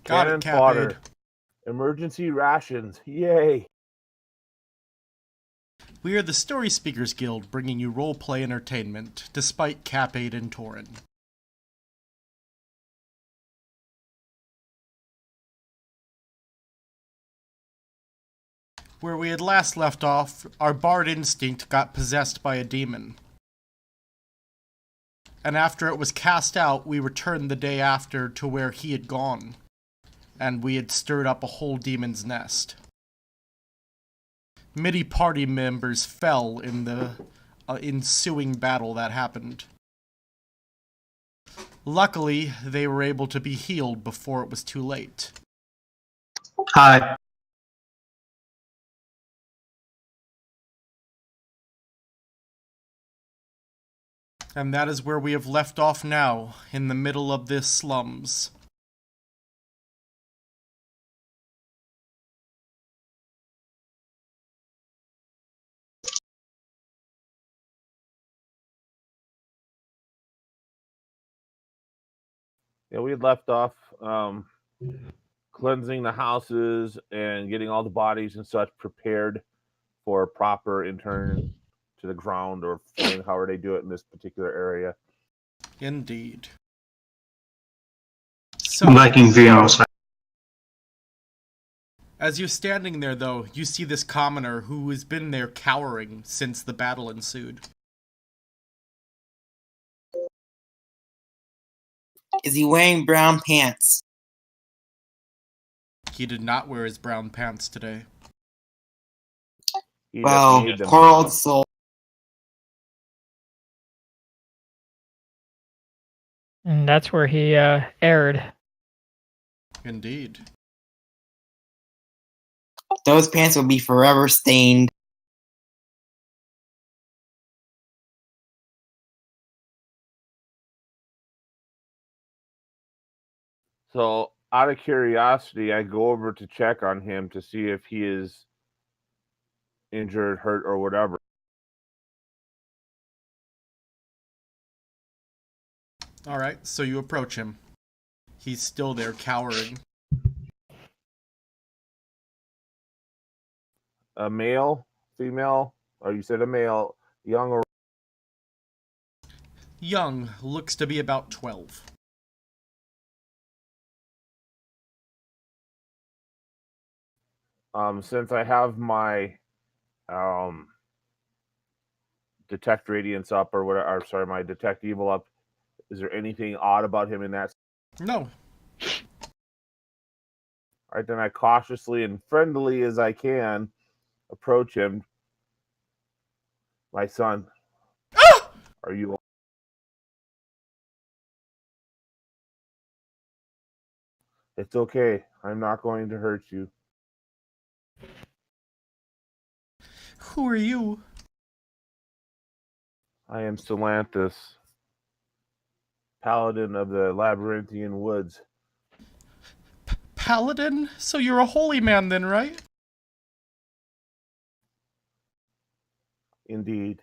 Got it, Cannon Cap fodder. Aid. Emergency rations. Yay. We are the Storyspeakers Guild, bringing you roleplay entertainment, despite Cap Aid and Torin. Where we had last left off, our bard instinct got possessed by a demon. And after it was cast out, we returned the day after to where he had gone. And we had stirred up a whole demon's nest. Many party members fell in the ensuing battle that happened. Luckily, they were able to be healed before it was too late. Hi. And that is where we have left off now, in the middle of this slums. Yeah, we had left off cleansing the houses and getting all the bodies and such prepared for proper intern to the ground or flame, however they do it in this particular area. Indeed. So, Viking funerals. as you're standing there, though, you see this commoner who has been there cowering since the battle ensued. Is he wearing brown pants? He did not wear his brown pants today. He Well, just made them. poor old soul. And that's where he erred. Indeed. Those pants will be forever stained. So, out of curiosity, I go over to check on him to see if he is injured, hurt, or whatever. Alright, so you approach him. He's still there cowering. A male, female, or you said a male, young or Young, looks to be about 12. since I have my detect radiance up or whatever, or sorry, my detect evil up, is there anything odd about him in that? No. All right, then I cautiously and friendly as I can approach him. My son, are you? It's okay. I'm not going to hurt you. Who are you? I am Stellantis, paladin of the Labyrinthian Woods. Paladin? So you're a holy man then, right? Indeed.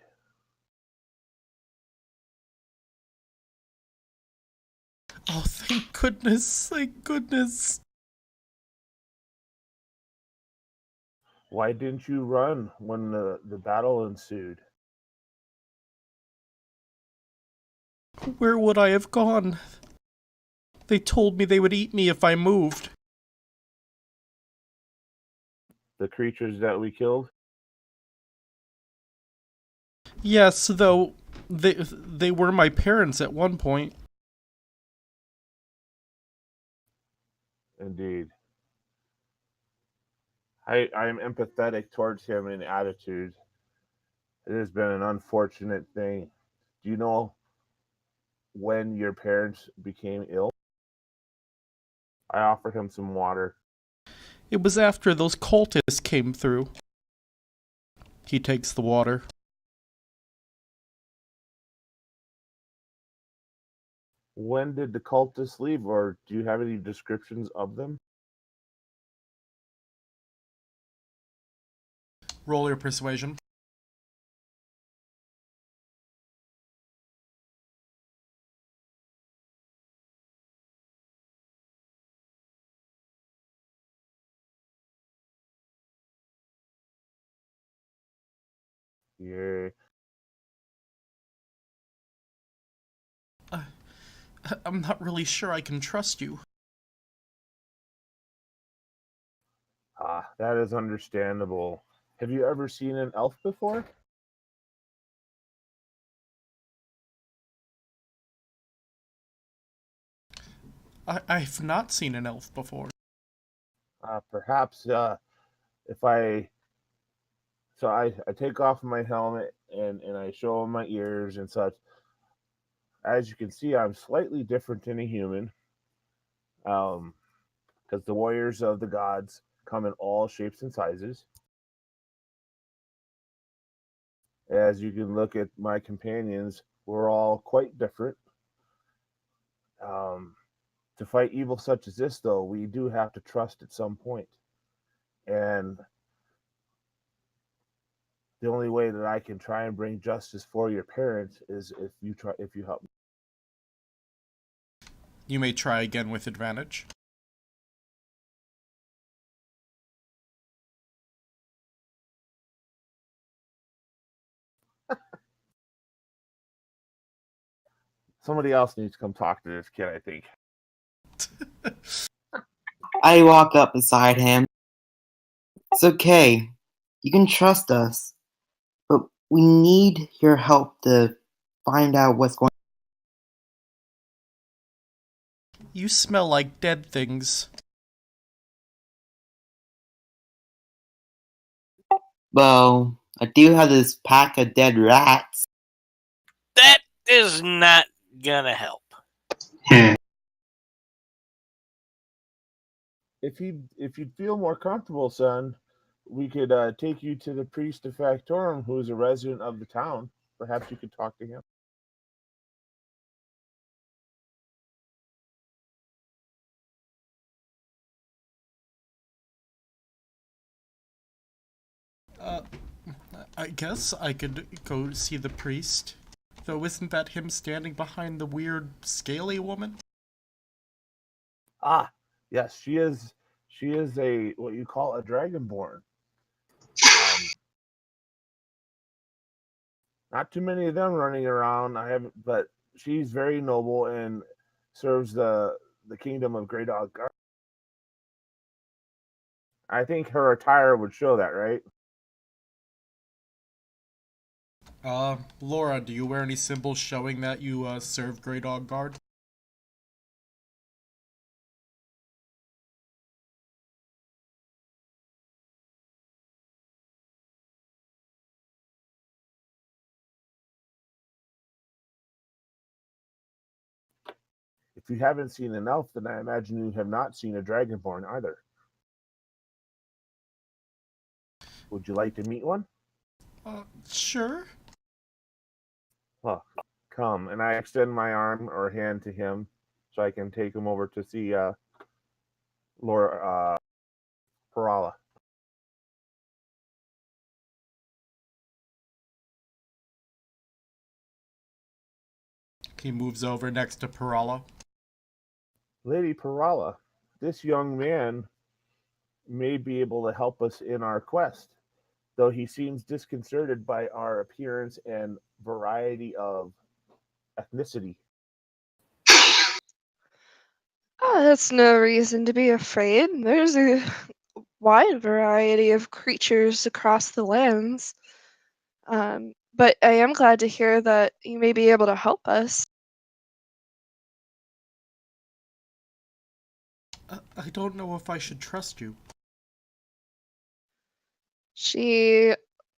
Oh, thank goodness. Thank goodness. Why didn't you run when the battle ensued? Where would I have gone? They told me they would eat me if I moved. The creatures that we killed? Yes, though they were my parents at one point. Indeed. I am empathetic towards him in attitude. It has been an unfortunate thing. Do you know when your parents became ill? I offered him some water. It was after those cultists came through. He takes the water. When did the cultists leave, or do you have any descriptions of them? Roll your persuasion. Yay. I'm not really sure I can trust you. Ah, that is understandable. Have you ever seen an elf before? I've not seen an elf before. Perhaps if I so I take off my helmet and I show him my ears and such. As you can see, I'm slightly different than a human. Because the warriors of the gods come in all shapes and sizes. As you can look at my companions, we're all quite different. To fight evil such as this, though, we do have to trust at some point. And the only way that I can try and bring justice for your parents is if you help me. You may try again with advantage. Somebody else needs to come talk to this kid, I think. I walk up beside him. It's okay. You can trust us. But we need your help to find out what's going on. You smell like dead things. Well, I do have this pack of dead rats. That is not gonna help. If you'd feel more comfortable, son, we could take you to the priest of Factorum, who is a resident of the town. Perhaps you could talk to him. I guess I could go see the priest. Though isn't that him standing behind the weird, scaly woman? Ah, yes, she is. She is a what you call a dragonborn. Not too many of them running around. I haven't, but she's very noble and serves the kingdom of Grey Dog Guard. I think her attire would show that, right? Laura, do you wear any symbols showing that you, serve Grey Dog Guard? If you haven't seen an elf, then I imagine you have not seen a dragonborn either. Would you like to meet one? Sure. Well, come. And I extend my arm or hand to him so I can take him over to see Laura Parala. He moves over next to Parala. Lady Parala, this young man may be able to help us in our quest, though he seems disconcerted by our appearance and variety of ethnicity. Oh, that's no reason to be afraid. There's a wide variety of creatures across the lands. But I am glad to hear that you may be able to help us. I don't know if I should trust you. She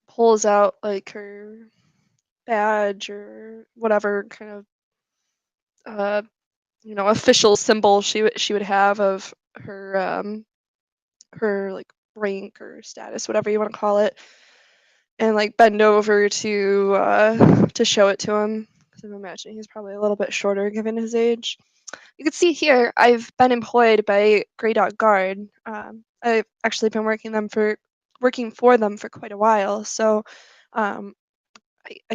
pulls out like her badge or whatever kind of official symbol she would have of her like rank or status, whatever you want to call it, and like bend over to show it to him. Because I'm imagining he's probably a little bit shorter given his age. You can see here I've been employed by Grey Dog Guard. I've actually been working for them for quite a while, so I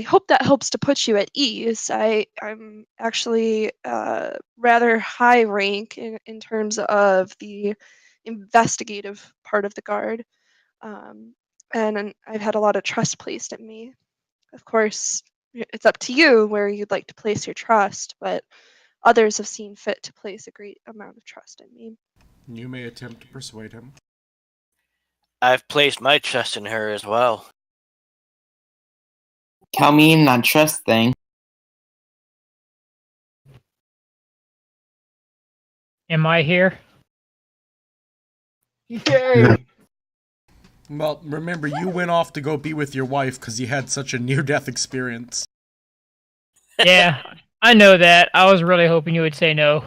hope that helps to put you at ease. I'm actually rather high rank in terms of the investigative part of the guard, and I've had a lot of trust placed in me. Of course, it's up to you where you'd like to place your trust, but others have seen fit to place a great amount of trust in me. You may attempt to persuade him. I've placed my trust in her as well. Count me in that trust thing. Am I here? Yay! Well, remember, you went off to go be with your wife because you had such a near-death experience. Yeah, I know that. I was really hoping you would say no.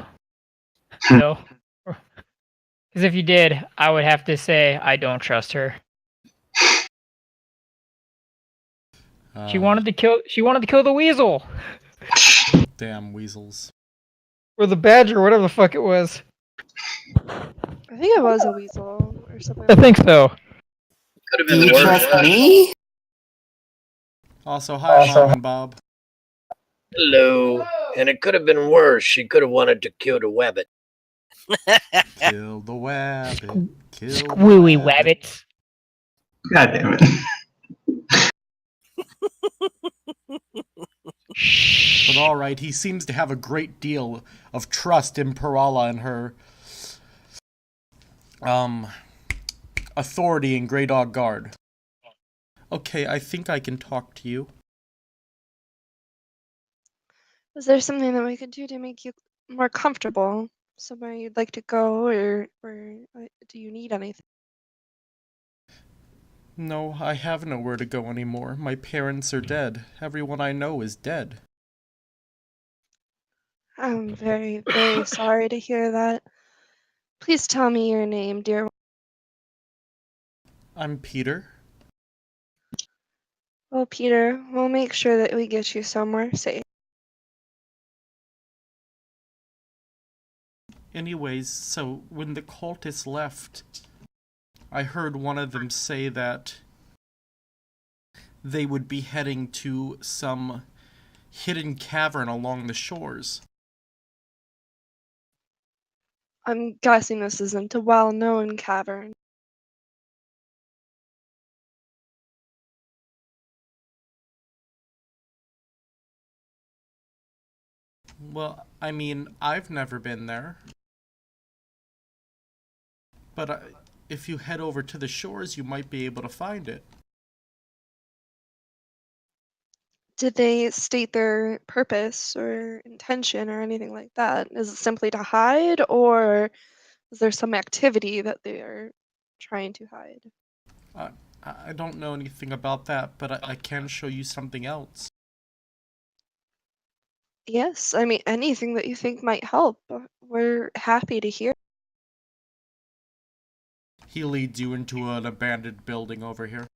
No. Because if you did, I would have to say I don't trust her. She wanted to kill the weasel. Damn weasels. Or the badger, whatever the fuck it was. I think it was a weasel or something. I think so. Could have Do been you worse. trust me? Also, hi, Mom and Bob. Hello. And it could have been worse. She could have wanted to kill the wabbit. Kill the wabbit. Kill the Squooey wabbit. wabbits. God damn it. But alright, he seems to have a great deal of trust in Parala and her authority in Grey Dog Guard. Okay, I think I can talk to you. Is there something that we could do to make you more comfortable? Somewhere you'd like to go, or do you need anything? No, I have nowhere to go anymore. My parents are dead. Everyone I know is dead. I'm very, very sorry to hear that. Please tell me your name, dear. I'm Peter. Well, Peter, we'll make sure that we get you somewhere safe. Anyways, so when the cultists left, I heard one of them say that they would be heading to some hidden cavern along the shores. I'm guessing this isn't a well-known cavern. Well, I mean, I've never been there. But if you head over to the shores, you might be able to find it. Did they state their purpose or intention or anything like that? Is it simply to hide, or is there some activity that they are trying to hide? I don't know anything about that, but I can show you something else. Yes, I mean, anything that you think might help. We're happy to hear. He leads you into an abandoned building over here.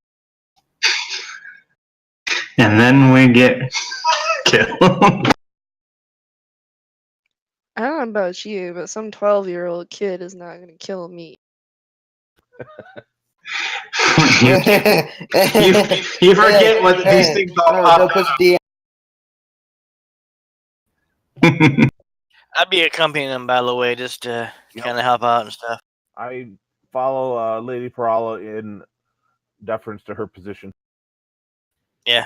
And then we get killed. I don't know about you, but some 12-year-old kid is not going to kill me. you forget what these things all No, pop don't push the I'd be accompanying them, by the way, just to kind of help out and stuff. I follow Lady Parala in deference to her position. Yeah.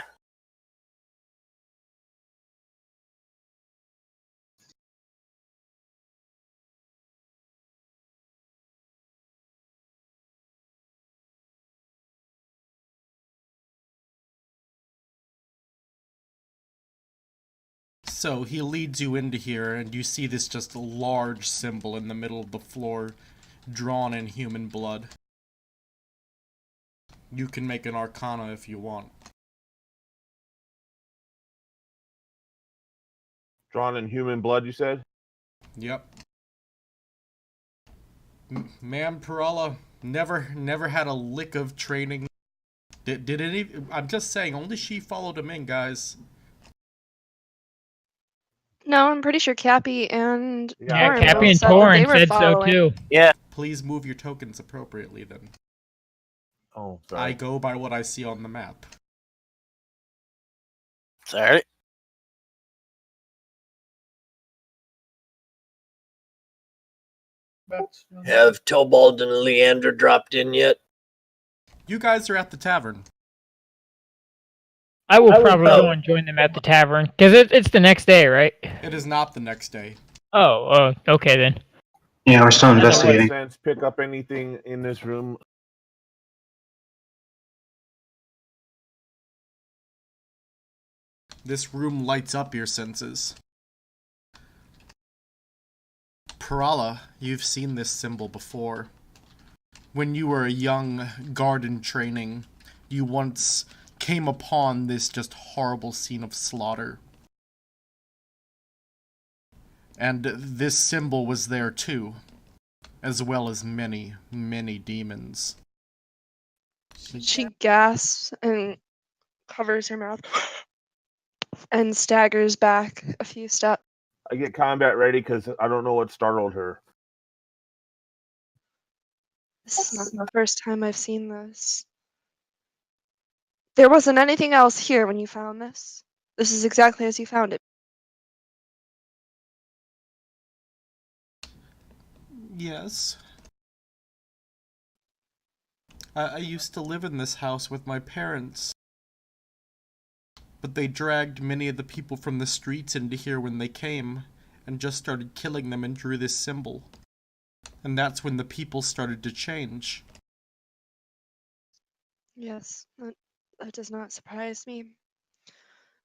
So he leads you into here, and you see this just large symbol in the middle of the floor, drawn in human blood. You can make an arcana if you want. Drawn in human blood, you said? Yep. Ma'am Parala never had a lick of training. Did any? I'm just saying, only she followed him in, guys. No, I'm pretty sure Cappy and Yeah, Torin Cappy both and said that they Torin were said so following. too. Yeah. Please move your tokens appropriately, then. Oh, I sorry. go by what I see on the map. Sorry. Have Tobald and Leander dropped in yet? You guys are at the tavern. I will probably go and join them at the tavern because it's the next day, right? It is not the next day. Oh, okay then. Yeah, we're still In what investigating. sense, pick up anything in this room? This room lights up your senses. Parala, you've seen this symbol before. When you were a young guard in training, you once came upon this just horrible scene of slaughter. And this symbol was there too, as well as many, many demons. She gasps and covers her mouth and staggers back a few steps. I get combat ready because I don't know what startled her. This is not the first time I've seen this. There wasn't anything else here when you found this. This is exactly as you found it. Yes. I used to live in this house with my parents. But they dragged many of the people from the streets into here when they came, and just started killing them and drew this symbol. And that's when the people started to change. Yes, that does not surprise me.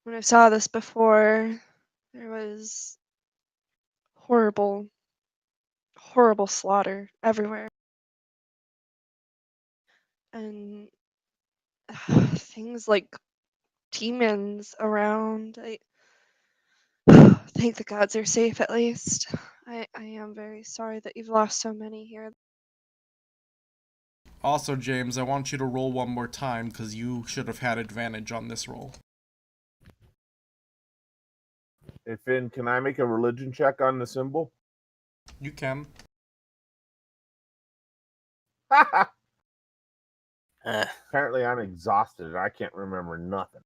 When I saw this before, there was horrible, horrible slaughter everywhere. And things like demons around. I thank the gods are safe at least. I am very sorry that you've lost so many here. Also, James, I want you to roll one more time, because you should have had advantage on this roll. Hey, Finn, can I make a religion check on the symbol? You can. Apparently I'm exhausted and I can't remember nothing.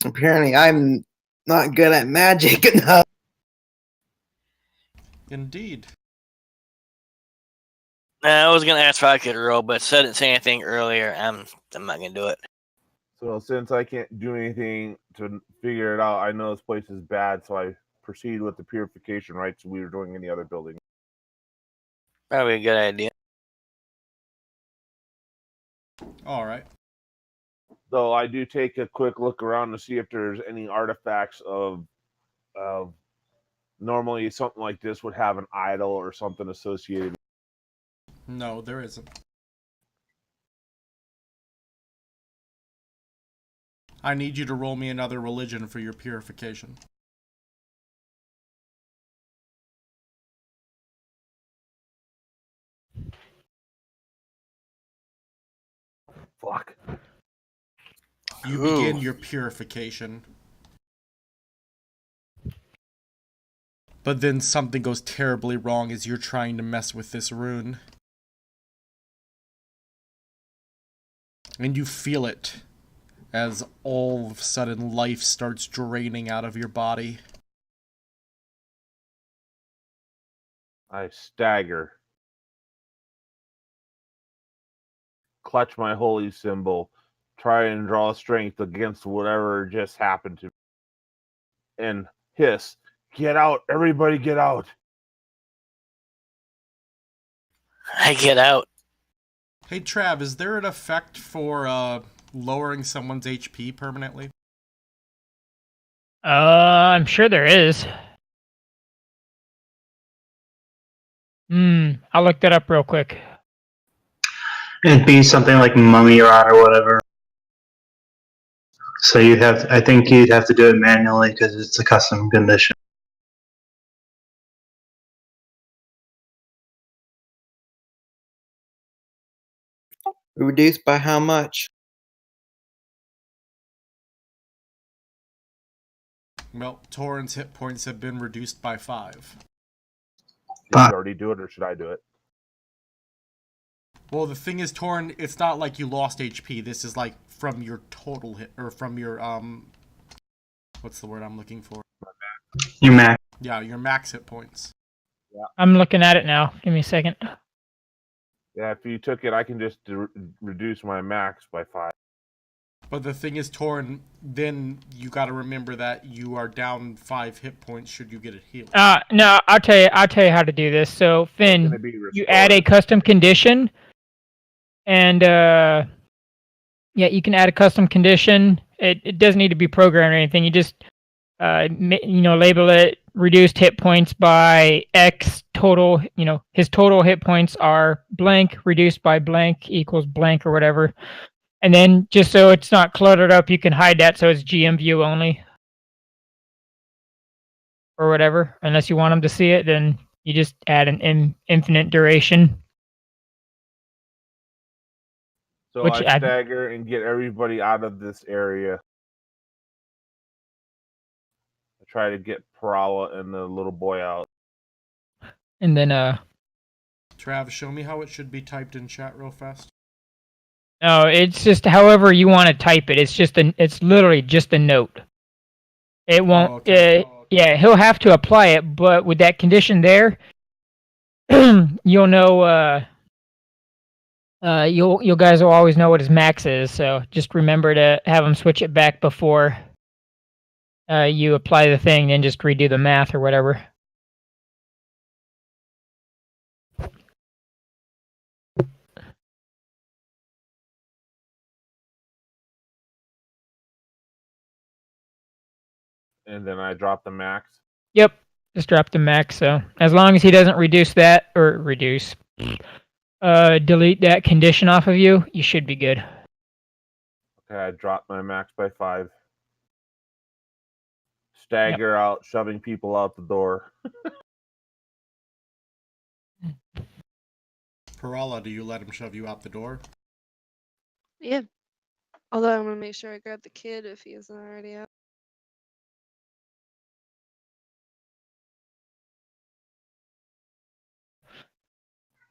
Apparently, I'm not good at magic enough. Indeed. I was gonna ask if I could roll, but didn't say anything earlier. I'm not gonna do it. So since I can't do anything to figure it out, I know this place is bad, so I proceed with the purification rites we were doing in the other building. Probably a good idea. Alright. Though I do take a quick look around to see if there's any artifacts of normally something like this would have an idol or something associated. No, there isn't. I need you to roll me another religion for your purification. Fuck. You begin your purification. But then something goes terribly wrong as you're trying to mess with this rune. And you feel it as all of a sudden life starts draining out of your body. I stagger. Clutch my holy symbol. Try and draw strength against whatever just happened to me. And hiss, "Get out! Everybody get out!" I get out. Hey Trav, is there an effect for lowering someone's HP permanently? I'm sure there is. I'll look that up real quick. It'd be something like mummy rot or whatever. So I think you'd have to do it manually because it's a custom condition. Reduced by how much? Well, Torrent's hit points have been reduced by 5. Did you already do it, or should I do it? Well, the thing is, Torrent, it's not like you lost HP. This is like from your total hit, or from your, what's the word I'm looking for? Your max. Yeah, your max hit points. Yeah. I'm looking at it now. Give me a second. Yeah, if you took it, I can just reduce my max by 5. But the thing is, Torn, then you got to remember that you are down 5 hit points should you get it healed. No, I'll tell you how to do this. So Finn, gonna be you add a restored. custom condition, and yeah, you can add a custom condition. It doesn't need to be programmed or anything. You just label it reduced hit points by X total. His total hit points are blank reduced by blank equals blank or whatever. And then just so it's not cluttered up, you can hide that so it's GM view only. Or whatever. Unless you want them to see it, then you just add an infinite duration. So I stagger and get everybody out of this area. I try to get Parala and the little boy out. And then Trav, show me how it should be typed in chat real fast. No, it's just however you want to type it. It's literally just a note. It won't. Okay. Yeah, he'll have to apply it, but with that condition there, you'll know. You guys will always know what his max is. So just remember to have him switch it back before you apply the thing, then just redo the math or whatever. And then I drop the max. Yep, just drop the max. So as long as he doesn't delete that condition off of you, you should be good. Okay, I dropped my max by 5. Stagger out, shoving people out the door. Parala, do you let him shove you out the door? Yeah. Although I'm gonna make sure I grab the kid if he isn't already out.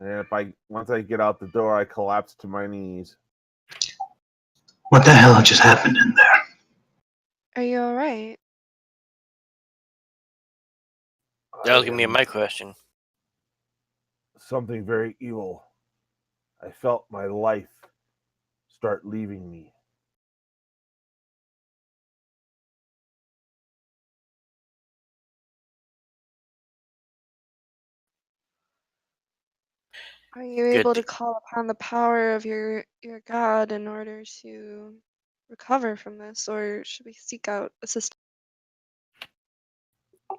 And once I get out the door, I collapse to my knees. What the hell just happened in there? Are you alright? That was gonna be my question. Something very evil. I felt my life start leaving me. Are you able to call upon the power of your god in order to recover from this, or should we seek out assistance?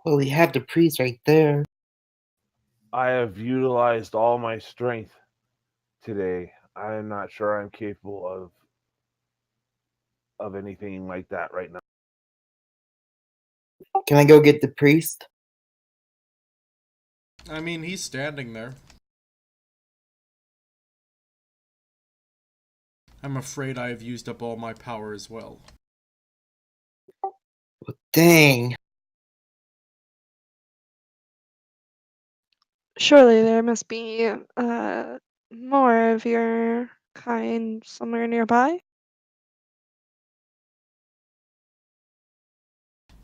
Well, we had the priest right there. I have utilized all my strength today. I am not sure I'm capable of anything like that right now. Can I go get the priest? I mean, he's standing there. I'm afraid I have used up all my power as well. Dang. Surely there must be more of your kind somewhere nearby.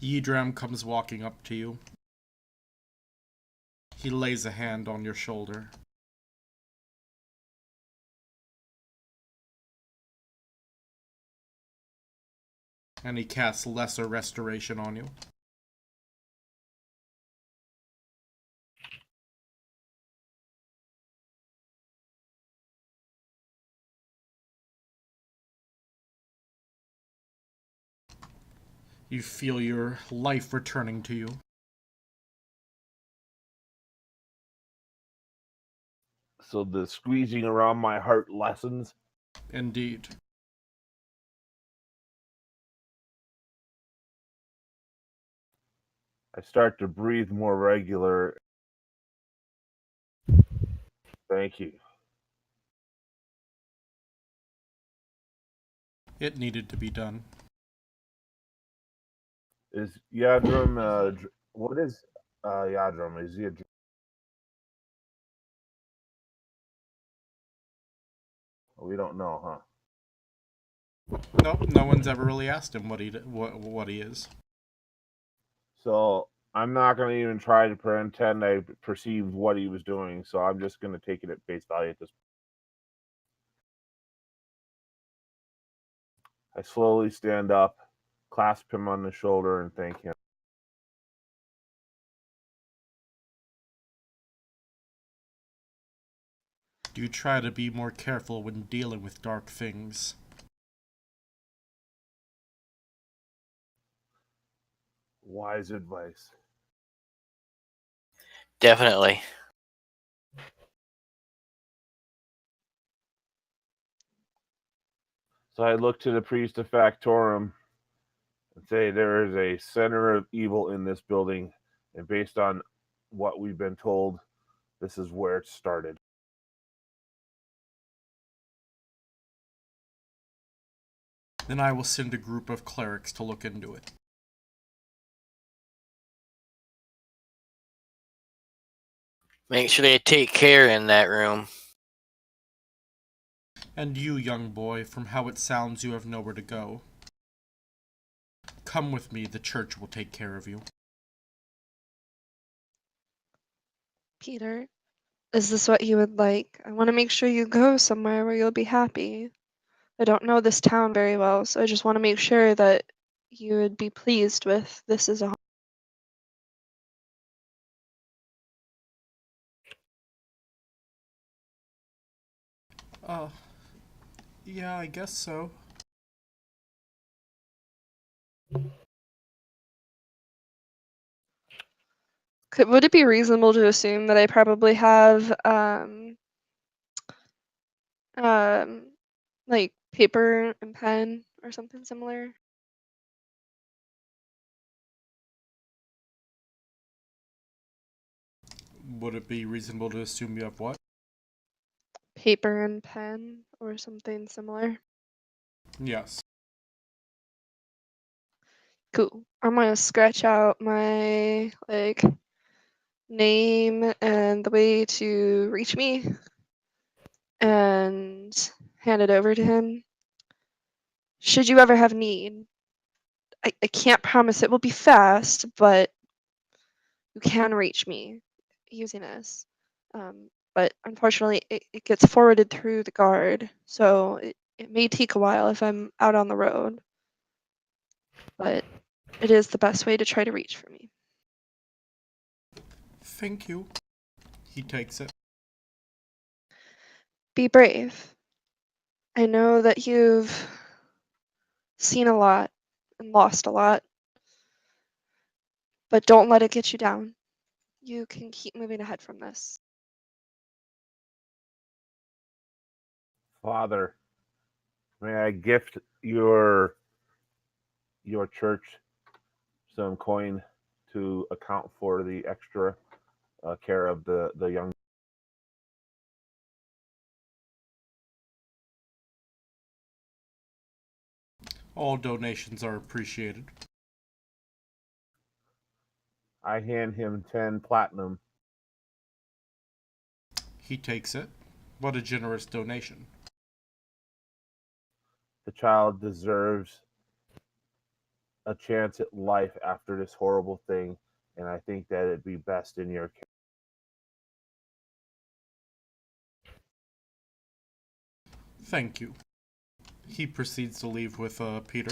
Yidram comes walking up to you. He lays a hand on your shoulder. And he casts Lesser Restoration on you. You feel your life returning to you. So the squeezing around my heart lessens. Indeed. I start to breathe more regular. Thank you. It needed to be done. Is Yadram, what is Yadram? Is he a... We don't know, huh? Nope, no one's ever really asked him what he is. So I'm not going to even try to pretend I perceived what he was doing. So I'm just going to take it at face value at this point. I slowly stand up, clasp him on the shoulder, and thank him. Do try to be more careful when dealing with dark things. Wise advice. Definitely. So I look to the priest of Factorum and say there is a center of evil in this building, and based on what we've been told, this is where it started. Then I will send a group of clerics to look into it. Make sure they take care in that room. And you, young boy, from how it sounds you have nowhere to go. Come with me, the church will take care of you. Peter, is this what you would like? I want to make sure you go somewhere where you'll be happy. I don't know this town very well, so I just want to make sure that you would be pleased with this as a home. Yeah, I guess so. Would it be reasonable to assume that I probably have like paper and pen or something similar? Would it be reasonable to assume you have what? Paper and pen or something similar? Yes. Cool. I'm gonna scratch out my like name and the way to reach me and hand it over to him. Should you ever have need, I can't promise it will be fast, but you can reach me using this. But unfortunately, it gets forwarded through the guard, so it may take a while if I'm out on the road. But it is the best way to try to reach for me. Thank you. He takes it. Be brave. I know that you've seen a lot and lost a lot, but don't let it get you down. You can keep moving ahead from this. Father, may I gift your church some coin to account for the extra care of the young. All donations are appreciated. I hand him 10 platinum. He takes it. What a generous donation. The child deserves a chance at life after this horrible thing, and I think that it'd be best in your care. Thank you. He proceeds to leave with Peter.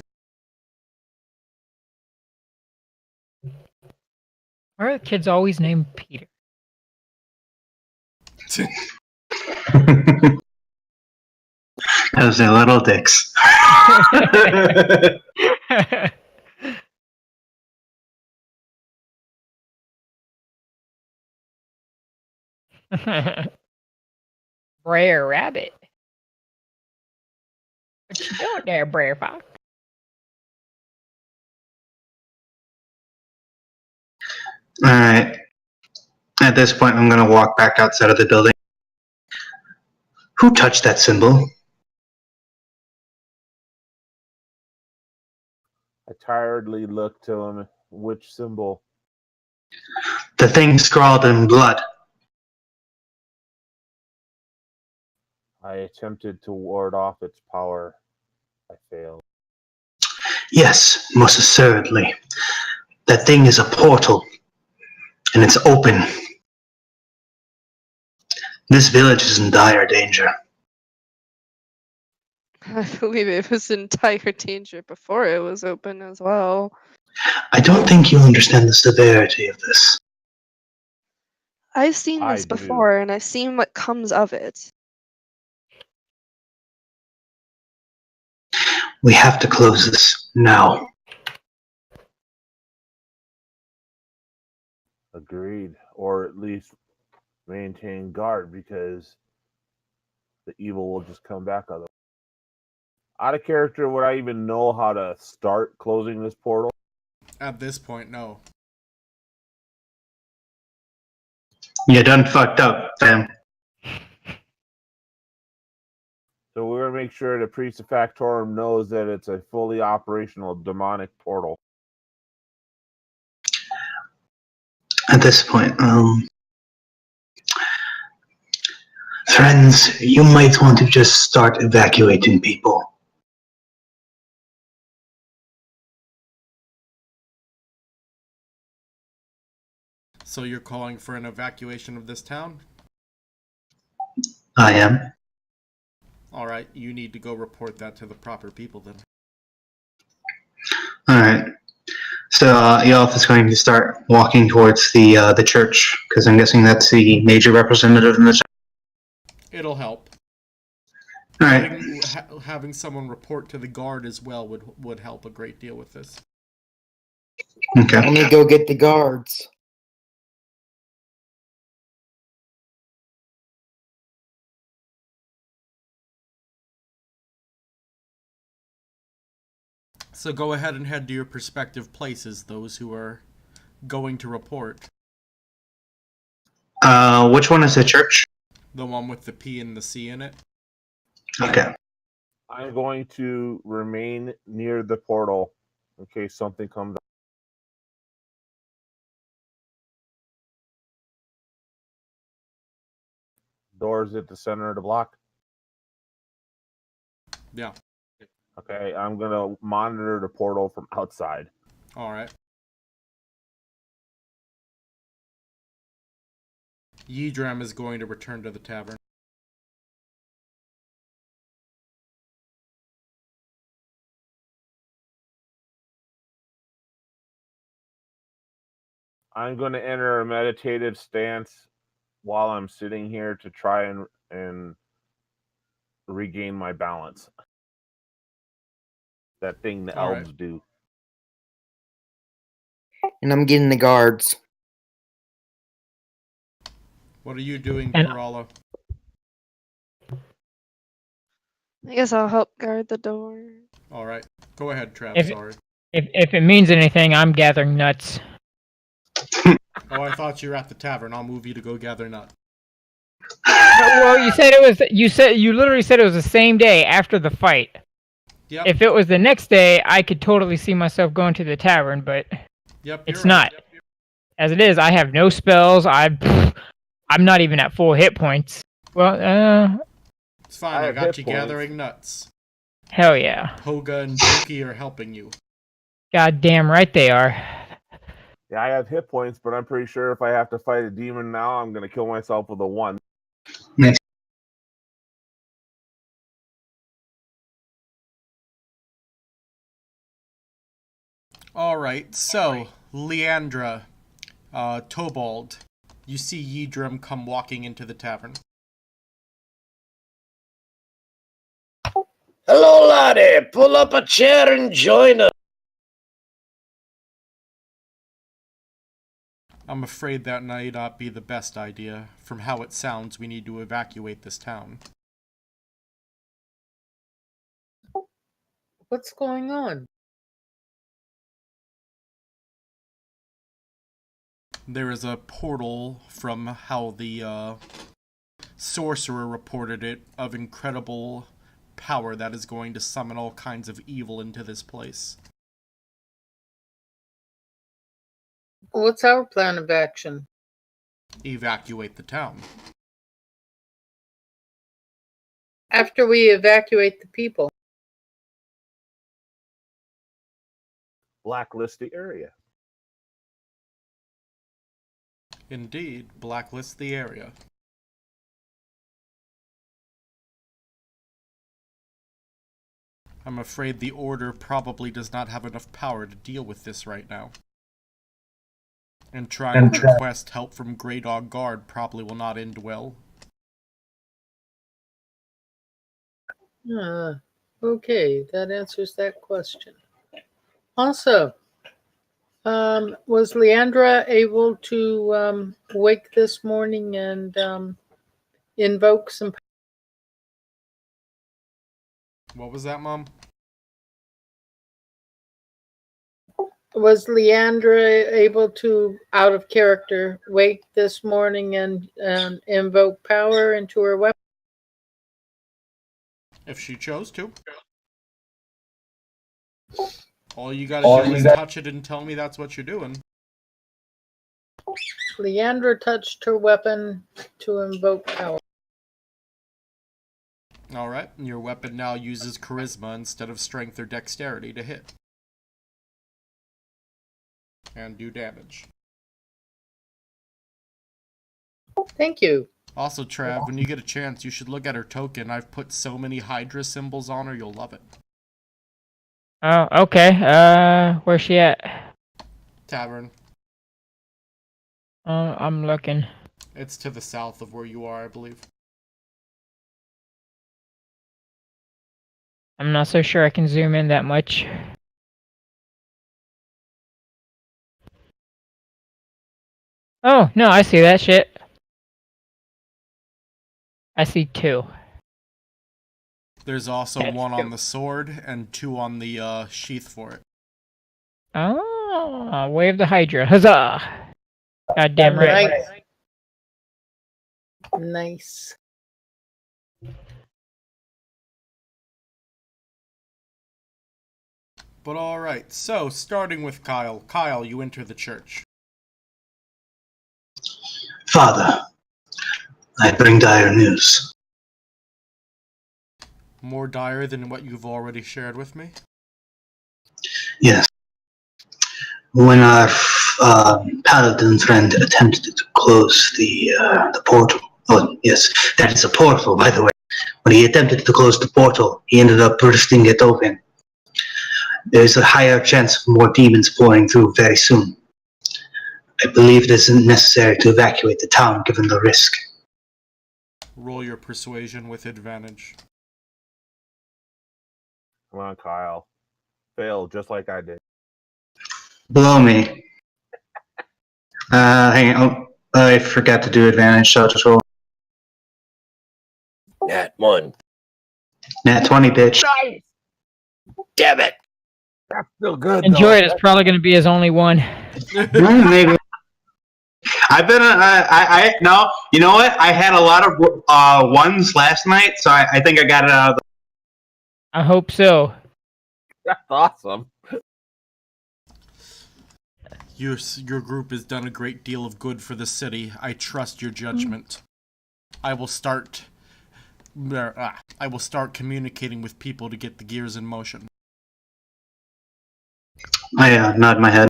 Why are the kids always named Peter? Because they're little dicks. Brer Rabbit. What you doing there, Brer Fox? Alright. At this point, I'm going to walk back outside of the building. Who touched that symbol? I tiredly look to him. Which symbol? The thing scrawled in blood. I attempted to ward off its power. I failed. Yes, most assuredly. That thing is a portal. And it's open. This village is in dire danger. I believe it was in dire danger before it was open as well. I don't think you understand the severity of this. I've seen I this do. before, and I've seen what comes of it. We have to close this now. Agreed. Or at least maintain guard, because the evil will just come back otherwise. Out of character, would I even know how to start closing this portal? At this point, no. You done fucked up, fam. So we're going to make sure the Priest of Factorum knows that it's a fully operational demonic portal. At this point, friends, you might want to just start evacuating people. So you're calling for an evacuation of this town? I am. Alright, you need to go report that to the proper people then. Alright. So, Yelf is going to start walking towards the church, because I'm guessing that's the major representative in the town. It'll help. Alright. Having someone report to the guard as well would help a great deal with this. Okay. Let me go get the guards. So go ahead and head to your respective places, those who are going to report. Which one is the church? The one with the P and the C in it. Okay. I'm going to remain near the portal in case something comes up. Doors at the center of the block. Yeah. Okay, I'm going to monitor the portal from outside. Alright. Yidram is going to return to the tavern. I'm going to enter a meditative stance while I'm sitting here to try and regain my balance. That thing the All elves do. And I'm getting the guards. What are you doing, And- Kerala? I guess I'll help guard the door. Alright. Go ahead, Trav, If- sorry. If it means anything, I'm gathering nuts. Oh, I thought you were at the tavern. I'll move you to go gather nuts. Well, you literally said it was the same day after the fight. Yep. If it was the next day, I could totally see myself going to the tavern, but Yep. it's you're right. not. As it is, I have no spells. I'm not even at full hit points. Well, It's fine. I I have got hit you points. gathering nuts. hell yeah. Hoga and Dookie are helping you. God damn right they are. Yeah, I have hit points, but I'm pretty sure if I have to fight a demon now, I'm going to kill myself with a 1. Nice. Alright, so, Leandra, Tobald, you see Yidram come walking into the tavern. Hello, laddie. Pull up a chair and join us. I'm afraid that might not be the best idea. From how it sounds, we need to evacuate this town. What's going on? There is a portal, from how the sorcerer reported it, of incredible power that is going to summon all kinds of evil into this place. What's our plan of action? Evacuate the town. After we evacuate the people. Blacklist the area. Indeed, blacklist the area. I'm afraid the Order probably does not have enough power to deal with this right now. And trying to request help from Grey Dog Guard probably will not end well. Okay, that answers that question. Also, was Leandra able to wake this morning and invoke some? What was that, Mom? Was Leandra able to, out of character, wake this morning and invoke power into her weapon? If she chose to. All you gotta do is touch it and tell me that's what you're doing. Leandra touched her weapon to invoke power. Alright, your weapon now uses charisma instead of strength or dexterity to hit. And do damage. Thank you. Also, Trav, when you get a chance, you should look at her token. I've put so many Hydra symbols on her, you'll love it. Oh, okay. Where's she at? Tavern. I'm looking. It's to the south of where you are, I believe. I'm not so sure I can zoom in that much. Oh, no, I see that shit. I see 2. There's also one on the sword and 2 on the sheath for it. Oh, wave the Hydra. Huzzah! Goddamn right. Nice. But alright, so starting with Kyle. Kyle, you enter the church. Father, I bring dire news. More dire than what you've already shared with me? Yes. When our paladin friend attempted to close the portal. Oh, yes, that is a portal, by the way. When he attempted to close the portal, he ended up bursting it open. There's a higher chance of more demons pouring through very soon. I believe it isn't necessary to evacuate the town given the risk. Roll your persuasion with advantage. Come on, Kyle. Fail just like I did. Blow me. Hang on. Oh, I forgot to do advantage, so I'll just roll. Nat 1. Nat 20, bitch. Nice! Damn it! That's still good. Enjoy it. It's probably going to be his only one. Maybe. I've been, no, you know what? I had a lot of ones last night, so I think I got it out of the... I hope so. That's awesome. Your group has done a great deal of good for the city. I trust your judgment. I will start communicating with people to get the gears in motion. I nod my head.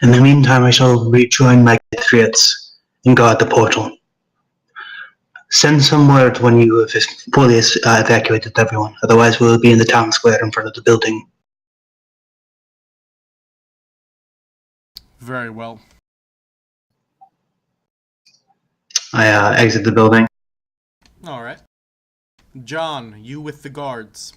In the meantime, I shall rejoin my compatriots and guard the portal. Send some word when you have fully evacuated everyone. Otherwise, we'll be in the town square in front of the building. Very well. I exit the building. Alright. John, you with the guards.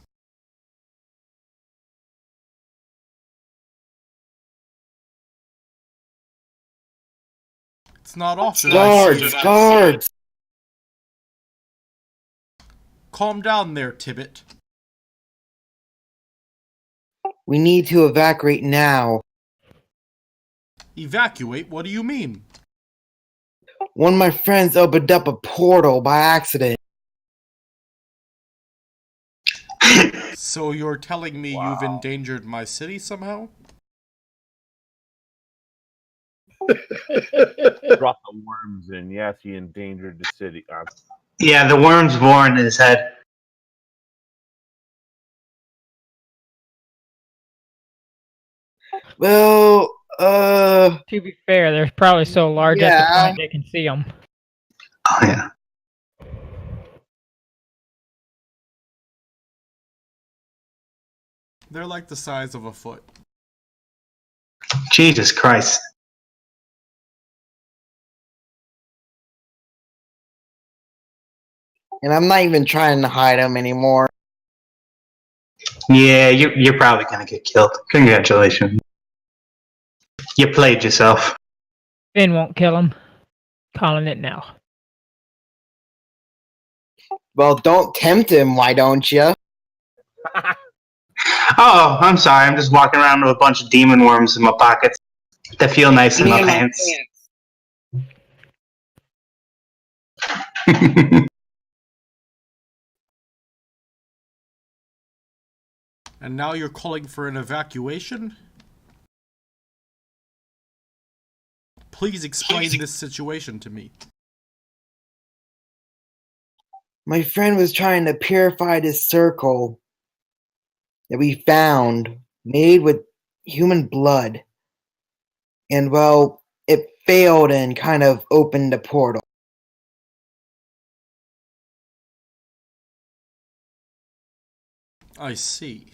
It's not often I see... Guards! Calm down there, Tibbet. We need to evacuate now. Evacuate? What do you mean? One of my friends opened up a portal by accident. So you're telling me you've endangered my city somehow? Drop the worms in. Yes, he endangered the city. Yeah, the worm's born in his head. Well, To be fair, they're probably so large at the point they can see them. Oh, yeah. They're like the size of a foot. Jesus Christ. And I'm not even trying to hide them anymore. Yeah, you're probably gonna get killed. Congratulations. You played yourself. Finn won't kill him. Calling it now. Well, don't tempt him, why don't you? Oh, I'm sorry. I'm just walking around with a bunch of demon worms in my pockets that feel nice in my pants. And now you're calling for an evacuation? Please explain this situation to me. My friend was trying to purify this circle that we found, made with human blood. And, well, it failed and kind of opened a portal. I see.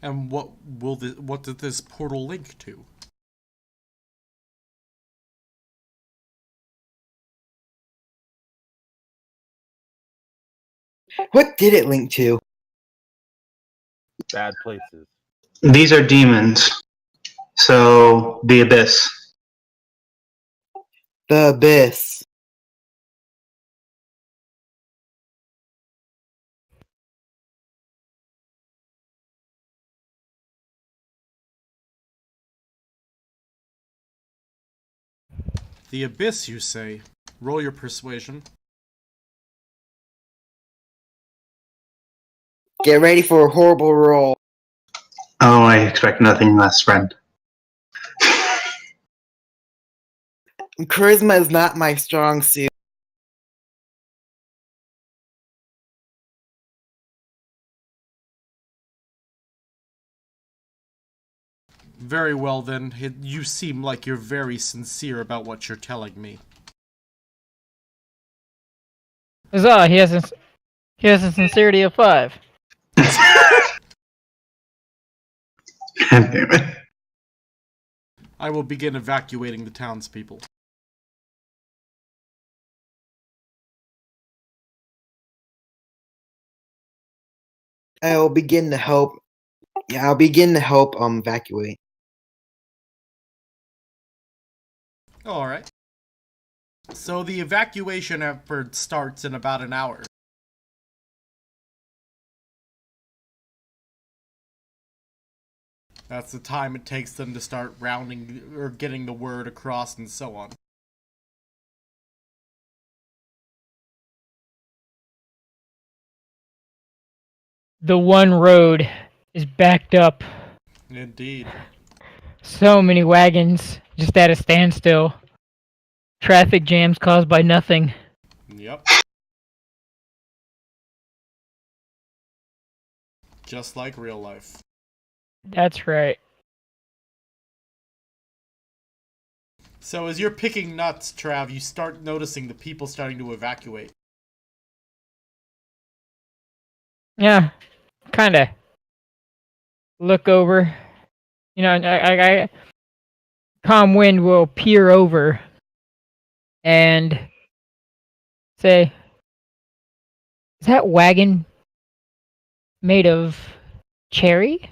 And what did this portal link to? What did it link to? Bad places. These are demons. So, the Abyss. The Abyss. The Abyss, you say? Roll your persuasion. Get ready for a horrible roll. Oh, I expect nothing less, friend. Charisma is not my strong suit. Very well then, you seem like you're very sincere about what you're telling me. Huzzah, he has a sincerity of 5. God damn it. I will begin evacuating the townspeople. I'll begin to help. Yeah, I'll begin to help evacuate. Alright. So the evacuation effort starts in about an hour. That's the time it takes them to start rounding or getting the word across and so on. The one road is backed up. Indeed. So many wagons just at a standstill. Traffic jams caused by nothing. Yep. Just like real life. That's right. So as you're picking nuts, Trav, you start noticing the people starting to evacuate. Yeah, kinda. Look over. You know, I calm wind will peer over and say, "Is that wagon made of cherry?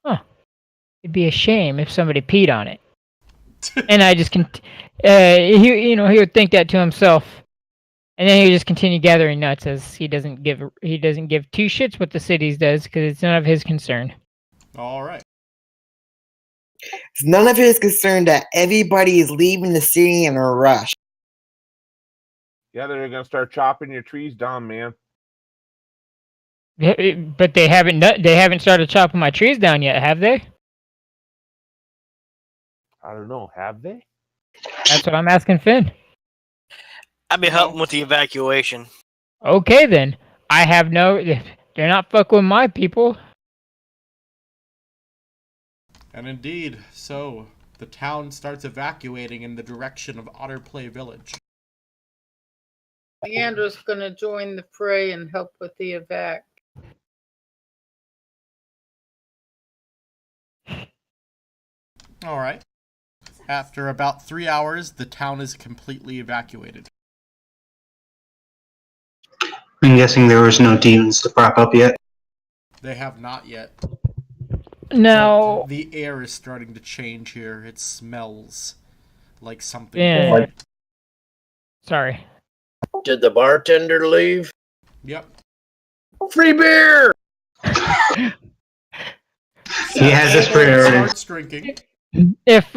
Huh. It'd be a shame if somebody peed on it." And I just he would think that to himself, and then he would just continue gathering nuts as he doesn't give 2 shits what the cities does because it's none of his concern. All right. It's none of his concern that everybody is leaving the city in a rush. Yeah, they're gonna start chopping your trees down, man. But they haven't started chopping my trees down yet, have they? I don't know. Have they? That's what I'm asking Finn. I'd be helping with the evacuation. Okay then. They're not fucking with my people. And indeed, so the town starts evacuating in the direction of Otterplay Village. Leandra's going to join the fray and help with the evac. All right. After about 3 hours, the town is completely evacuated. I'm guessing there was no demons to prop up yet. They have not yet. Now, But the air is starting to change here. It smells like something. yeah. Sorry. Did the bartender leave? Yep. Free beer! He has his priorities. Starts drinking. If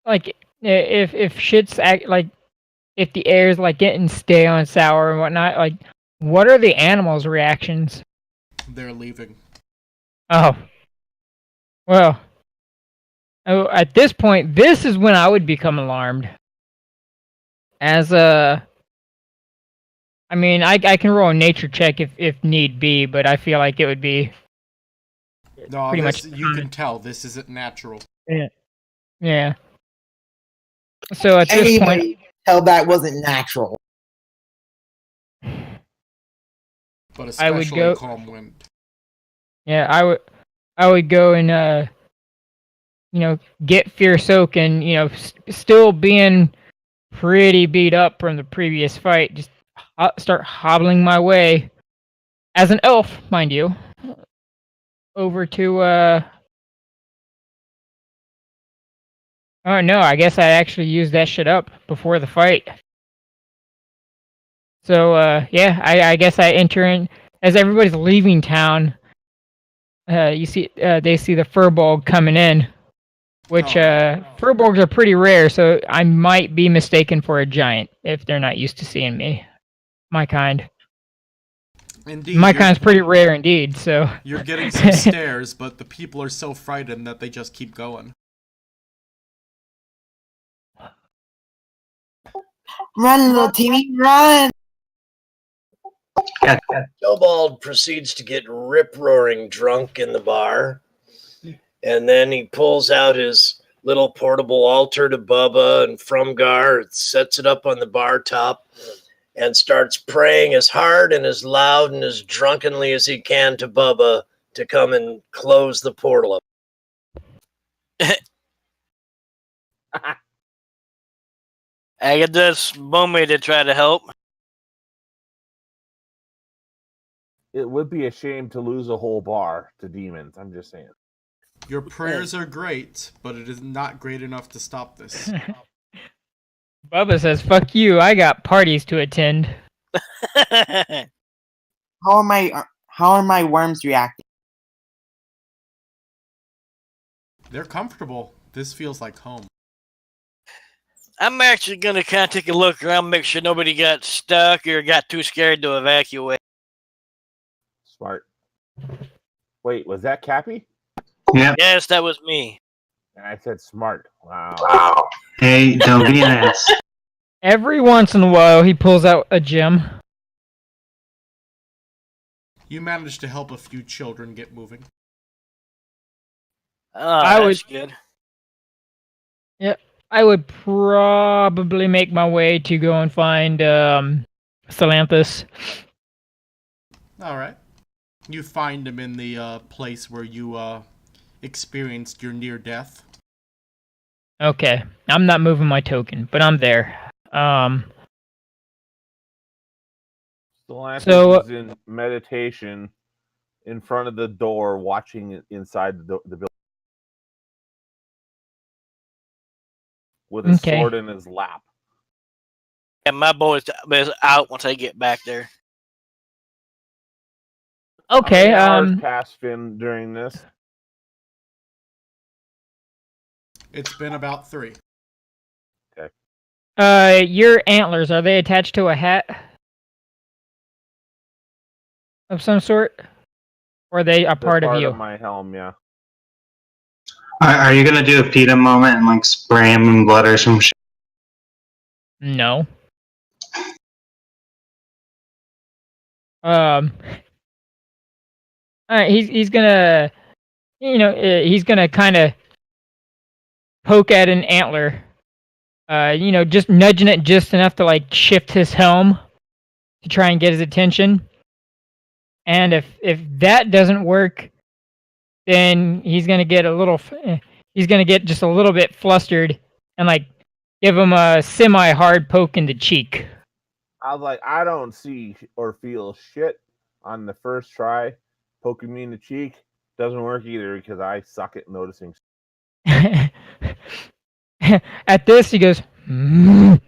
like if shit's like if the air's like getting stale and sour and whatnot, like what are the animals' reactions? They're leaving. Oh, well. Oh, at this point, this is when I would become alarmed. As I mean, I can roll a nature check if need be, but I feel like it would be No, pretty much. You can tell this isn't natural. Yeah. Yeah. So at this Anybody point, tell that wasn't natural. But I would especially go- calm wind. yeah, I would go and get Fierce Oak and still being pretty beat up from the previous fight, just start hobbling my way as an elf, mind you, over to oh no, I guess I actually used that shit up before the fight. So yeah, I guess I enter in as everybody's leaving town. You see, they see the Furbolg coming in, which Furbolgs are pretty rare, so I might be mistaken for a giant if they're not used to seeing me. My kind. Indeed. My kind's pretty rare indeed, so. You're getting some stares, but the people are so frightened that they just keep going. Run, little Timmy, run! Gilbald proceeds to get rip-roaring drunk in the bar, and then he pulls out his little portable altar to Bubba and Frumgar, sets it up on the bar top, and starts praying as hard and as loud and as drunkenly as he can to Bubba to come and close the portal up. I get this Boomy to try to help. It would be a shame to lose a whole bar to demons. I'm just saying. Your prayers are great, but it is not great enough to stop this. Bubba says, "Fuck you! I got parties to attend." How are my worms reacting? They're comfortable. This feels like home. I'm actually going to kind of take a look around, make sure nobody got stuck or got too scared to evacuate. Smart. Wait, was that Cappy? Yeah. Yes, that was me. And I said smart. Wow. Wow. Hey, don't be an ass. Every once in a while, he pulls out a gem. You managed to help a few children get moving. Oh, that's good. Yep. I would probably make my way to go and find Salanthus. Alright. You find him in the place where you experienced your near death. Okay. I'm not moving my token, but I'm there. Stellantis is in meditation in front of the door, watching inside the building with a sword in his lap. And my boy is out once I get back there. Okay. How many hours passed, Finn, during this? It's been about 3. Okay. Your antlers, are they attached to a hat of some sort? Or are they a part of you? Of my helm, yeah. Are you gonna do a PETA moment and like spray him in blood or some shit? No. Alright, he's gonna, he's gonna kind of poke at an antler, just nudging it just enough to like shift his helm to try and get his attention. And if that doesn't work, then he's gonna get just a little bit flustered and like give him a semi-hard poke in the cheek. I was like, I don't see or feel shit on the first try. Poking me in the cheek doesn't work either because I suck at noticing. At this, he goes, and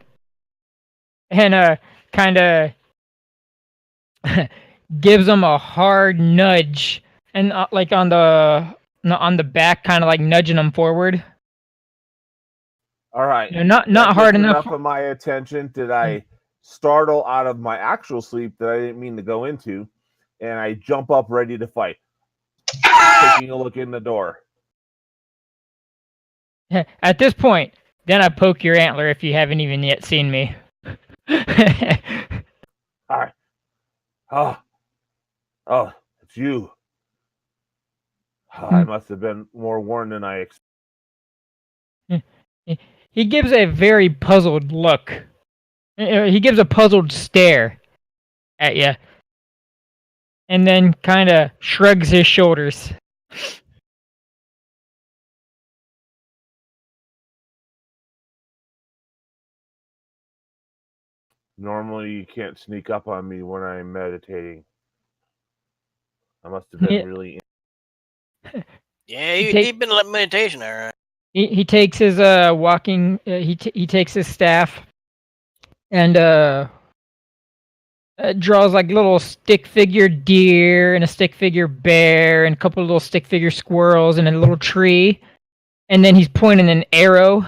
kind of gives him a hard nudge, and like on the back, kind of like nudging him forward. All right, not hard enough. Of my attention, did I startle out of my actual sleep that I didn't mean to go into, and I jump up ready to fight, taking a look in the door. At this point, then I poke your antler if you haven't even yet seen me. All right. Oh, it's you. I must have been more warned than I expected. He gives a very puzzled look. He gives a puzzled stare at you. And then kind of shrugs his shoulders. Normally, you can't sneak up on me when I'm meditating. I must have been really... Yeah, you've been in meditation, all right. He takes his walking. He takes his staff, and draws like little stick figure deer and a stick figure bear and a couple of little stick figure squirrels and a little tree, and then he's pointing an arrow,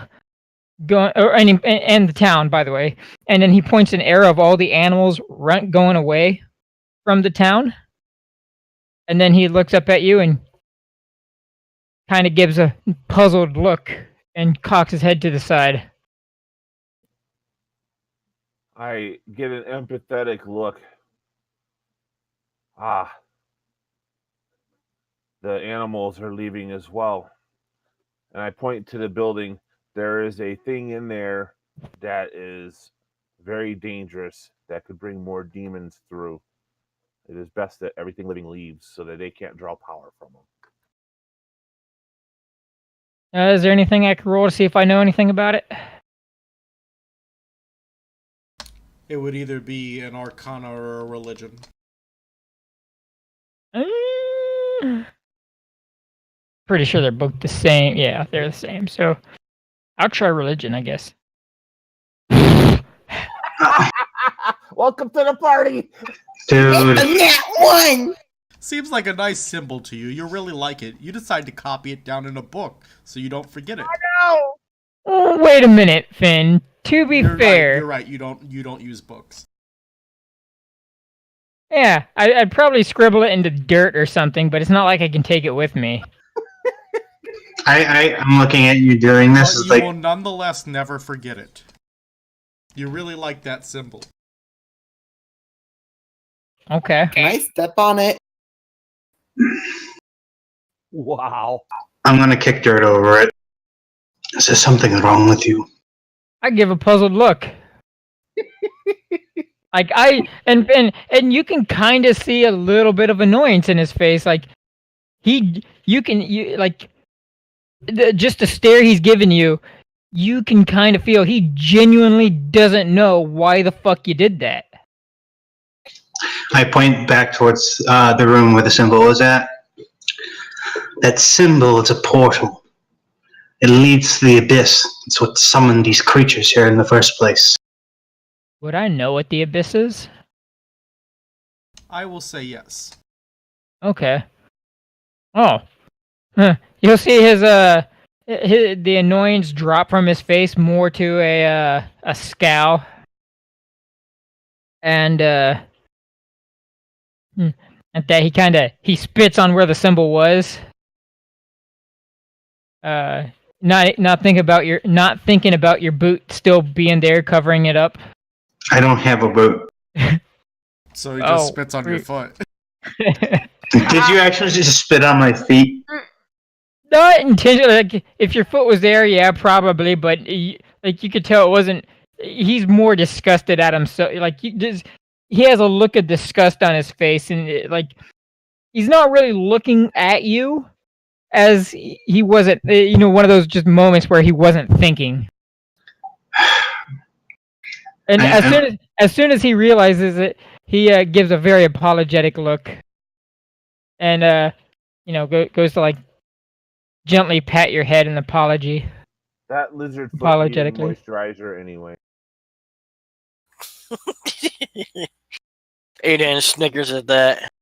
and the town, by the way, and then he points an arrow of all the animals going away from the town, and then he looks up at you and kind of gives a puzzled look and cocks his head to the side. I get an empathetic look. The animals are leaving as well. And I point to the building. There is a thing in there that is very dangerous that could bring more demons through. It is best that everything living leaves so that they can't draw power from them. Is there anything I can roll to see if I know anything about it? It would either be an arcana or a religion. Pretty sure they're both the same. Yeah, they're the same. So I'll try religion, I guess. Welcome to the party! Dude. That one! Seems like a nice symbol to you. You really like it. You decide to copy it down in a book so you don't forget it. Oh, wait a minute, Finn. To be fair, you're right. You don't use books. Yeah, I'd probably scribble it into dirt or something, but it's not like I can take it with me. I'm looking at you doing this. But you will nonetheless never forget it. You really like that symbol. Okay. Can I step on it? Wow. I'm gonna kick dirt over it. Is there something wrong with you? I give a puzzled look. Like and you can kind of see a little bit of annoyance in his face. Like just the stare he's giving you, you can kind of feel he genuinely doesn't know why the fuck you did that. I point back towards the room where the symbol was at. That symbol is a portal. It leads to the abyss. It's what summoned these creatures here in the first place. Would I know what the abyss is? I will say yes. Okay. Oh. You'll see the annoyance drop from his face more to a scowl. And at that he spits on where the symbol was. Not thinking about your boot still being there covering it up. I don't have a boot. So he just spits on your foot. Did you actually just spit on my feet? Not intentionally. Like, if your foot was there, yeah, probably. But Like you could tell it wasn't. He's more disgusted at himself. Like he has a look of disgust on his face, and he's not really looking at you, as he wasn't. One of those just moments where he wasn't thinking. And as soon as he realizes it, he gives a very apologetic look, and goes to like gently pat your head in apology. That lizard foot Apologetically. needed moisturizer anyway. 8-inch Snickers at that.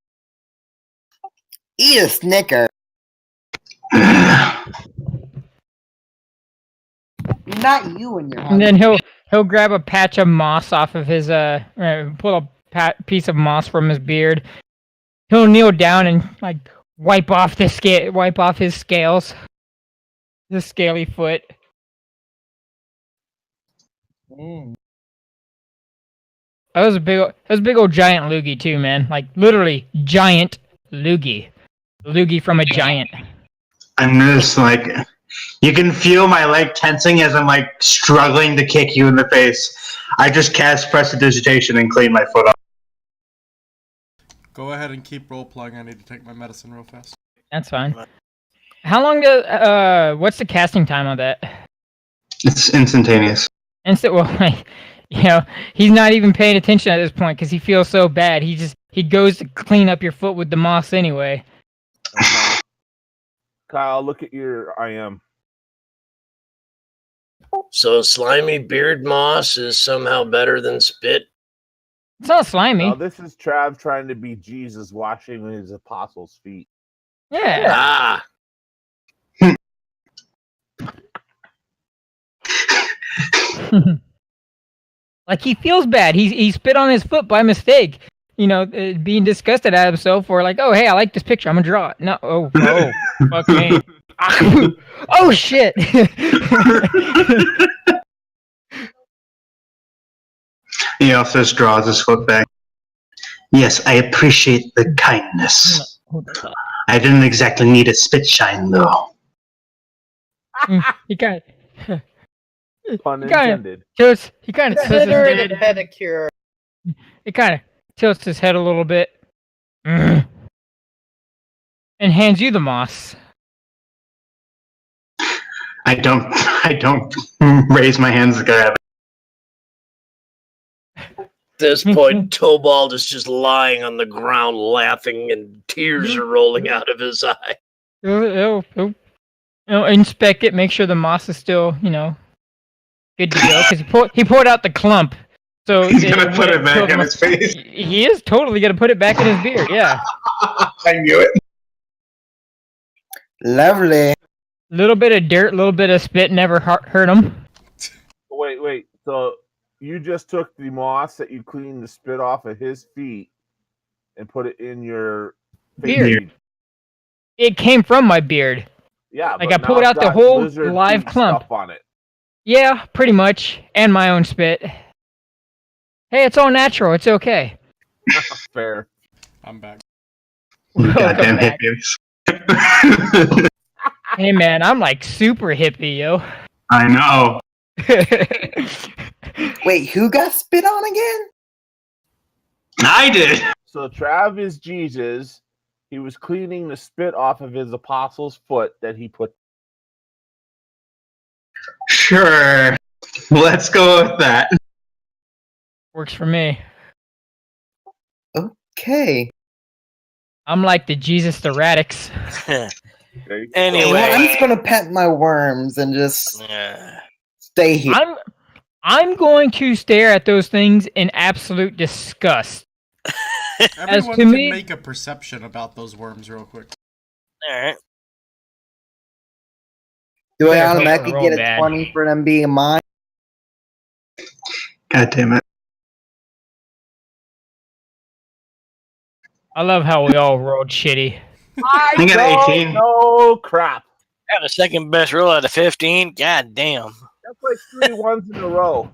Eat a Snicker. Not you and your And then he'll grab a patch of moss off of his pull a piece of moss from his beard. He'll kneel down and like wipe off his scales, his scaly foot. That was a big old giant loogie too, man. Like literally giant loogie from a giant. I'm just like, you can feel my leg tensing as I'm like struggling to kick you in the face. I just cast prestidigitation and clean my foot off. Go ahead and keep role playing. I need to take my medicine real fast. That's fine. How long what's the casting time on that? It's instantaneous. Well, he's not even paying attention at this point because he feels so bad. He goes to clean up your foot with the moss anyway. Kyle, look at your IM. So slimy beard moss is somehow better than spit? It's not slimy. No, this is Trav trying to be Jesus washing his apostles' feet. Yeah. Ah. Like he feels bad. He spit on his foot by mistake. Being disgusted at himself, or like, oh hey, I like this picture. I'm gonna draw it. No, oh, fuck me. Oh shit. He also draws his foot back. Yes, I appreciate the kindness. I didn't exactly need a spit shine though. He kind of. Pun intended. He kind of tilts his Consider head. it a pedicure. He kind of tilts his head a little bit, and hands you the moss. I don't raise my hands to grab it. At this point, Tobald is just lying on the ground laughing and tears are rolling out of his eye. He'll inspect it, make sure the moss is still, good to go. Because he poured out the clump. So He's gonna put it back in his face. He is totally gonna put it back in his beard, yeah. I knew it. Lovely. Little bit of dirt, little bit of spit never hurt him. Wait. So you just took the moss that you cleaned the spit off of his feet and put it in your beard. It came from my beard. Yeah, like I pulled out the whole live clump on it. Yeah, pretty much, and my own spit. Hey, it's all natural. It's okay. Fair. I'm back. Goddamn hippies. Hey man, I'm like super hippie, yo. I know. Wait, who got spit on again? I did. So Trav is Jesus. He was cleaning the spit off of his apostle's foot that he put. Sure. Let's go with that. Works for me. Okay. I'm like the Jesus the Radix. Anyway, Well, I'm just gonna pet my worms and just stay here. I'm going to stare at those things in absolute disgust. Everyone can make a perception about those worms real quick. Alright. Do I automatically get a 20 for them being mine? God damn it. I love how we all rolled shitty. I got 18. No crap. Got the second best roll out of 15. God damn. That's like 3 ones in a row.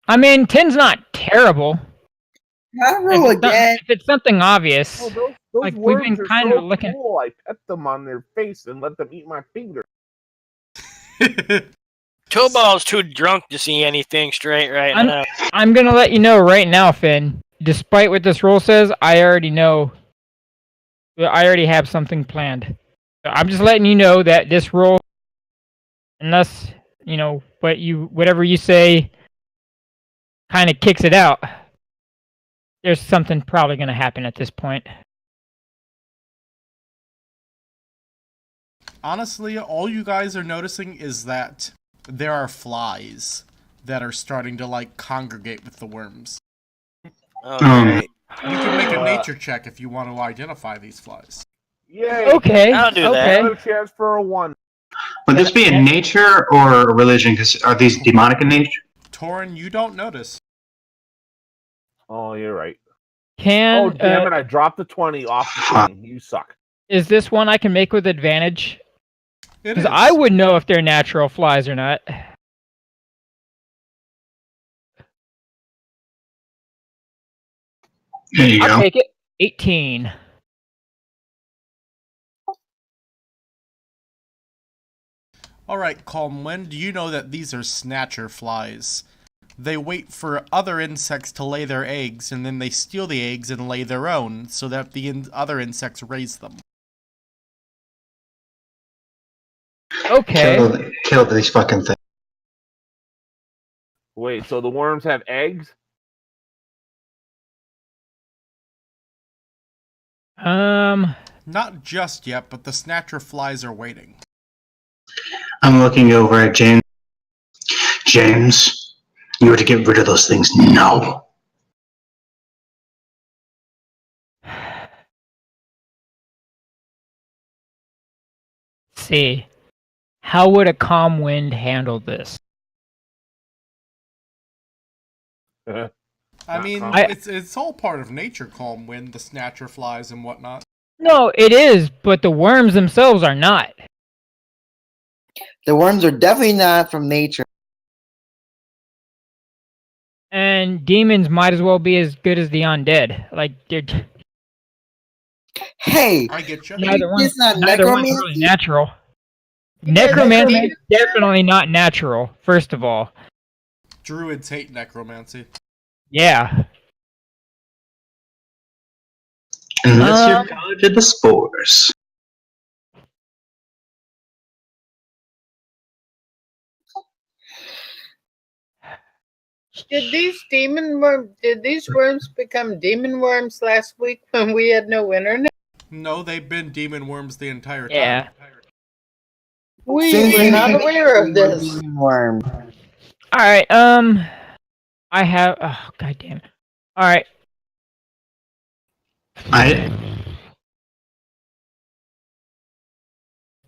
I mean, 10's not terrible. I roll again. If it's something obvious. Oh, those like worms we've been are kind so of looking. Cool. I pet them on their face and let them eat my finger. Tobal's too drunk to see anything straight right now. I'm gonna let you know right now, Finn. Despite what this roll says, I already know. I already have something planned. So I'm just letting you know that this roll, unless whatever you say, kind of kicks it out. There's something probably gonna happen at this point. Honestly, all you guys are noticing is that there are flies that are starting to, like, congregate with the worms. Okay. You can make a nature check if you want to identify these flies. Yay! Okay. I'll do that. Okay. Another chance for a 1. Would this be in nature or religion? Because are these demonic in nature? Torin, you don't notice. Oh, you're right. Can Oh, damn it! I dropped the 20 off the thing. You suck. is this one I can make with advantage? It Because is. I would know if they're natural flies or not. There you I'll go. take it. 18. Alright, Calm Wind, you know that these are snatcher flies. They wait for other insects to lay their eggs, and then they steal the eggs and lay their own, so that the other insects raise them. Okay. Kill these fucking things. Wait, so the worms have eggs? Not just yet, but the snatcher flies are waiting. I'm looking over at James. James, you are to get rid of those things now. See, how would a calm wind handle this? I mean, calm. it's all part of nature, Calm Wind, the snatcher flies and whatnot. No, it is, but the worms themselves are not. The worms are definitely not from nature. And demons might as well be as good as the undead. Like, they're Hey, I get you. neither one's, it's not neither one's necromancy? really natural. Yeah, Necromancy necromancy. is definitely not natural, first of all. Druids hate necromancy. Yeah. Unless you're college of the spores. Did these worms become demon worms last week when we had no internet? No, they've been demon worms the entire time. Yeah. We Since were you not made aware of this. worm. Alright, I have... Oh, god damn it. Alright.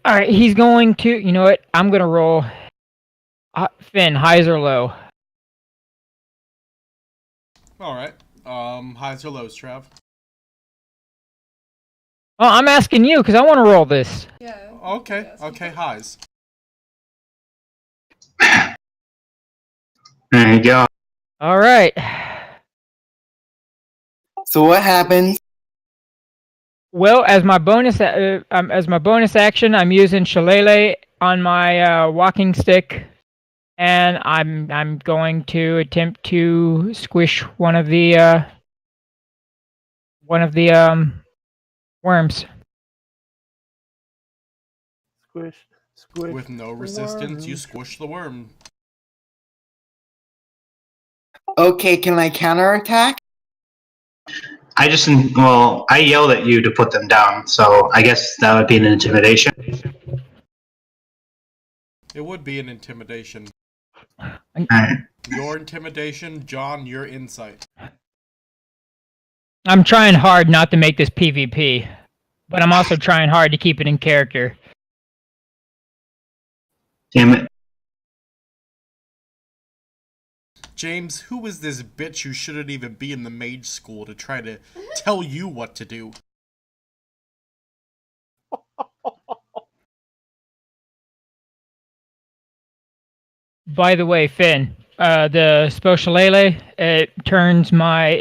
Alright, he's going to... You know what? I'm gonna roll... Finn, highs or low? Alright. Highs or lows, Trav? Oh, I'm asking you, because I want to roll this. Yeah. Okay, highs. There you go. Alright. So what happens? Well, as my bonus action, I'm using Shillelagh on my walking stick, and I'm going to attempt to squish one of the worms. Squish. With no resistance, you squish the worm. Okay, can I counterattack? I yelled at you to put them down, so I guess that would be an intimidation. It would be an intimidation. Alright. Your intimidation, John, your insight. I'm trying hard not to make this PvP, but I'm also trying hard to keep it in character. Damn it. James, who is this bitch who shouldn't even be in the mage school to try to tell you what to do? By the way, Finn, the spell Shillelagh, it turns my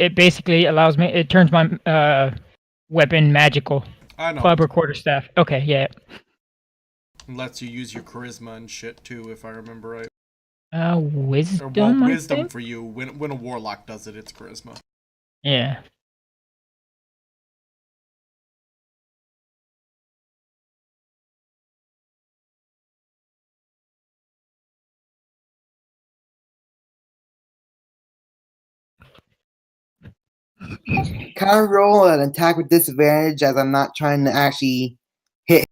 weapon magical. I know. Club or quarterstaff. Okay, yeah. Lets you use your charisma and shit too, if I remember right. Wisdom. Or well, I wisdom think? for you. When a warlock does it, it's charisma. Yeah. Can I roll an attack with disadvantage as I'm not trying to actually hit?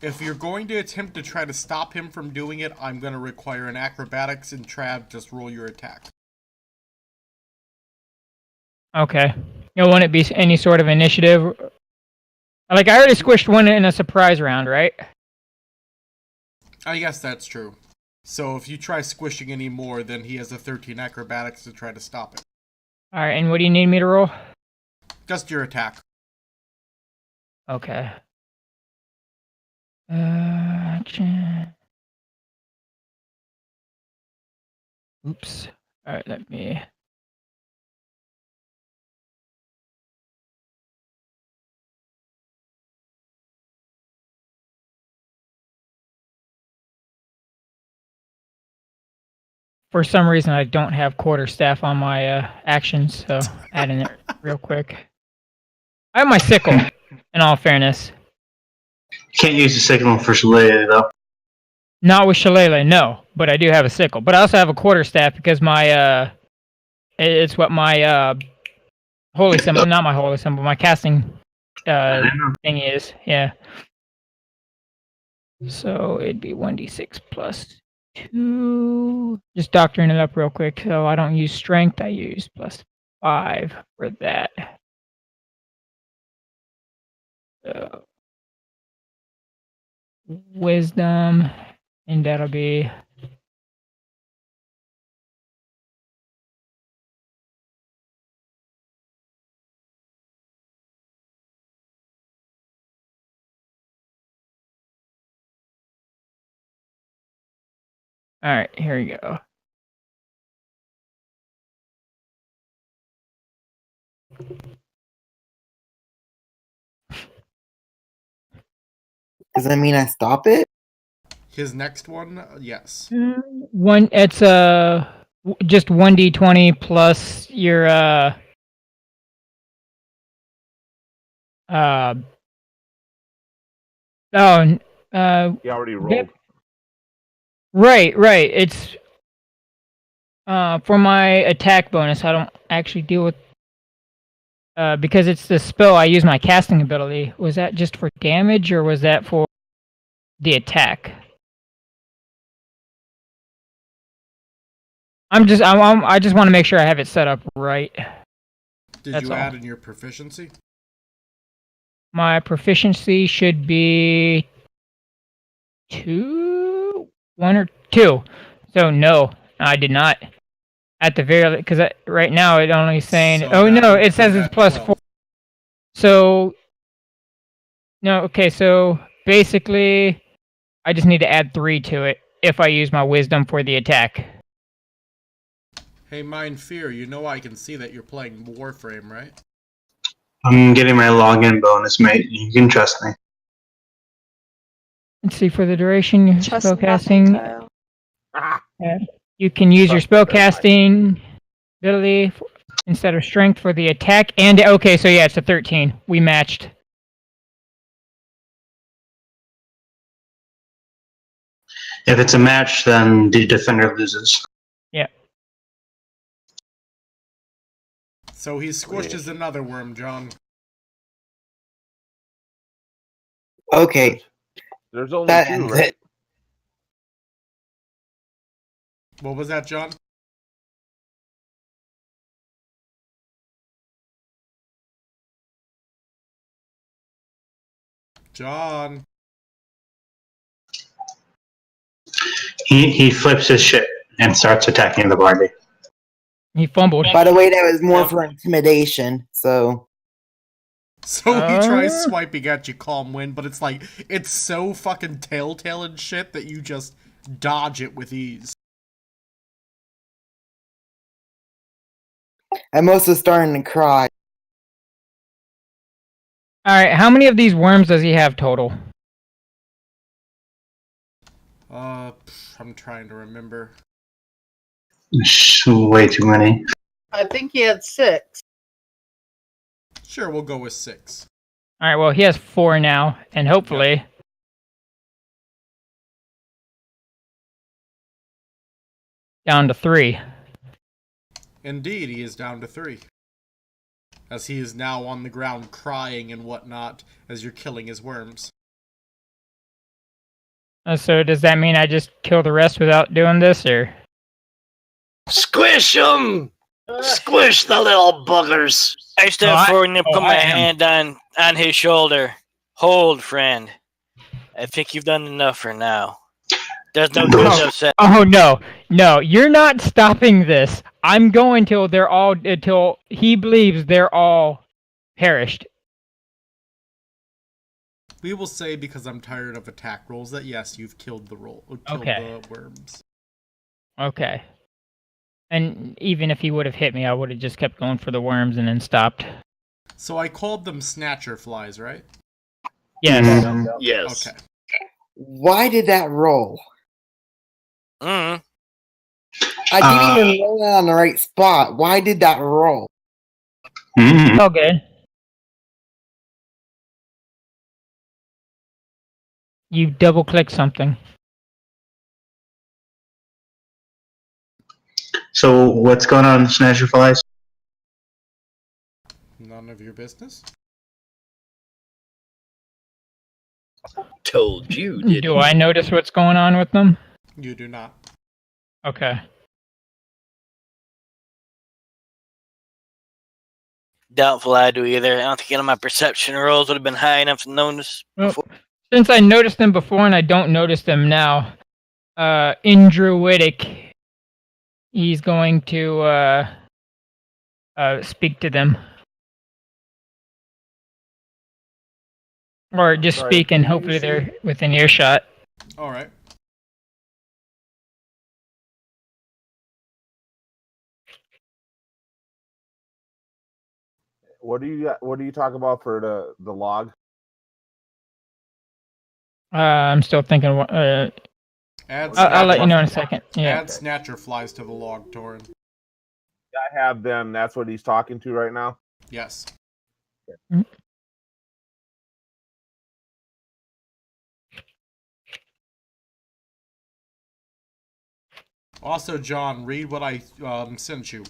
If you're going to attempt to try to stop him from doing it, I'm going to require an acrobatics, and Trav, just roll your attack. Okay. Won't it be any sort of initiative? Like, I already squished one in a surprise round, right? I guess that's true. So if you try squishing any more, then he has a 13 acrobatics to try to stop it. Alright, and what do you need me to roll? Just your attack. Okay. Oops. Alright, let me... For some reason, I don't have quarterstaff on my actions, so adding it real quick. I have my sickle, in all fairness. Can't use the signal for Shillelagh, though. Not with Shillelagh, no, but I do have a sickle. But I also have a quarterstaff because my it's what my holy symbol, not my holy symbol, my casting thing is. Yeah. So it'd be 1d6 plus 2. Just doctoring it up real quick. So I don't use strength, I use plus 5 for that. So wisdom, and that'll be all right. Here we go. Does that mean I stop it? His next one, yes. One, it's just 1d20 plus your oh He already rolled. right. It's for my attack bonus. I don't actually deal with because it's the spell. I use my casting ability. Was that just for damage or was that for the attack? I just want to make sure I have it set up right. Did you add in your proficiency? My proficiency should be 2, 1 or 2. So no, I did not. At the very, because right now it only saying. So oh that no, would it says be it's at plus 12. 4. So no, okay. So basically, I just need to add 3 to it if I use my wisdom for the attack. Hey, Mind Fear, you know I can see that you're playing Warframe, right? I'm getting my login bonus, mate. You can trust me. Let's see, for the duration, your Trust nothing, spellcasting. Kyle. You can use your Trust never mind. spellcasting ability instead of strength for the attack. And okay, so yeah, it's a 13. We matched. If it's a match, then the defender loses. Yeah. So he squishes another worm, John. Okay, There's only that 2, ends right? it. What was that, John? John. He flips his shit and starts attacking the party. He fumbled. By the way, that was more for intimidation. So So he tries swiping at you, Calm Wind, but it's like, it's so fucking telltale and shit that you just dodge it with ease. I'm also starting to cry. All right, how many of these worms does he have total? I'm trying to remember. Way too many. I think he had 6. Sure, we'll go with 6. All right. Well, he has 4 now, and hopefully, down to 3. Indeed, he is down to 3. As he is now on the ground crying and whatnot as you're killing his worms. So does that mean I just kill the rest without doing this, or? Squish them! Squish the little buggers! I step forward and put my hand on his shoulder. Hold, friend. I think you've done enough for now. There's no good upset. Oh no! You're not stopping this. I'm going till he believes they're all perished. We will say, because I'm tired of attack rolls, that yes, you've killed the Okay. the worms. Okay. And even if he would have hit me, I would have just kept going for the worms and then stopped. So I called them snatcher flies, right? Yes. Yes. Okay. Why did that roll? Mm. I didn't even roll it on the right spot. Why did that roll? It's all good. You double-click something. So what's going on in Snatcher Flies? None of your business. Told you, didn't Do I notice what's going on with them? You do not. Okay. Doubtful I do either. I don't think any of my perception rolls would have been high enough to notice. Well, since I noticed them before and I don't notice them now, in Druidic, he's going to speak to them. Or just Sorry, speak and can you hopefully see- they're within earshot. Alright. What do you talk about for the log? I'm still thinking. Add I'll let you know in a second. Yeah. Add snatcher flies to the log, Torin. I have them. That's what he's talking to right now. Yes. Also, John, read what I sent you.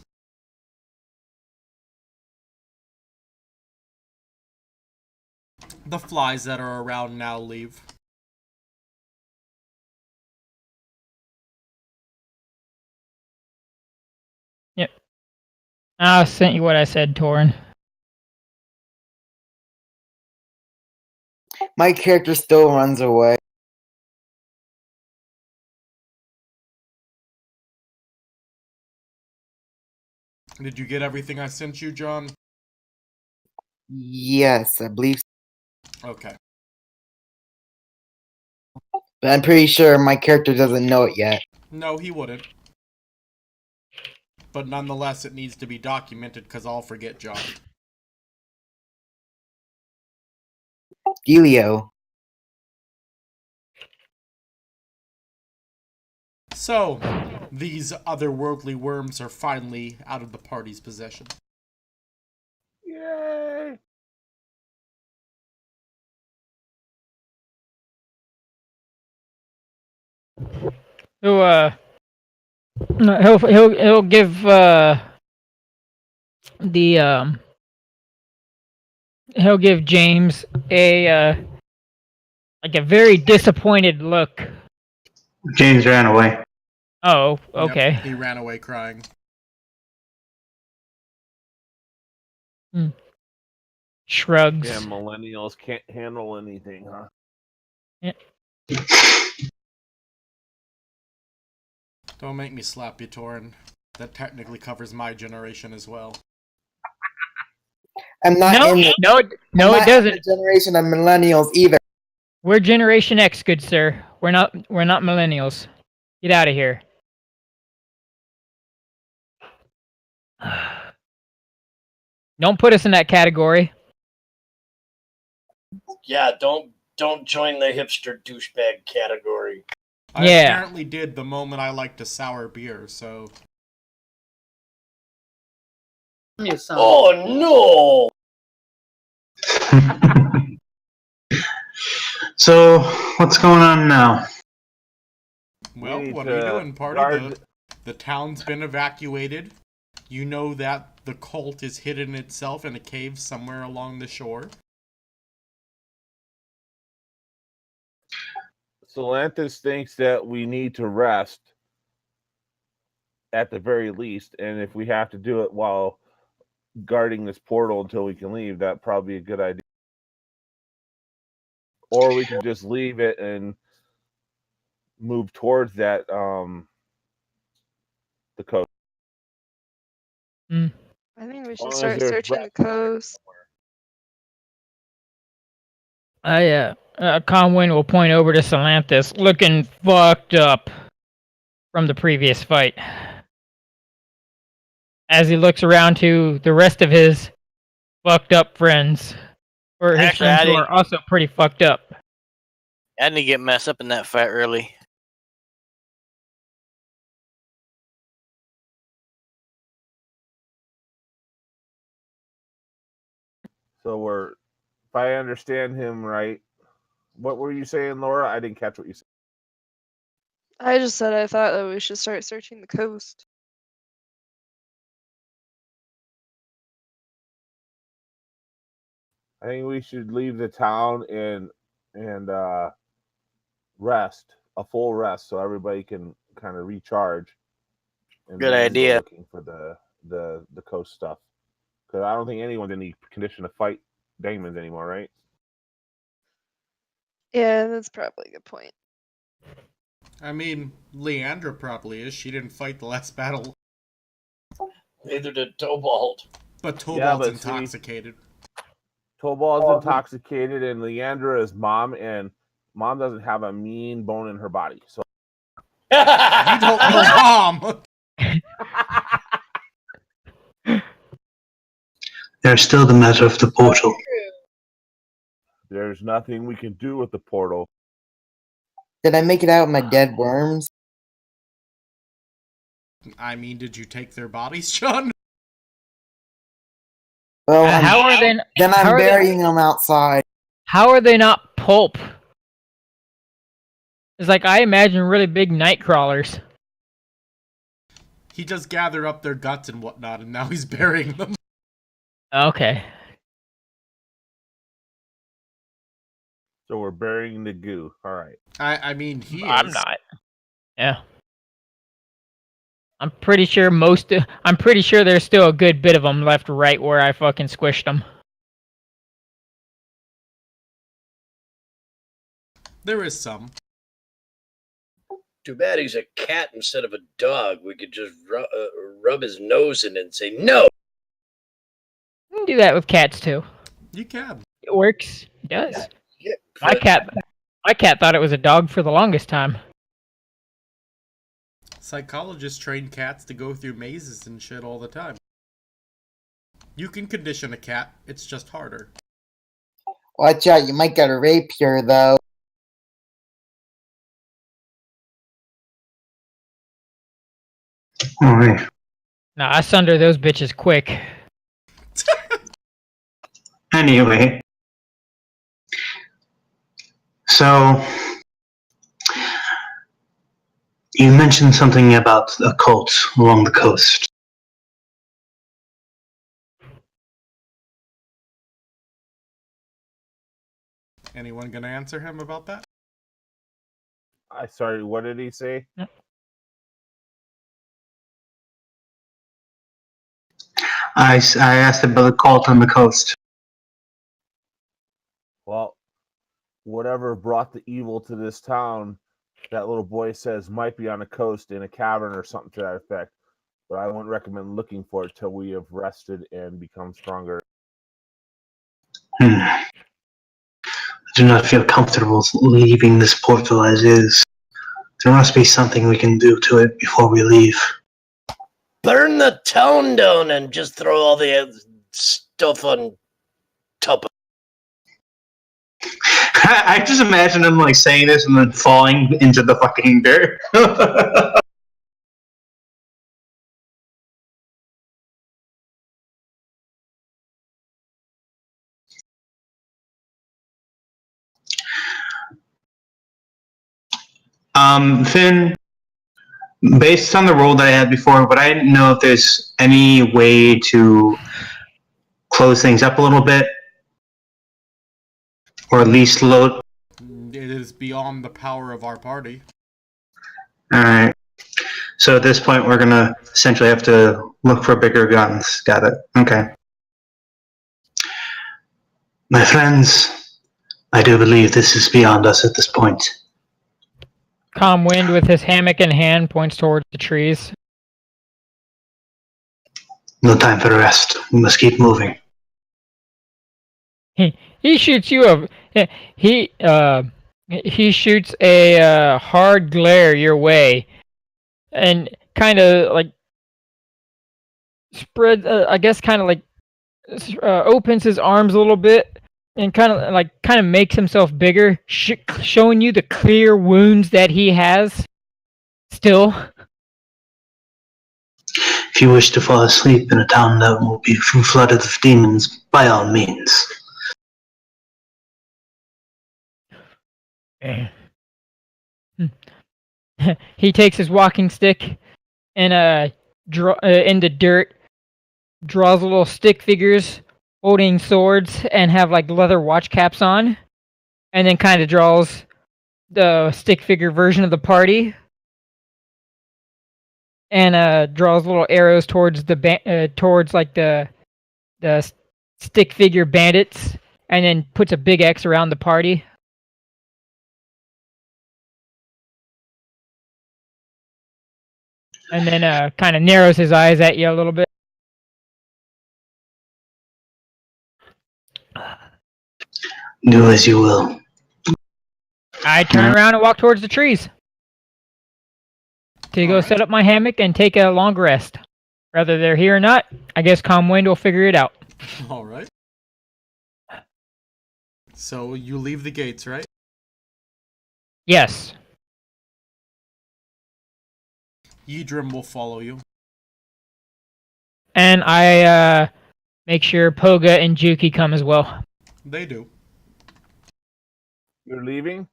The flies that are around now leave. Yep. I sent you what I said, Torin. My character still runs away. Did you get everything I sent you, John? Yes, I believe so. Okay. But I'm pretty sure my character doesn't know it yet. No, he wouldn't. But nonetheless, it needs to be documented because I'll forget, John. Delio. So, these otherworldly worms are finally out of the party's possession. Yay! He'll give he'll give James a like a very disappointed look. James ran away. Oh, okay. Yep, he ran away crying. Shrugs. Yeah, millennials can't handle anything, huh? Yeah. Don't make me slap you, Torin. That technically covers my generation as well. I'm not No, in the, no, I'm it not doesn't. in the generation of millennials either. We're Generation X, good sir. We're not millennials. Get out of here. Don't put us in that category. Yeah, don't join the hipster douchebag category. I Yeah. apparently did the moment I liked a sour beer, so... Oh no! So, what's going on now? Well, We need what are you to doing, party? guard- The town's been evacuated. You know that the cult is hidden itself in a cave somewhere along the shore. Solanthus thinks that we need to rest at the very least, and if we have to do it while guarding this portal until we can leave, that'd probably be a good idea. Or we can just leave it and move towards that the coast. I think we should long as start there's searching the rest coast. Conwyn will point over to Solanthus, looking fucked up from the previous fight. As he looks around to the rest of his fucked up friends, or his Actually, friends I who are didn't- also pretty fucked up. I didn't get messed up in that fight early. So if I understand him right, what were you saying, Laura? I didn't catch what you said. I just said I thought that we should start searching the coast. I think we should leave the town and rest, a full rest, so everybody can kind of recharge. And Good then go idea. looking for the coast stuff, because I don't think anyone's in any condition to fight demons anymore, right? Yeah, that's probably a good point. I mean, Leandra probably is. She didn't fight the last battle. Neither did Tobald. But Tobalt's Yeah, but see- intoxicated. Tobald's intoxicated, and Leandra is mom, and mom doesn't have a mean bone in her body. So You don't know Mom! There's still the matter of the portal. there's nothing we can do with the portal. Did I make it out with my dead worms? I mean, did you take their bodies, John? Well, How are they? then how I'm are they- burying them outside. How are they not pulp? It's like I imagine really big night crawlers. He just gathered up their guts and whatnot, and now he's burying them. Okay. So we're burying the goo. All right. I mean, he I'm is. not. Yeah. I'm pretty sure there's still a good bit of them left right where I fucking squished them. There is some. Too bad he's a cat instead of a dog. We could just rub his nose in it and say, no! You can do that with cats too. You can. It works. It does. Yeah, My cat thought it was a dog for the longest time. Psychologists train cats to go through mazes and shit all the time. You can condition a cat, it's just harder. Watch out, you might get a rapier, though. Alright. Nah, I sunder those bitches quick. Anyway. So, you mentioned something about a cult along the coast. Anyone gonna answer him about that? Sorry, what did he say? I asked about the cult on the coast. Well, whatever brought the evil to this town, that little boy says might be on the coast in a cavern or something to that effect. But I wouldn't recommend looking for it till we have rested and become stronger. I do not feel comfortable leaving this portal as is. There must be something we can do to it before we leave. Burn the town down and just throw all the stuff on top of I just imagine him like saying this and then falling into the fucking dirt. Finn, based on the role that I had before, but I didn't know if there's any way to close things up a little bit, or at least load. It is beyond the power of our party. All right. So at this point, we're gonna essentially have to look for bigger guns. Got it. Okay. My friends, I do believe this is beyond us at this point. Calm Wind, with his hammock in hand, points towards the trees. No time for rest. We must keep moving. He shoots you a he shoots a hard glare your way, and kind of like spread. I guess kind of like opens his arms a little bit and kind of makes himself bigger, showing you the clear wounds that he has still. If you wish to fall asleep in a town that will be flooded with demons, by all means. He takes his walking stick and in the dirt, draws little stick figures holding swords and have like leather watch caps on, and then kind of draws the stick figure version of the party, and draws little arrows towards towards like the stick figure bandits, and then puts a big X around the party. And then kind of narrows his eyes at you a little bit. Do as you will. I turn around and walk towards the trees to go set up my hammock and take a long rest. Whether they're here or not, I guess Calm Wind will figure it out. Alright. So you leave the gates, right? Yes. Yidrim will follow you. And I make sure Poga and Juki come as well. They do. You're leaving?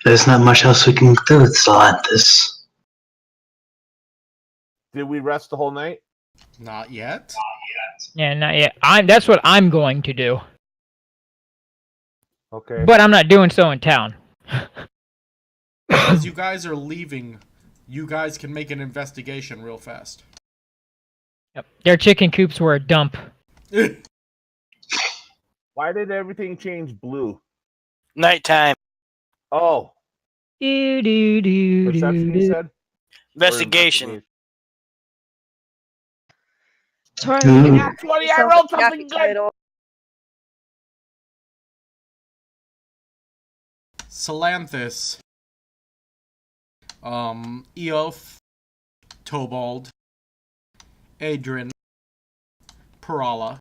There's not much else we can do with Atlantis. Did we rest the whole night? Not yet. Yeah, not yet. That's what I'm going to do. Okay. But I'm not doing so in town. As you guys are leaving, you guys can make an investigation real fast. Yep. Their chicken coops were a dump. Why did everything change blue? Nighttime. Oh. Perception, you said? Investigation. Tori, you can have 20. I rolled something good. Salanthus. Eof. Tobald. Adrian. Parala.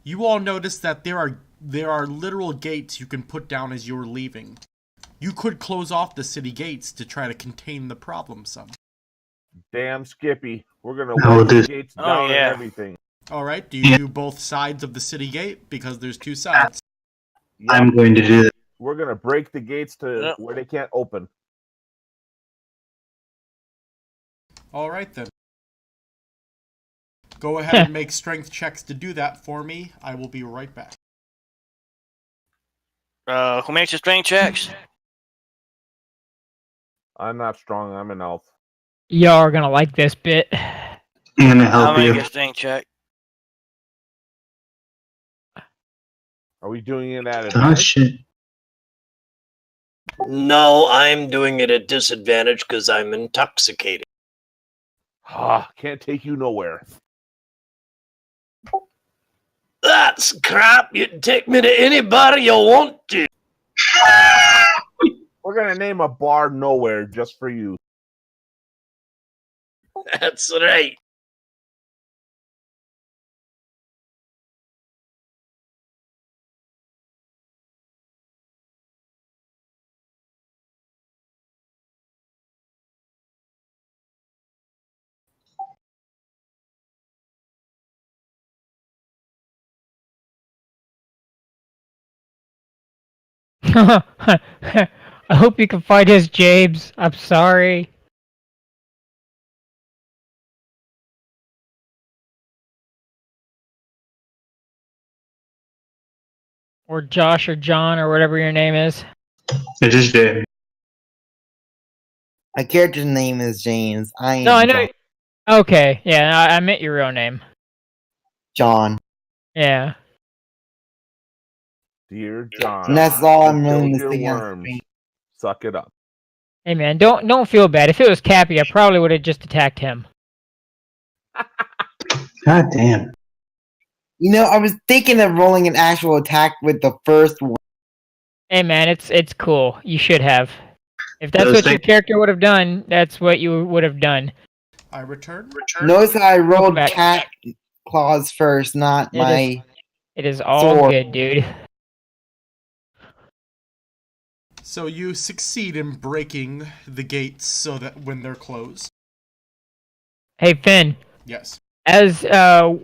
You all notice that there are literal gates you can put down as you're leaving. You could close off the city gates to try to contain the problem some. Damn Skippy. We're gonna wet the gates down and everything. Alright, do you do both sides of the city gate? Because there's two sides. I'm going to do that. We're gonna break the gates to where they can't open. Alright then. Go ahead and make strength checks to do that for me. I will be right back. Who makes the strength checks? I'm not strong. I'm an elf. Y'all are gonna like this bit. I'm gonna help I'll you. make a strength check. Are we doing it at Oh advantage? shit. No, I'm doing it at disadvantage because I'm intoxicated. Can't take you nowhere. That's crap. You can take me to anybody you want to. We're gonna name a bar Nowhere just for you. That's right. I hope you can find his James. I'm sorry. Or Josh or John or whatever your name is. It is James. My character's name is James. I am No, I know. John. Okay, yeah, I meant your real name. John. Yeah. Dear John, And that's all I'm you willing to killed say. your on worms. screen. Suck it up. Hey man, don't feel bad. If it was Cappy, I probably would have just attacked him. God damn. You know, I was thinking of rolling an actual attack with the first one. Hey man, it's cool. You should have. If that's Those what your things- character would have done, that's what you would have done. I return. Notice how I rolled back. cat claws first, not It my. It is all Sword. good, dude. So you succeed in breaking the gates so that when they're closed. Hey Finn, Yes. as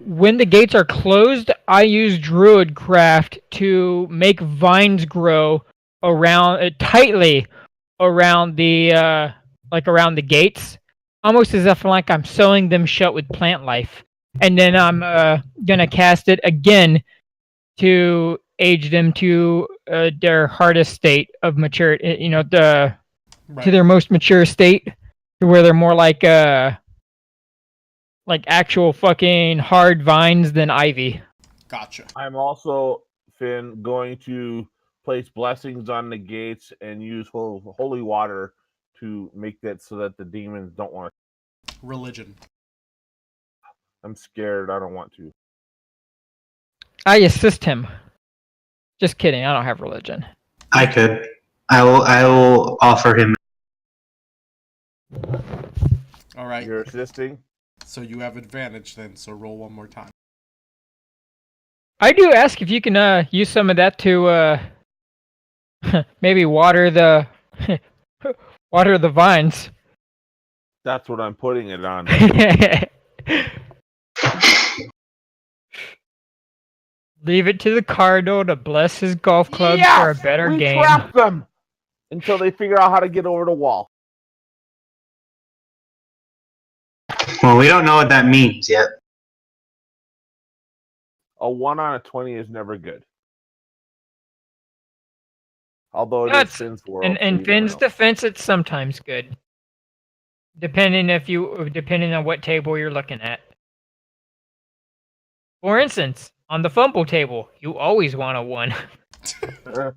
when the gates are closed, I use Druidcraft to make vines grow around tightly around the around the gates, almost as if like I'm sewing them shut with plant life. And then I'm gonna cast it again to age them to their hardest state of mature. You know, to their most mature state, to where they're more like actual fucking hard vines than ivy. Gotcha. I'm also, Finn, going to place blessings on the gates and use holy water to make that so that the demons don't want to. Religion. I'm scared. I don't want to. I assist him. Just kidding. I don't have religion. I could. I will offer him. All right. You're assisting? So you have advantage then, so roll one more time. I do ask if you can use some of that to maybe water the water the vines. That's what I'm putting it on. Leave it to the Cardinal to bless his golf clubs Yes! for a better we game. Trap them until they figure out how to get over the wall. Well, we don't know what that means yet. A 1 on a 20 is never good. Although it That's- is Finn's world. In so you never Finn's know. defense, it's sometimes good, depending on what table you're looking at. For instance, on the fumble table, you always want a 1. But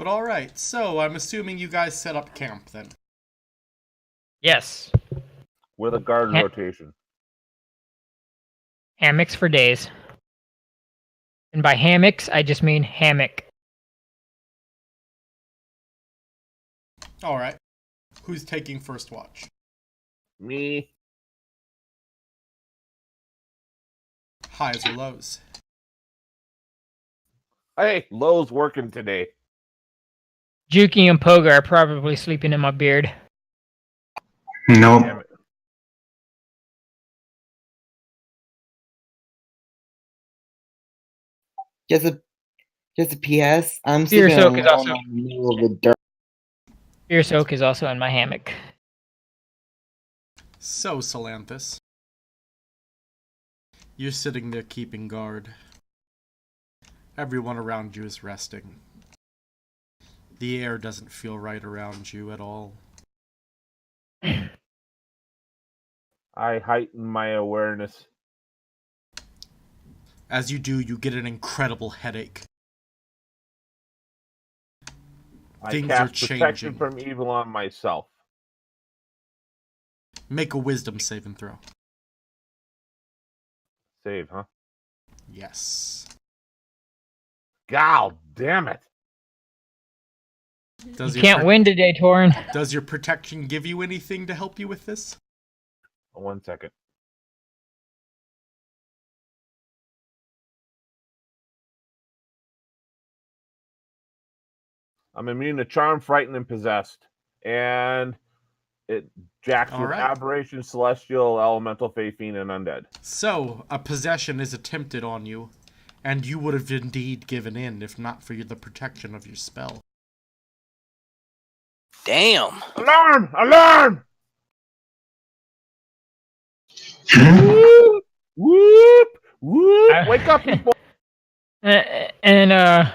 all right. So I'm assuming you guys set up camp then. Yes. With a guard Ha- rotation. Hammocks for days. And by hammocks, I just mean hammock. All right. Who's taking first watch? Me. Highs or lows? Hey, Lowe's working today. Juki and Poga are probably sleeping in my beard. Nope. Damn it. Just a PS. I'm Beer sleeping soak is alone also- in the middle of the dirt. Fierce Oak is also in my hammock. So, Salanthus. You're sitting there keeping guard. Everyone around you is resting. The air doesn't feel right around you at all. I heighten my awareness. As you do, you get an incredible headache. Things I are cast protection changing. from evil on myself. Make a wisdom saving throw. Save, huh? Yes. God damn it. Does You can't win today, Torin. Does your protection give you anything to help you with this? 1 second. I'm immune to charm, frightened, and possessed. And it jacks All with right. aberration, celestial, elemental, fae, fiend, and undead. So, a possession is attempted on you, And you would have indeed given in if not for the protection of your spell. Damn. Alarm! Alarm! Whoop! Whoop! Wake up, people! And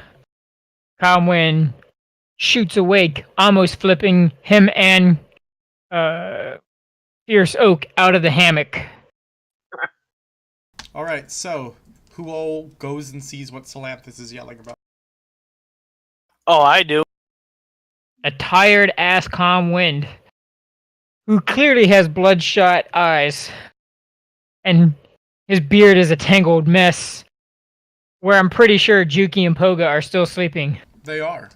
Conwyn shoots awake, almost flipping him and Fierce Oak out of the hammock. Alright, so, who all goes and sees what Salanthus is yelling about? Oh, I do. A tired-ass Conwyn, who clearly has bloodshot eyes, and his beard is a tangled mess, where I'm pretty sure Juki and Poga are still sleeping. They are.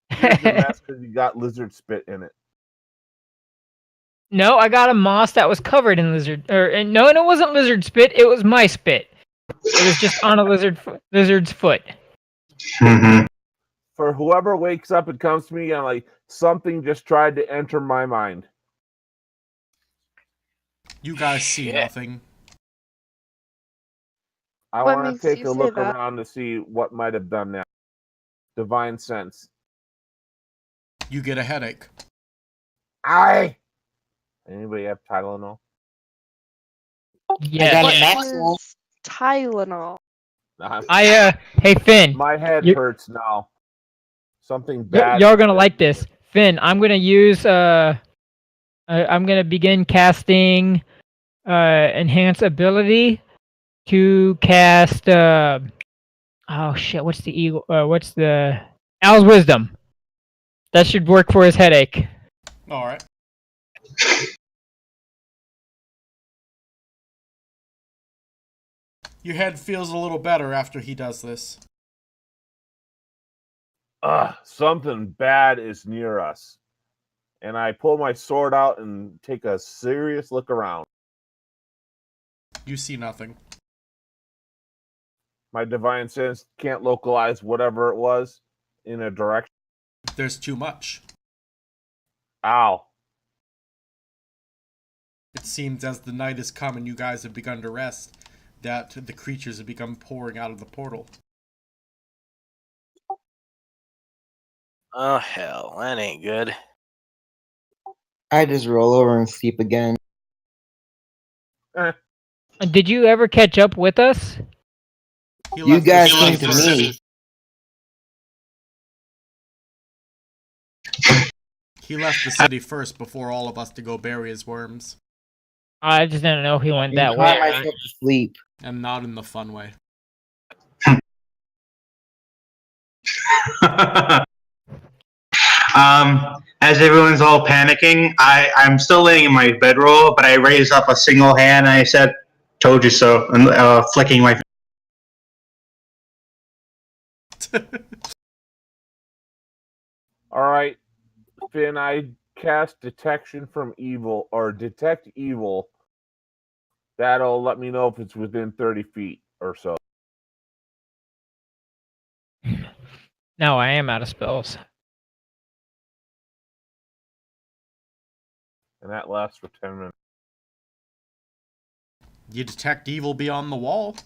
Here's the mess because you got lizard spit in it. No, I got a moss that was covered in lizard. No, it wasn't lizard spit. It was my spit. It was just on a lizard's foot. Mhm. For whoever wakes up and comes to me, I'm like, something just tried to enter my mind. You guys see nothing. I What want makes to take you a say look that? around to see what might have done that. Divine sense. You get a headache. Aye. Anybody have Tylenol? Yeah. I got What a Maxwell. is Tylenol? Nah, Hey Finn, my head you- hurts now. Something bad. y'all gonna like this. Finn, I'm gonna use I'm gonna begin casting enhance ability to cast oh shit, what's the Owl's Wisdom. That should work for his headache. Alright. Your head feels a little better after he does this. Something bad is near us. And I pull my sword out and take a serious look around. You see nothing. My divine sense can't localize whatever it was in a direction. There's too much. Ow. It seems as the night has come and you guys have begun to rest, that the creatures have begun pouring out of the portal. Oh, hell. That ain't good. I just roll over and sleep again. Did you ever catch up with us? He You left the guys city came to first. me. He left the city first before all of us to go bury his worms. I just didn't know if he went And that cry way. myself to sleep. And not in the fun way. As everyone's all panicking, I'm still laying in my bedroll, but I raised up a single hand and I said, "Told you so," and flicking my. All right, Finn, I cast detection from evil or detect evil. That'll let me know if it's within 30 feet or so. No, I am out of spells. And that lasts for 10 minutes. You detect evil beyond the wall.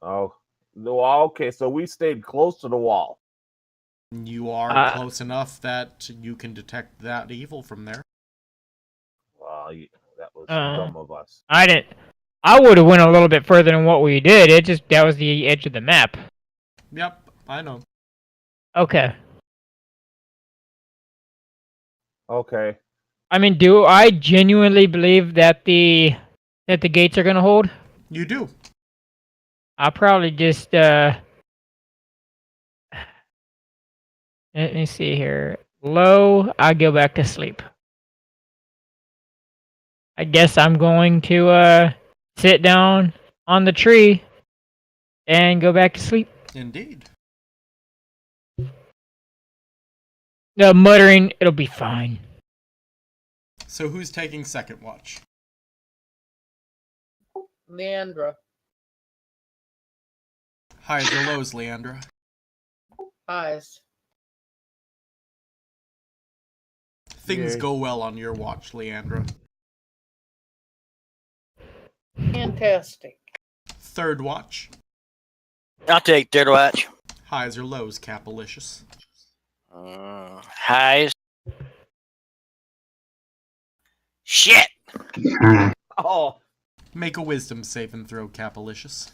Oh, okay, so we stayed close to the wall. You are close enough that you can detect that evil from there. Well, that was dumb of us. I would have went a little bit further than what we did. That was the edge of the map. Yep, I know. Okay. Okay. I mean, do I genuinely believe that the gates are gonna hold? You do. I'll probably just let me see here. Low, I'll go back to sleep. I guess I'm going to sit down on the tree and go back to sleep. Indeed. Muttering, it'll be fine. So who's taking second watch? Leandra. Highs or lows, Leandra? Eyes. Things Yay. go well on your watch, Leandra. Fantastic. Third watch. I'll take third watch. Highs or lows, Capalicious? Highs. Shit! Hmm. Oh, Make a wisdom save and throw, Capalicious.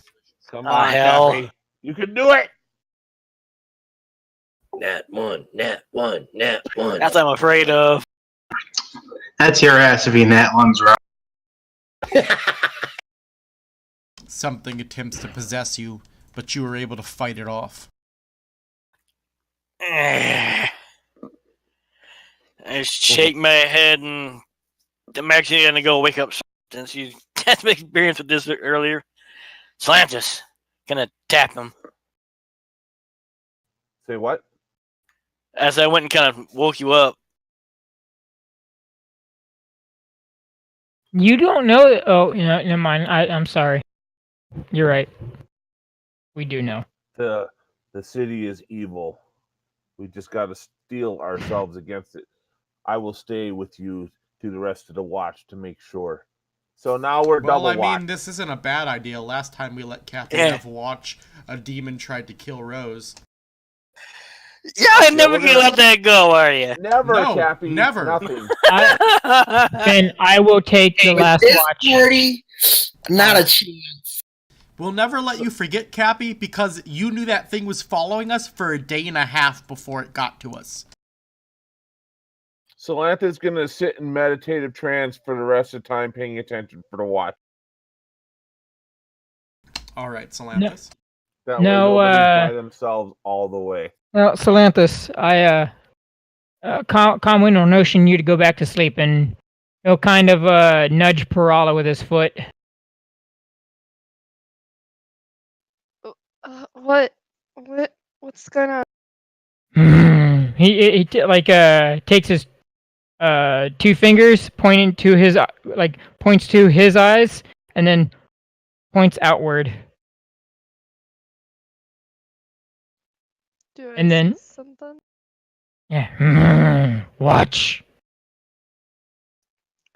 come Ah, on, hell. Cappy. You can do it. Nat 1, Nat 1, Nat 1. That's what I'm afraid of. That's your ass if you nat ones wrong. Something attempts to possess you, but you are able to fight it off. I shake my head and I'm actually gonna go wake up since you had some experience with this earlier. Slantus, gonna tap him. Say what? As I went and kind of woke you up. You don't know. Oh, never mind. I'm sorry. You're right. We do know. The city is evil. We just got to steel ourselves against it. I will stay with you through the rest of the watch to make sure. So now we're Well, double I watch. mean, this isn't a bad idea. Last time we let Cappy Yeah. have watch, a demon tried to kill Rose. Yeah, I'm never we're gonna gonna- let that go, are you? Never, No, Cappy. never. Nothing. Then I will take the With last this watch. party, not a chance. We'll never let you forget, Cappy, because you knew that thing was following us for a day and a half before it got to us. Solantha's going to sit in meditative trance for the rest of the time, paying attention for the watch. All right, Solanthus. That No, way nobody's by themselves all the way. Well, Solanthus, I Conwin will notion you to go back to sleep, and he'll kind of nudge Parala with his foot. What's going on? He takes his two fingers, pointing to his points to his eyes, and then points outward. Do I And then- see something? Yeah. Watch.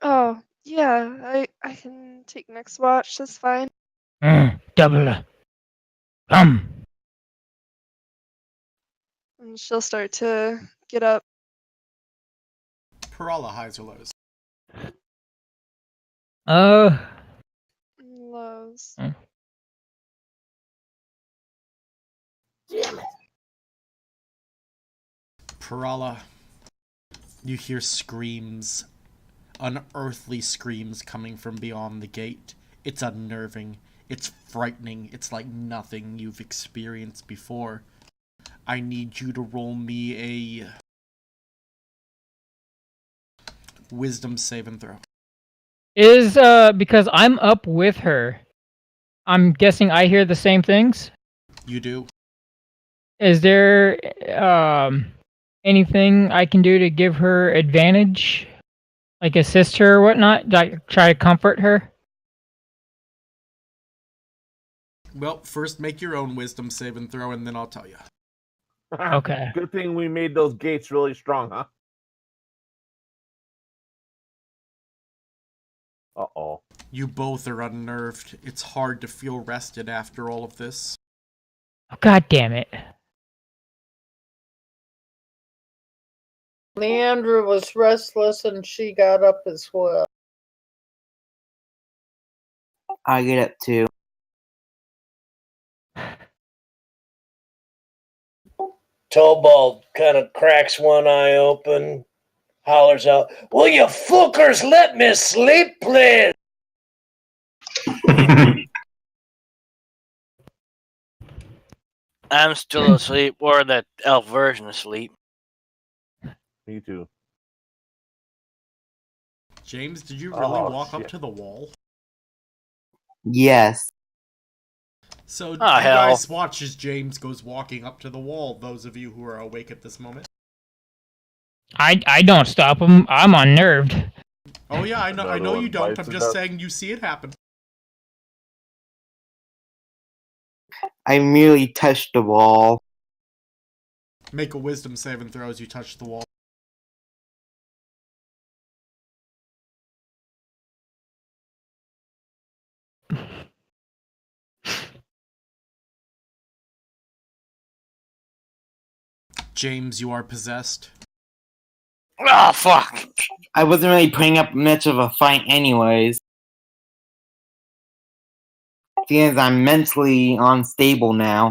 Oh, yeah, I can take next watch, that's fine. Double. Come. And she'll start to get up. Parala, highs or lows? Lows. Damn it. Parala, you hear screams, unearthly screams coming from beyond the gate. It's unnerving. It's frightening. It's like nothing you've experienced before. I need you to roll me a wisdom save and throw. Is because I'm up with her. I'm guessing I hear the same things. You do. Is there anything I can do to give her advantage? Like assist her or whatnot? Like try to comfort her? Well, first make your own wisdom save and throw, and then I'll tell you. Okay. Good thing we made those gates really strong, huh? Uh-oh. You both are unnerved. It's hard to feel rested after all of this. Oh, God damn it. Leandra was restless and she got up as well. I get up too. Tobald kind of cracks one eye open, hollers out, "Will you fuckers let me sleep, please?" I'm still asleep, or the elf version asleep. Me too. James, did you really Oh, walk up shit. to the wall? Yes. So you hell. guys watch as James goes walking up to the wall, those of you who are awake at this moment. I don't stop him. I'm unnerved. Oh yeah, I know Another you one don't. bites I'm the just dust. saying you see it happen. I merely touched the wall. Make a wisdom save and throw as you touch the wall. James, you are possessed. Oh, fuck. I wasn't really putting up much of a fight anyways. Seeing as I'm mentally unstable now.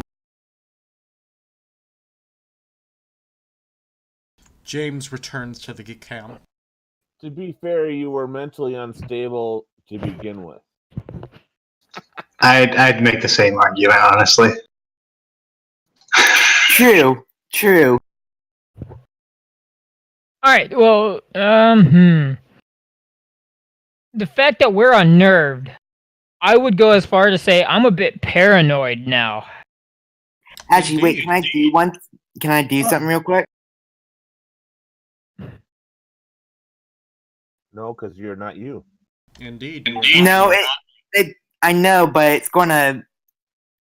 James returns to the camp. To be fair, you were mentally unstable to begin with. I'd make the same argument, honestly. True. All right. Well, the fact that we're unnerved, I would go as far to say I'm a bit paranoid now. Actually, wait. Can I do something real quick? No, because you're not you. Indeed. No, I know, but it's gonna.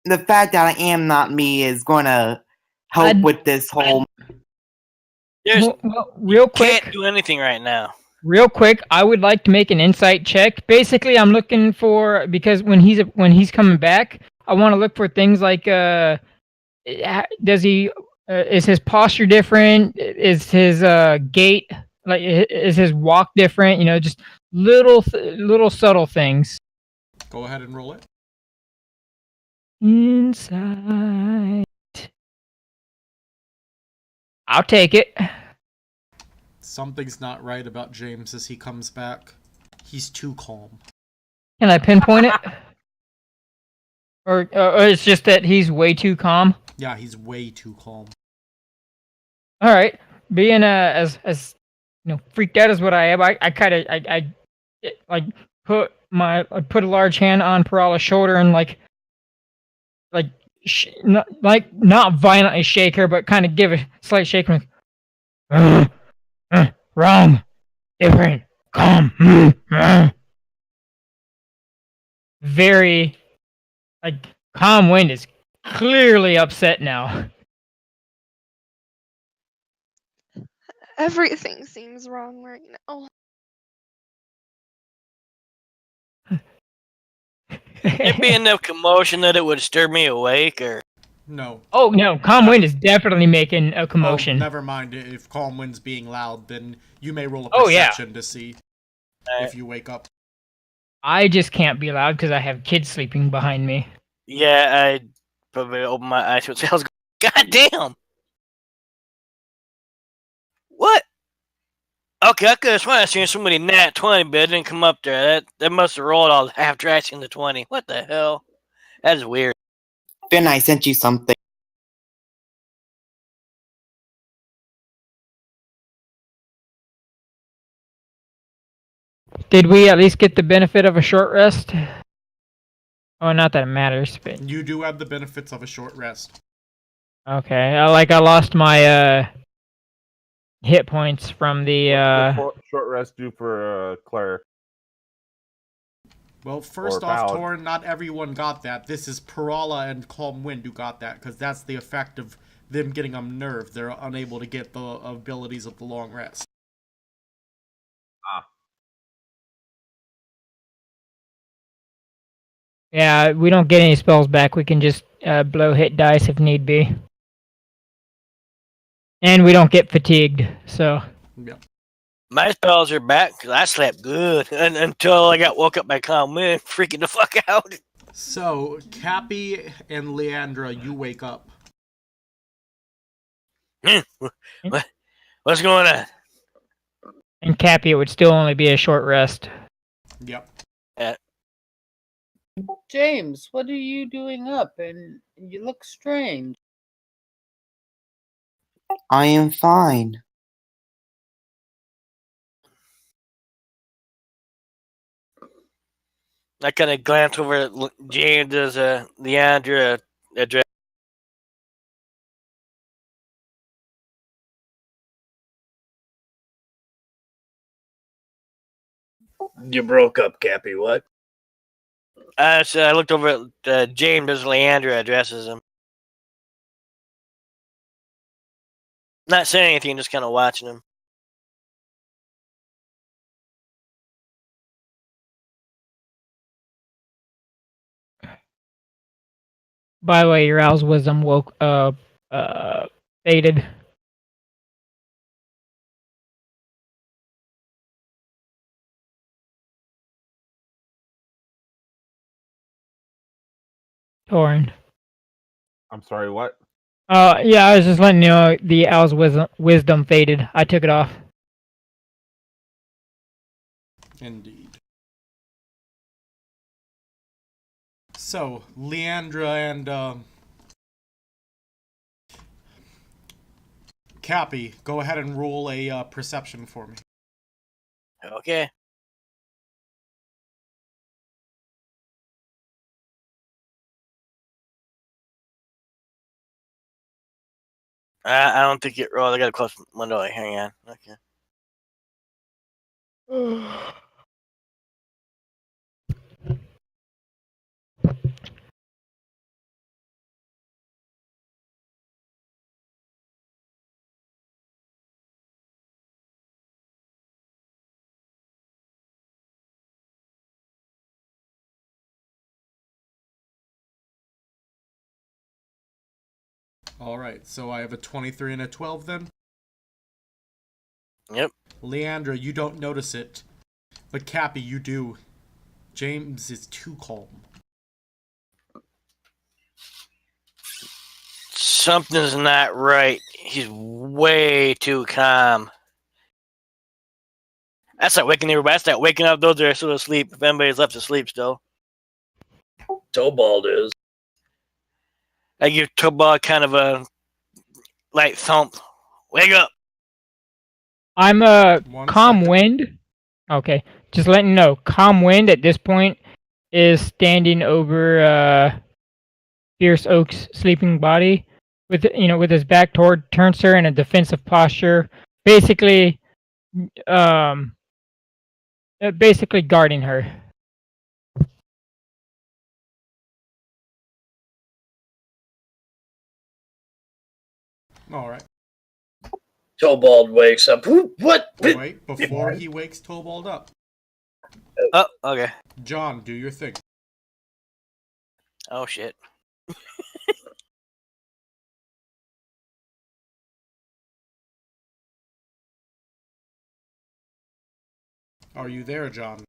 The fact that I am not me is gonna help with this whole. Real quick. Can't do anything right now. Real quick, I would like to make an insight check. Basically, I'm looking for, because when he's coming back, I want to look for things like does he is his posture different? Is his gait, like, is his walk different? You know, just little subtle things. Go ahead and roll it. Insight. I'll take it. Something's not right about James as he comes back. He's too calm. Can I pinpoint it? Or it's just that he's way too calm? Yeah, he's way too calm. All right. Being as freaked out as what I am, I kind of put a large hand on Parala's shoulder and not violently shake her, but kind of give a slight shake. Wrong, different, calm. Very calm. Wind is clearly upset now. Everything seems wrong right now. There'd be enough commotion that it would stir me awake, or No. Oh no, calm wind is definitely making a commotion. Oh, never mind. If calm wind's being loud, then you may roll a Oh, yeah. perception to see if you wake up. I just can't be loud because I have kids sleeping behind me. yeah, I'd probably open my eyes and say, "God damn! What? Okay, I could have sworn I seen somebody nat 20, but it didn't come up there. That must have rolled all half dressed into 20. What the hell? That is weird." Finn, I sent you something. Did we at least get the benefit of a short rest? Oh, not that it matters, but You do have the benefits of a short rest. okay. I lost my hit points from the Short rest due for Claire. Well, first Or off, Ballad. Torn, not everyone got that. This is Parala and Calm Wind who got that, because that's the effect of them getting unnerved. They're unable to get the abilities of the long rest. Yeah, we don't get any spells back. We can just blow hit dice if need be. And we don't get fatigued, so. Yeah. My spells are back because I slept good until I got woke up by calm wind, freaking the fuck out. So, Cappy and Leandra, you wake up. What's going on? And Cappy, it would still only be a short rest. Yep. James, what are you doing up? And you look strange. I am fine. I kind of glance over at James as Leandra address. You broke up, Cappy. What? So I looked over at James as Leandra addresses him. Not saying anything, just kind of watching him. By the way, your owl's wisdom faded. Torn. I'm sorry, what? Yeah, I was just letting you know the owl's wisdom faded. I took it off. Indeed. So, Leandra and Cappy, go ahead and roll a perception for me. Okay. I don't think it rolled. I got to close the window. Hang on. Okay. Alright, so I have a 23 and a 12 then? Yep. Leandra, you don't notice it, but Cappy, you do. James is too calm. Something's not right. He's way too calm. That's not waking everybody. That's not waking up those that are still asleep. If anybody's left asleep still. Tobald is. I give Tobald kind of a light thump. Wake up. I'm One calm second. wind. Okay, just letting you know, calm wind at this point is standing over Fierce Oak's sleeping body, with his back turns her in a defensive posture, basically guarding her. Alright. Tobald wakes up. What? Wait, before he wakes Tobald up. Oh, okay. John, do your thing. Oh, shit. Are you there, John?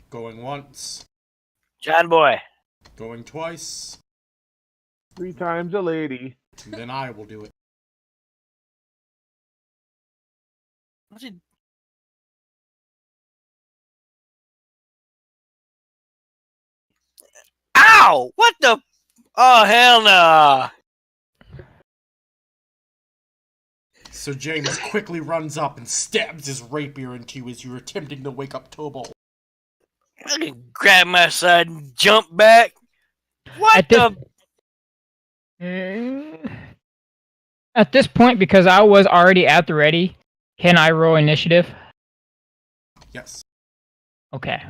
Going once. John boy. Going twice. 3 times a lady. Then I will do it. What's he... Ow! What the... Oh, hell no! So James quickly runs up and stabs his rapier into you as you're attempting to wake up Tobald. I can grab my side and jump back. What At this point, because I was already at the ready, can I roll initiative? Yes. Okay.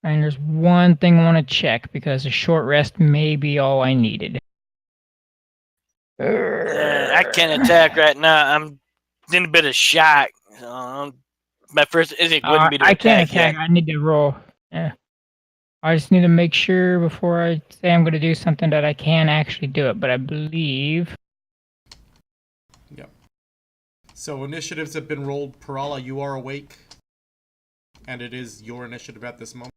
And there's one thing I want to check, because a short rest may be all I needed. I can't attack right now. I'm in a bit of shock. My first instinct wouldn't be to I can't attack attack. I need to roll. Yeah. I just need to make sure before I say I'm going to do something that I can actually do it, but I believe... Yep. So initiatives have been rolled. Parala, you are awake. And it is your initiative at this moment.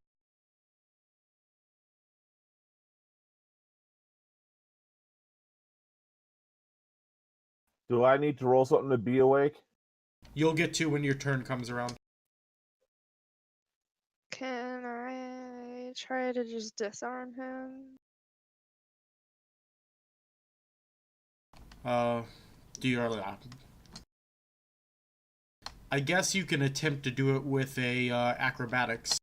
Do I need to roll something to be awake? You'll get to when your turn comes around. Can I try to just disarm him? Do you... I guess you can attempt to do it with a acrobatics.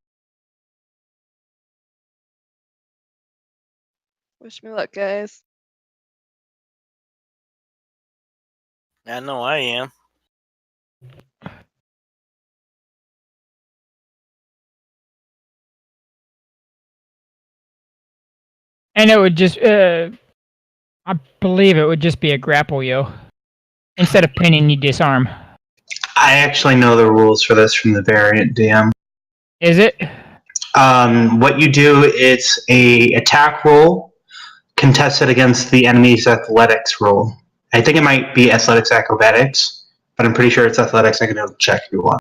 Wish me luck, guys. I know I am. And it would just... I believe it would just be a grapple, yo. Instead of pinning, you disarm. I actually know the rules for this from the variant DM. Is it? What you do, it's a attack roll contested against the enemy's athletics roll. I think it might be athletics acrobatics, but I'm pretty sure it's athletics. I can check if you want.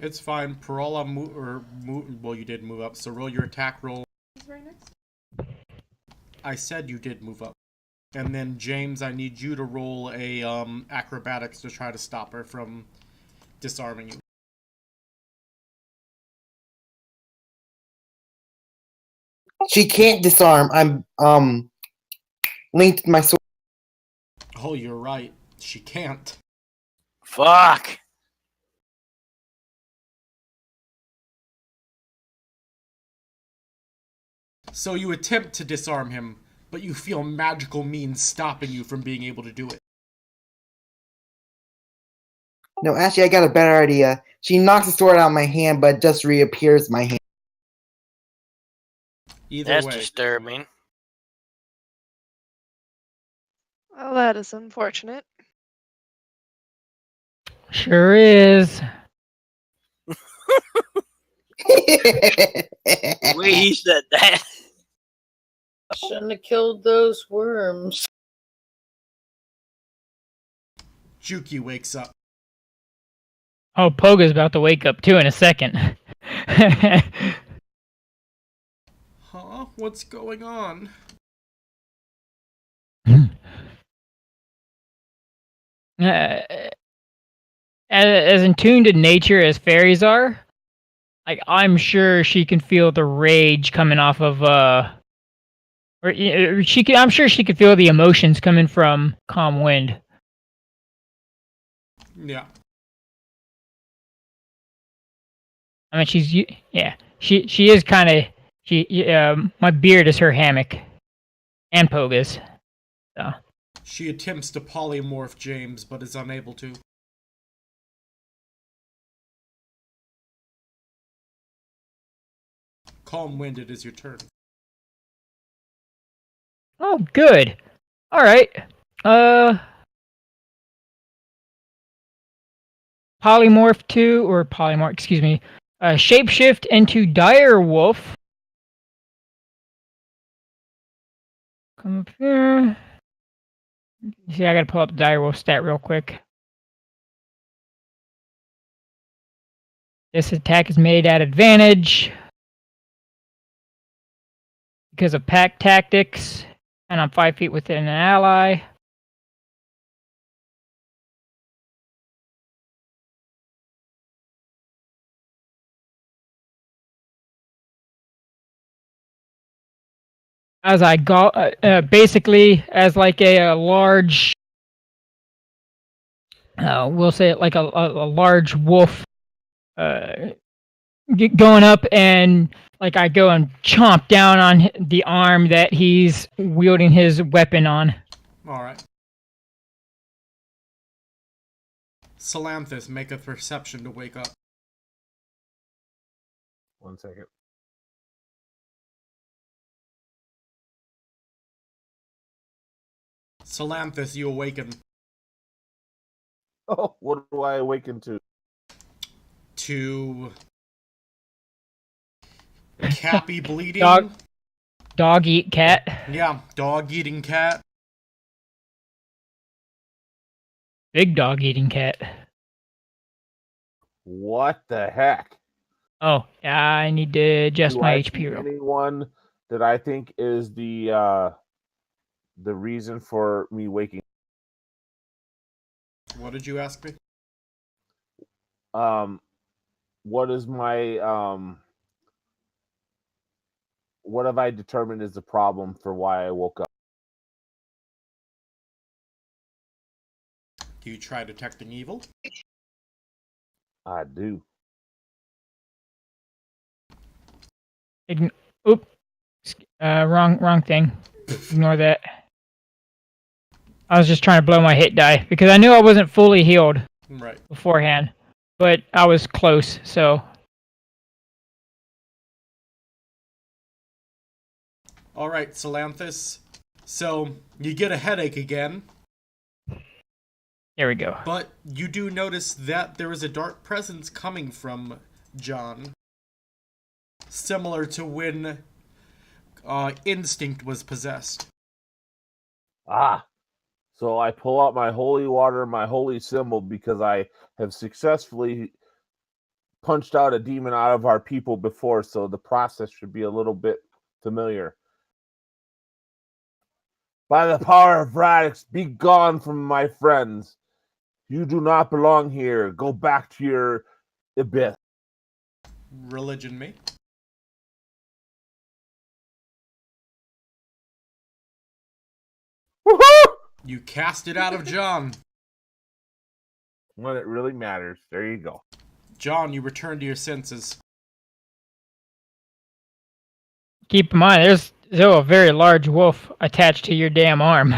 It's fine. Parola well, you did move up, so roll your attack roll. Right next. I said you did move up. And then, James, I need you to roll a acrobatics to try to stop her from disarming you. She can't disarm. I'm linked my sword. Oh, you're right. She can't. Fuck. So you attempt to disarm him, but you feel magical means stopping you from being able to do it. No, actually, I got a better idea. She knocks the sword out of my hand, but just reappears my hand. Either That's way. disturbing. Well, that is unfortunate. Sure is. The way he said that. Shouldn't have killed those worms. Juki wakes up. Oh, Poga's about to wake up too in a second. Huh? What's going on? As in tuned to nature as fairies are, like I'm sure she can feel the rage coming off of I'm sure she could feel the emotions coming from Calm Wind. Yeah. I mean, she is kind of my beard is her hammock, and Poga's. So She attempts to polymorph James, but is unable to. Calm Wind, it is your turn. oh, good. All right. Shapeshift into Dire Wolf. Come up here. See, I gotta pull up the Dire Wolf stat real quick. This attack is made at advantage because of pack tactics, and I'm 5 feet within an ally. As I go, basically as like a large, we'll say it like a large wolf, going up, and like I go and chomp down on the arm that he's wielding his weapon on. Alright. Salanthus, make a perception to wake up. 1 second. Salanthus, you awaken Oh, what do I awaken to? to Cappy bleeding. Dog eat cat. Yeah, dog eating cat. Big dog eating cat. What the heck? Oh, I need to adjust Do my I HP see real. anyone that I think is the reason for me waking? What did you ask me? What is my what have I determined is the problem for why I woke up? Do you try detecting evil? I do. Wrong thing. Ignore that. I was just trying to blow my hit die because I knew I wasn't fully healed Right. beforehand, but I was close. So Alright, Salanthus. So, you get a headache again, there we go. but you do notice that there is a dark presence coming from John. Similar to when Instinct was possessed. Ah. So I pull out my holy water, my holy symbol, because I have successfully punched out a demon out of our people before, so the process should be a little bit familiar. By the power of Radix, be gone from my friends. You do not belong here. Go back to your abyss. Religion me. Woohoo! You cast it out of John. When it really matters. There you go. John, you return to your senses. Keep in mind, there's still a very large wolf attached to your damn arm.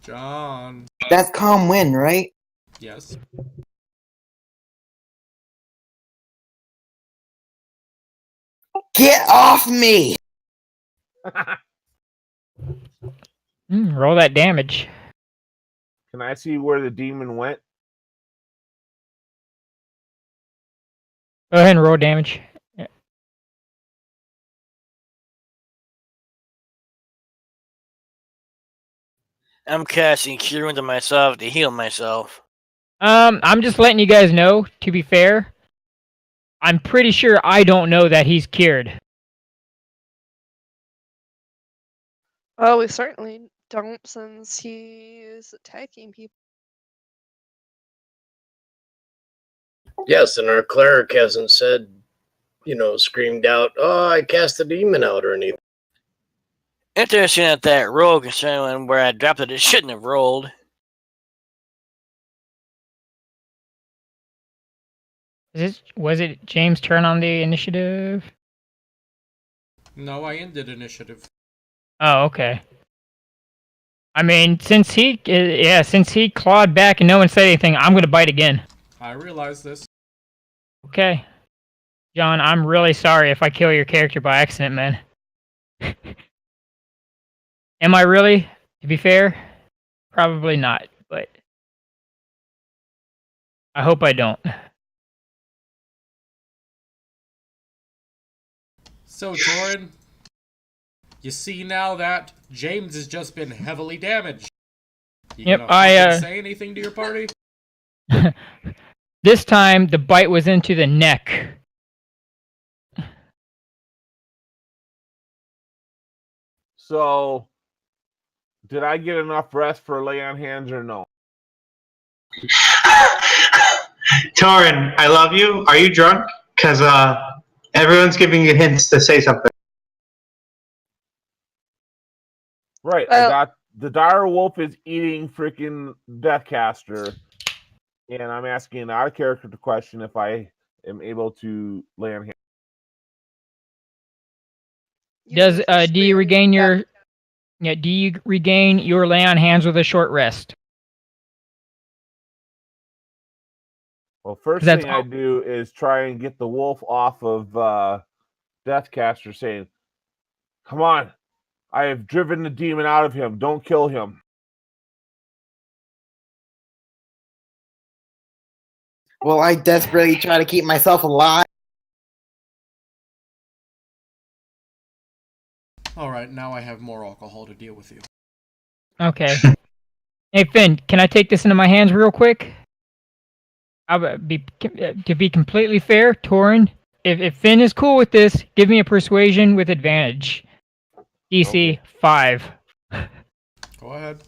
John. That's calm wind, right? Yes. Get off me! Roll that damage. Can I see where the demon went? Go ahead and roll damage. Yeah. I'm casting Cure into myself to heal myself. I'm just letting you guys know, to be fair, I'm pretty sure I don't know that he's cured. Oh, we certainly don't, since he is attacking people. Yes, and our cleric hasn't said, screamed out, "Oh, I cast the demon out," or anything. Interesting that that roll, considering where I dropped it shouldn't have rolled. Was it James' turn on the initiative? No, I ended initiative. Oh, okay. I mean, since he clawed back and no one said anything, I'm gonna bite again. I realize this. Okay. John, I'm really sorry if I kill your character by accident, man. Am I really? To be fair, probably not, but I hope I don't. So, Torin, you see now that James has just been heavily damaged. You Yep, gonna fucking say anything to your party? This time, the bite was into the neck. So, did I get enough rest for lay on hands or no? Torin, I love you. Are you drunk? Because everyone's giving you hints to say something. Right, I got the dire wolf is eating freaking Deathcaster, and I'm asking an out of character question if I am able to lay on hands. Do you regain your lay on hands with a short rest? Well, first thing I do is try and get the wolf off of Deathcaster, saying, "Come on, I have driven the demon out of him. Don't kill him." Well, I desperately try to keep myself alive. Alright, now I have more alcohol to deal with you. Okay. Hey, Finn, can I take this into my hands real quick? To be completely fair, Torin, if Finn is cool with this, give me a persuasion with advantage. DC 5. Go ahead.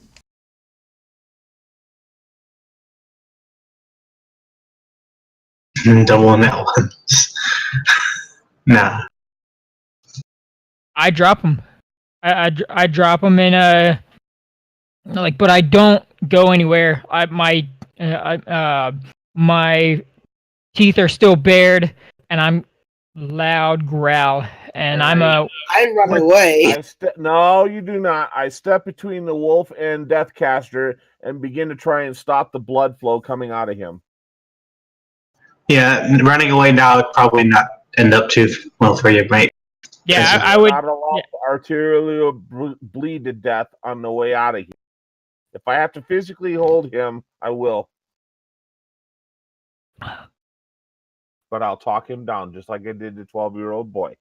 Double on that one. Nah. I drop him. I drop him in but I don't go anywhere. My teeth are still bared, and I'm loud growl, and I run away. No, you do not. I step between the wolf and Deathcaster and begin to try and stop the blood flow coming out of him. Yeah, running away now would probably not end up too well for you, mate. Yeah, I would. Arterially bleed to death on the way out of here. If I have to physically hold him, I will. but I'll talk him down just like I did the 12-year-old boy.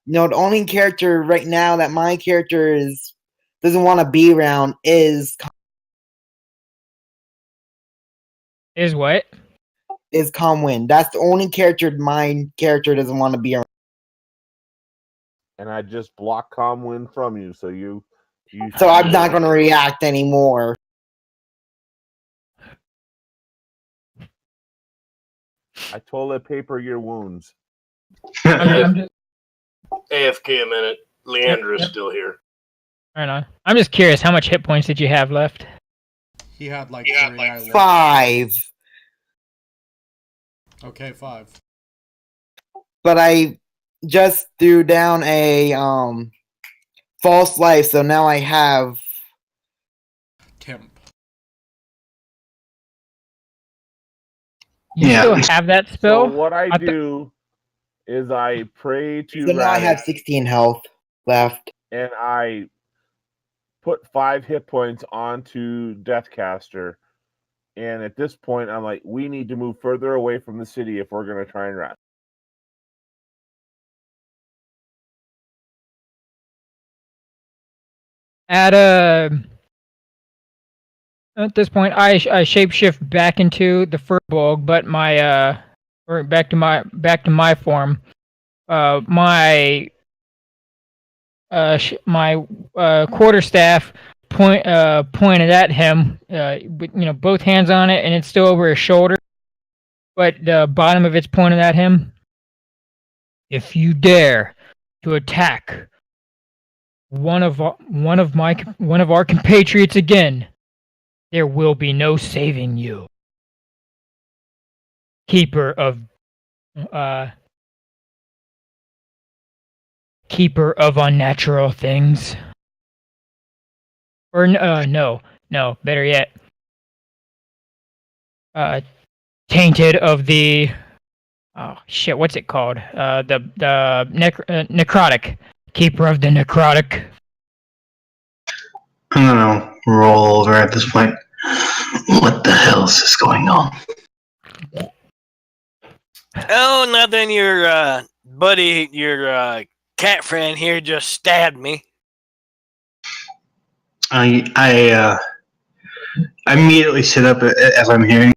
The only character right now that my character doesn't want to be around is what? Is Comwin. That's the only character my character doesn't want to be around. And I just block Comwin from you, so you. So I'm not going to react anymore. I toilet paper your wounds. I'm just, AFK a minute. Leandra's still here. I don't know. I'm just curious, how much hit points did you have left? He had like 3. 5. Okay, 5. But I just threw down a false life, so now I have Temp. You still have that spell? So what I do is I pray to So now I have 16 health left. And I put 5 hit points onto Deathcaster. And at this point, I'm like, we need to move further away from the city if we're going to try and rest. At this point, I shapeshift back into the furbolg, but or back to my form. My quarterstaff pointed at him, with both hands on it, and it's still over his shoulder, but the bottom of it's pointed at him. If you dare to attack one of our compatriots again, there will be no saving you. Keeper of unnatural things. Or no, better yet. Tainted of the what's it called? The necrotic. Keeper of the necrotic. I'm gonna roll over at this point. What the hell is going on? Oh, nothing. Your buddy, your cat friend here just stabbed me. I immediately sit up as I'm hearing,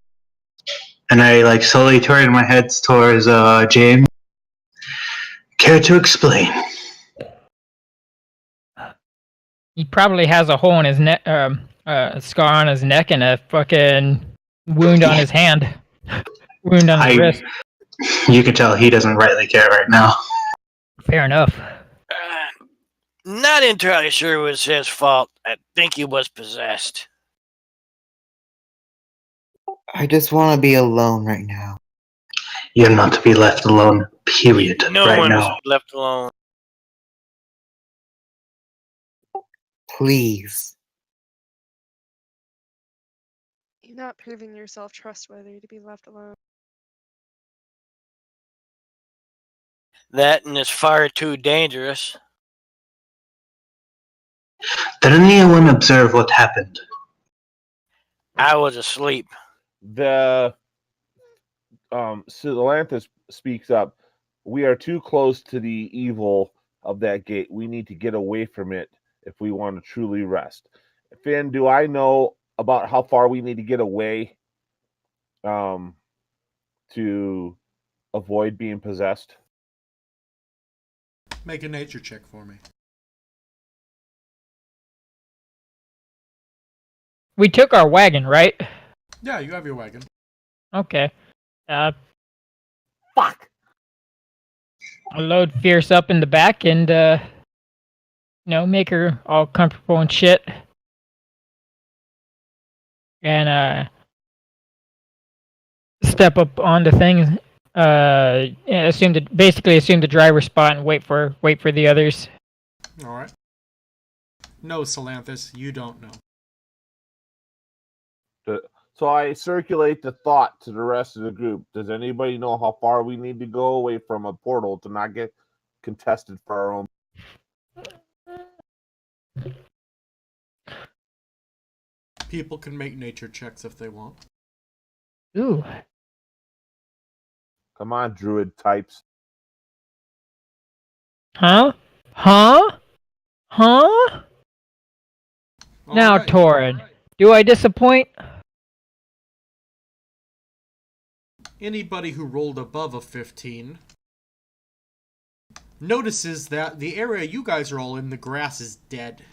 and I slowly turn my head towards James. Care to explain? He probably has a hole in his neck, a scar on his neck, and a fucking wound on his hand. Wound on his wrist. You can tell he doesn't rightly care right now. Fair enough. Not entirely sure it was his fault. I think he was possessed. I just want to be alone right now. You're not to be left alone, period, No right one now. is left alone. Please. You're not proving yourself trustworthy to be left alone. That and is far too dangerous. Did anyone observe what happened? I was asleep. The Silanthus speaks up. We are too close to the evil of that gate. We need to get away from it if we want to truly rest. Finn, do I know about how far we need to get away to avoid being possessed? Make a nature check for me. We took our wagon, right? Yeah, you have your wagon. Okay. Fuck! I'll load Fierce up in the back and, make her all comfortable and shit. And, step up on the thing. Assume the driver's spot and wait for the others. All right. No, Silanthus, you don't know. So I circulate the thought to the rest of the group. Does anybody know how far we need to go away from a portal to not get contested for our own? People can make nature checks if they want. Ooh. Come on, druid types. Huh? Huh? Huh? Now, Alright. Torrid, do I disappoint? Anybody who rolled above a 15 notices that the area you guys are all in, the grass is dead.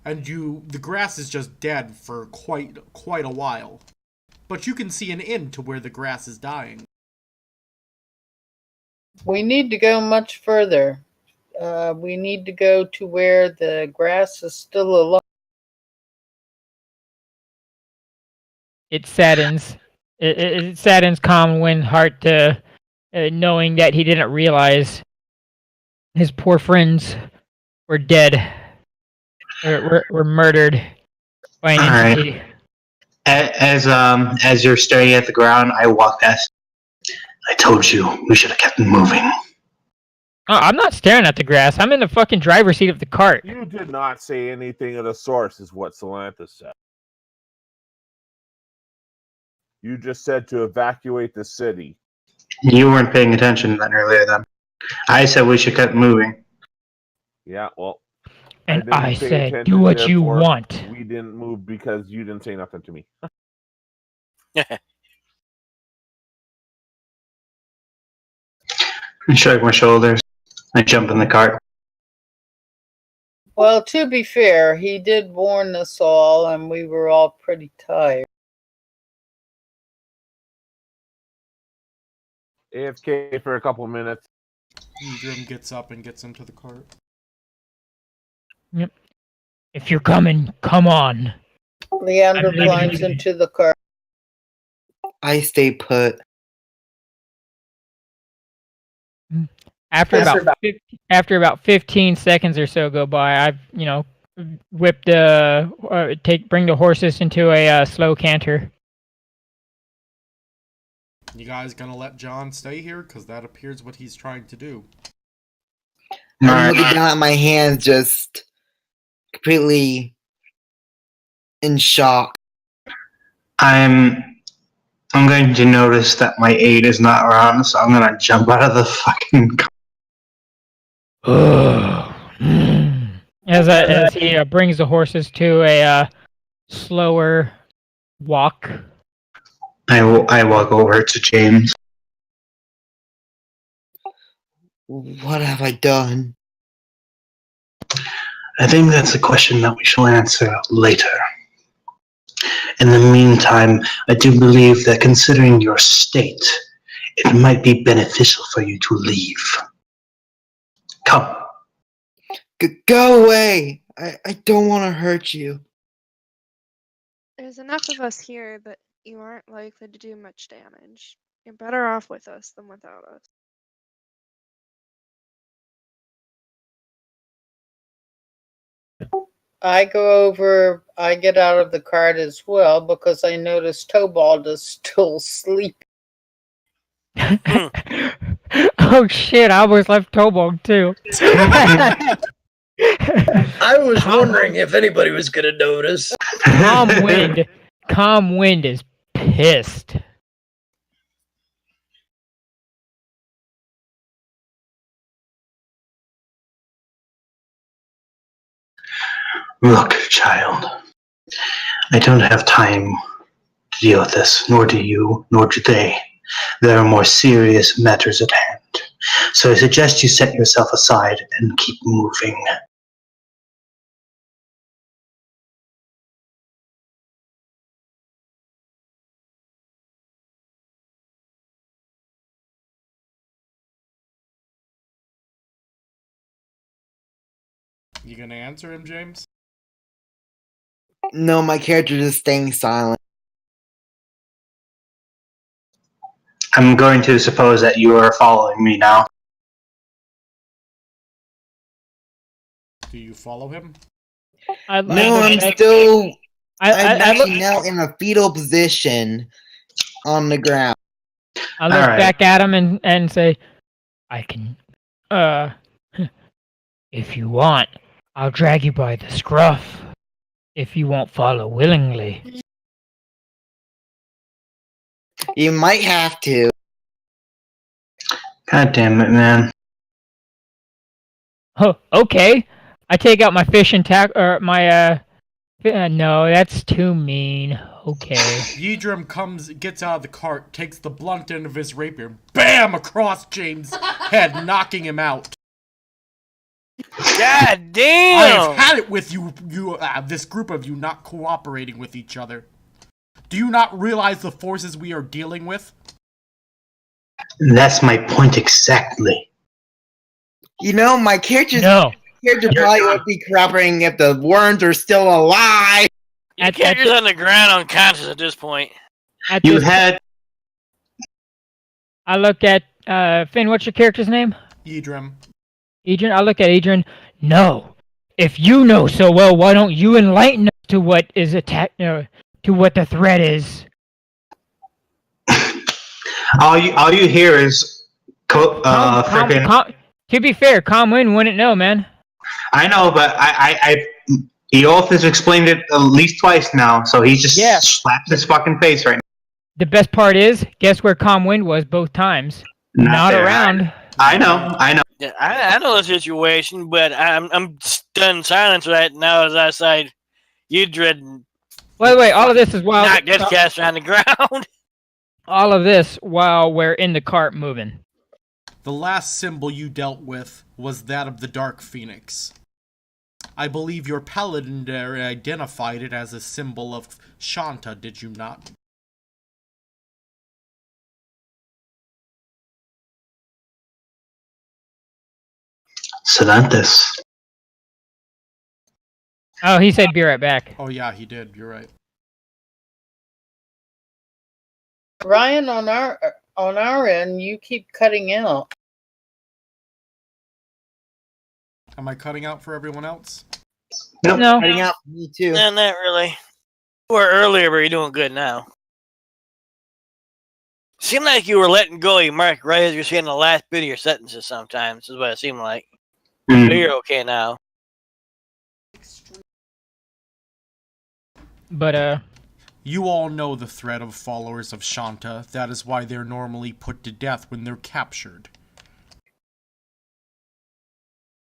And the grass is just dead for quite a while. But you can see an end to where the grass is dying. We need to go much further. We need to go to where the grass is still alive. It saddens. It saddens Comwin's heart to knowing that he didn't realize his poor friends were dead. Were murdered by an entity. As you're staring at the ground, I walk past. I told you we should have kept moving. Oh, I'm not staring at the grass. I'm in the fucking driver's seat of the cart. You did not say anything of the source, is what Solantha said. You just said to evacuate the city. You weren't paying attention then earlier then. I said we should keep moving. Yeah, well. And didn't I pay said, attention, do what you therefore want. We didn't move because you didn't say nothing to me. I shrug my shoulders. I jump in the cart. Well, to be fair, he did warn us all, and we were all pretty tired. AFK for a couple minutes. Udrim gets up and gets into the cart. Yep. If you're coming, come on. Leander climbs into the car. I stay put. After about 15 seconds or so go by, I've whipped bring the horses into a slow canter. You guys gonna let John stay here? Because that appears what he's trying to do. I'm looking down at my hands, just completely in shock. I'm going to notice that my aide is not around, so I'm gonna jump out of the fucking car. As he brings the horses to a slower walk. I walk over to James. What have I done? I think that's a question that we shall answer later. In the meantime, I do believe that considering your state, it might be beneficial for you to leave. Come. Go away! I don't want to hurt you. There's enough of us here that you aren't likely to do much damage. You're better off with us than without us. I get out of the cart as well because I noticed Tobald is still asleep. Oh shit, I almost left Tobald too. I was wondering if anybody was going to notice. Calm Wind is pissed. Look, child, I don't have time to deal with this, nor do you, nor do they. There are more serious matters at hand. So I suggest you set yourself aside and keep moving. You gonna answer him, James? No, my character is staying silent. I'm going to suppose that you are following me now. Do you follow him? I'm still. I'm actually now in a fetal position on the ground. I look back at him and say, I can, if you want, I'll drag you by the scruff. If you won't follow willingly. You might have to. God damn it, man. Oh, okay. I take out my fish and no, that's too mean. Okay. Yidrim gets out of the cart, takes the blunt end of his rapier, BAM! Across James' head, knocking him out. God damn! I have had it with this group of you not cooperating with each other. Do you not realize the forces we are dealing with? That's my point exactly. You know, my character No. probably would be cooperating if the worms are still alive. Your character's on the ground unconscious at this point. I look at Finn. What's your character's name? Yidrim. Adrian. I look at Adrian. No. If you know so well, why don't you enlighten us to what is to what the threat is? All you hear is freaking. To be fair, Comwin wouldn't know, man. I know, but Eolf has explained it at least twice now, so he just slapped his fucking face right now. The best part is, guess where Comwind was both times? Not around. I know. Yeah, I know the situation, but I'm stunned silence right now as I say, you dread. Wait, all of this is while not get cast on the ground. All of this while we're in the cart moving. The last symbol you dealt with was that of the Dark Phoenix. I believe your paladin there identified it as a symbol of Shanta, did you not? Sedantis. Oh, he said be right back. Oh yeah, he did, you're right. Ryan, on our end, you keep cutting out. Am I cutting out for everyone else? Nope. No. Cutting out for me too. No, not really. You were earlier, but you're doing good now. Seemed like you were letting go of your mark right as you're saying the last bit of your sentences sometimes, is what it seemed like. But you're okay now. But, You all know the threat of followers of Shanta. That is why they're normally put to death when they're captured.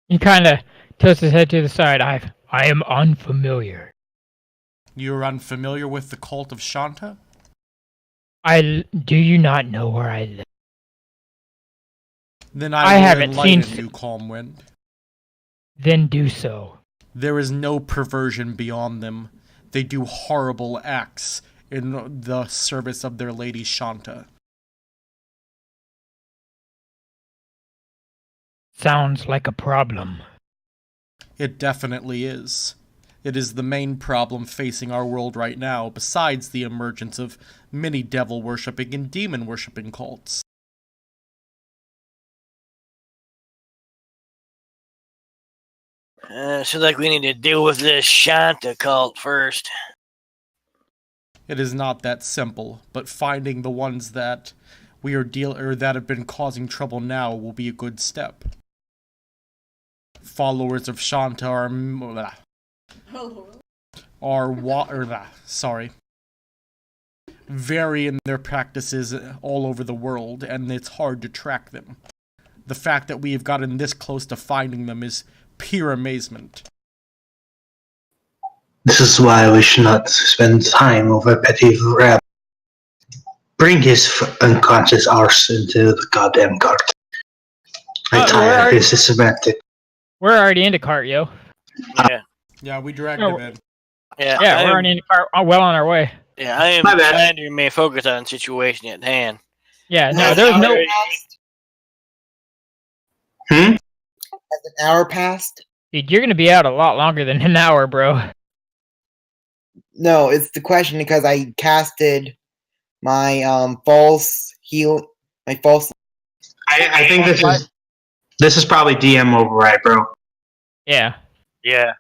he kind of tilts his head to the side. I am unfamiliar. You're unfamiliar with the cult of Shanta? Do you not know where I live? Then I will haven't enlighten seen- you, Calmwind. Then do so. There is no perversion beyond them. They do horrible acts in the service of their lady Shanta. Sounds like a problem. It definitely is. It is the main problem facing our world right now, besides the emergence of many devil-worshipping and demon-worshipping cults. Seems like we need to deal with this Shanta cult first. It is not that simple, but finding the ones that that have been causing trouble now will be a good step. Followers of Shanta vary in their practices all over the world, and it's hard to track them. The fact that we have gotten this close to finding them is pure amazement. This is why we should not spend time over petty rap. Bring his unconscious arse into the goddamn cart. I'm tired of his systematic. We're already in the cart, yo. Yeah. Yeah, we dragged him in. Yeah, We're already in the cart. Well on our way. Yeah, I am trying to remain focused on the situation at hand. Yeah, no, there's no... Has an hour passed? Dude, you're going to be out a lot longer than an hour, bro. No, it's the question because I casted my false heal. My false. I think this is probably DM override, bro. Yeah. Yeah.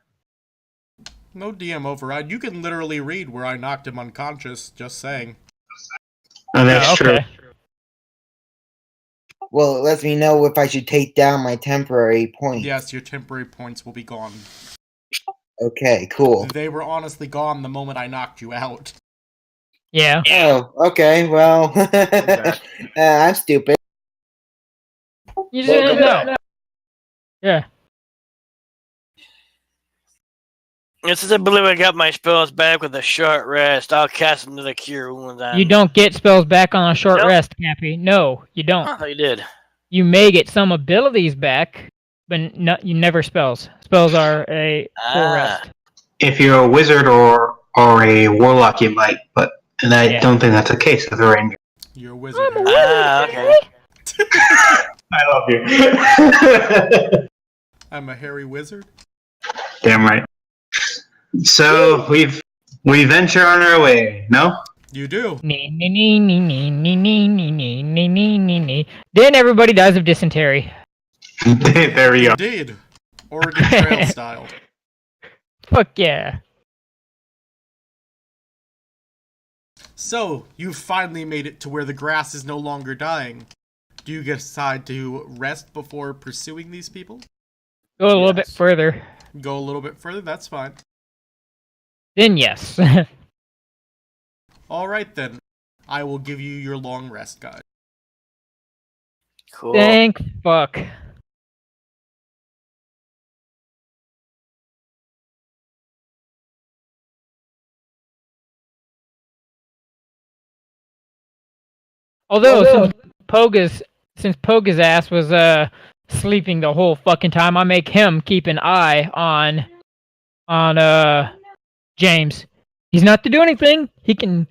No DM override. You can literally read where I knocked him unconscious, just saying. Oh, that's true. Well, it lets me know if I should take down my temporary points. Yes, your temporary points will be gone. Okay, cool. They were honestly gone the moment I knocked you out. Yeah. Oh, okay. Well, I'm stupid. You just didn't know. Yeah. Since I believe I got my spells back with a short rest, I'll cast them to the cure wounds on. You don't get spells back on a short Nope. rest, Cappy. No, you don't. I thought you did. You may get some abilities back, but you never spells. Spells are a full rest. If you're a wizard or a warlock, you might, but I don't think that's the case with a ranger. You're a wizard. Okay. I love you. I'm a hairy wizard. Damn right. So we venture on our way. No. You do. Then everybody dies of dysentery. There we go. Indeed. Oregon Trail style. Fuck yeah. So, you've finally made it to where the grass is no longer dying. Do you decide to rest before pursuing these people? Go a little bit further. Go a little bit further? That's fine. Then yes. Alright then. I will give you your long rest guide. Cool. Thank fuck. Although since Poga's ass was sleeping the whole fucking time, I make him keep an eye on James. He's not to do anything. He can,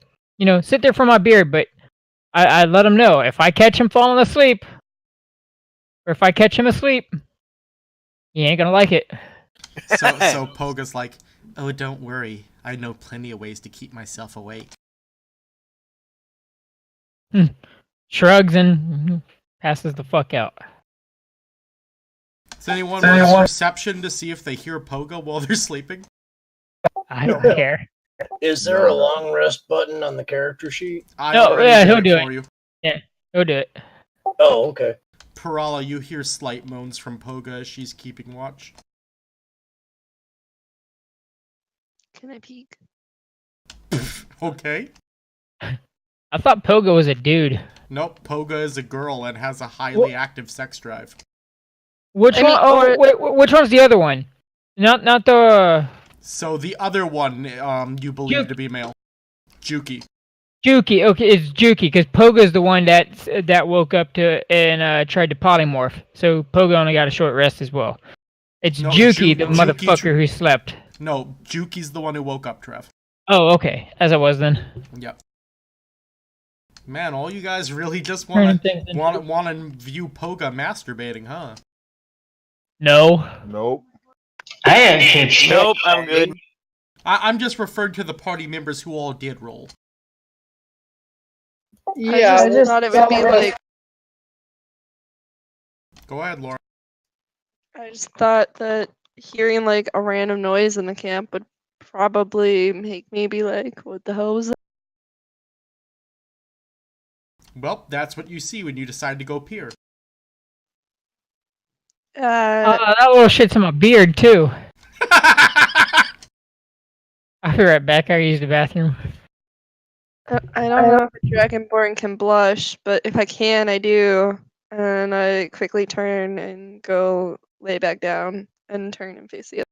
sit there for my beard, but I let him know if I catch him falling asleep, or if I catch him asleep, he ain't gonna like it. So Poga's like, oh, don't worry. I know plenty of ways to keep myself awake. Shrugs and passes the fuck out. Does anyone want perception to see if they hear Poga while they're sleeping? I don't care. Is there a long rest button on the character sheet? He'll do it. Yeah, he'll do it. Oh, okay. Parala, you hear slight moans from Poga as she's keeping watch. Can I peek? Okay. I thought Poga was a dude. Nope, Poga is a girl and has a highly active sex drive. Which one? Oh, wait, which one's the other one? Not the. So the other one, you believe to be male. Juki. Juki, okay, it's Juki, because Poga's the one that woke up to and tried to polymorph. So Poga only got a short rest as well. It's Juki, the motherfucker who slept. No, Juki's the one who woke up, Trev. Oh, okay, as I was then. Yep. Man, all you guys really just want to view Poga masturbating, huh? No. Nope. Nope, I'm good. I'm just referring to the party members who all did roll. Yeah, I just thought it would be like. Go ahead, Laura. I just thought that hearing like a random noise in the camp would probably make me be like, what the hell was that? Well, that's what you see when you decide to go peer. That little shit's in my beard, too. I'll be right back. I used the bathroom. I don't know if a dragonborn can blush, but if I can, I do. And I quickly turn and go lay back down and turn and face the other.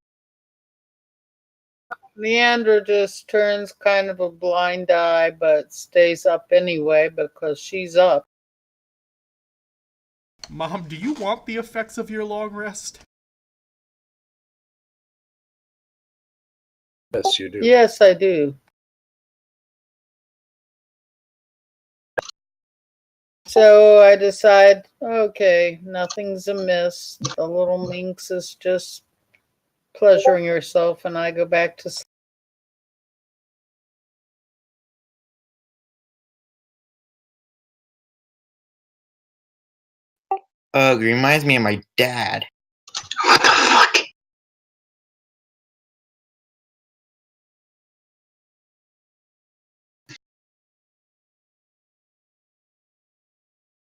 Leandra just turns kind of a blind eye, but stays up anyway because she's up. Mom, do you want the effects of your long rest? Yes, you do. Yes, I do. So I decide, okay, nothing's amiss. The little minx is just pleasuring herself, and I go back to sleep. Ugh, it reminds me of my dad. What the fuck?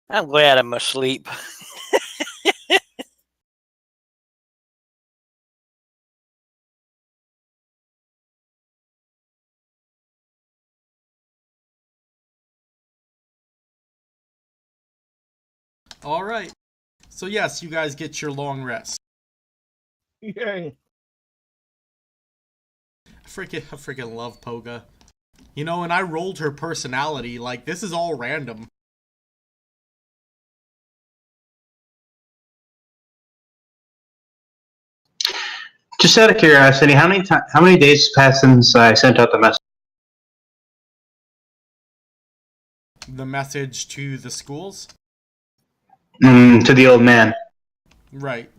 I'm glad I'm asleep. Alright. So yes, you guys get your long rest. Yay. I freaking love Poga. You know, and I rolled her personality, like, this is all random. Just out of curiosity, how many days passed since I sent out the message? The message to the schools? To the old man. Right.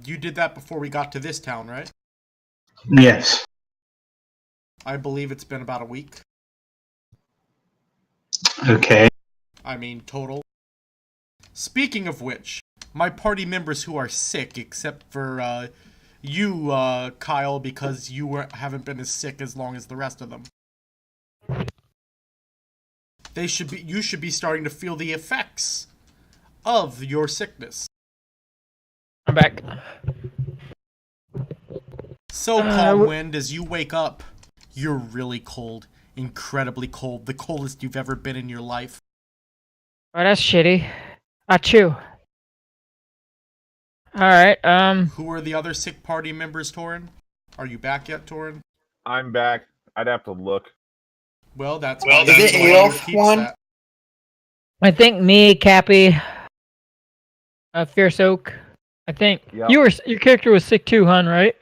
You did that before we got to this town, right? Yes. I believe it's been about a week. Okay. I mean, total. Speaking of which, my party members who are sick, except for, you, Kyle, because you haven't been as sick as long as the rest of them. You should be starting to feel the effects of your sickness. I'm back. So, Calm Wind, as you wake up, you're really cold. Incredibly cold. The coldest you've ever been in your life. Oh, that's shitty. Achoo. Alright, Who are the other sick party members, Torin? Are you back yet, Torin? I'm back. I'd have to look. Well, that's Is it Eolf one? that. I think me, Cappy, Fierce Oak. I think Yep. your character was sick too, hun, right?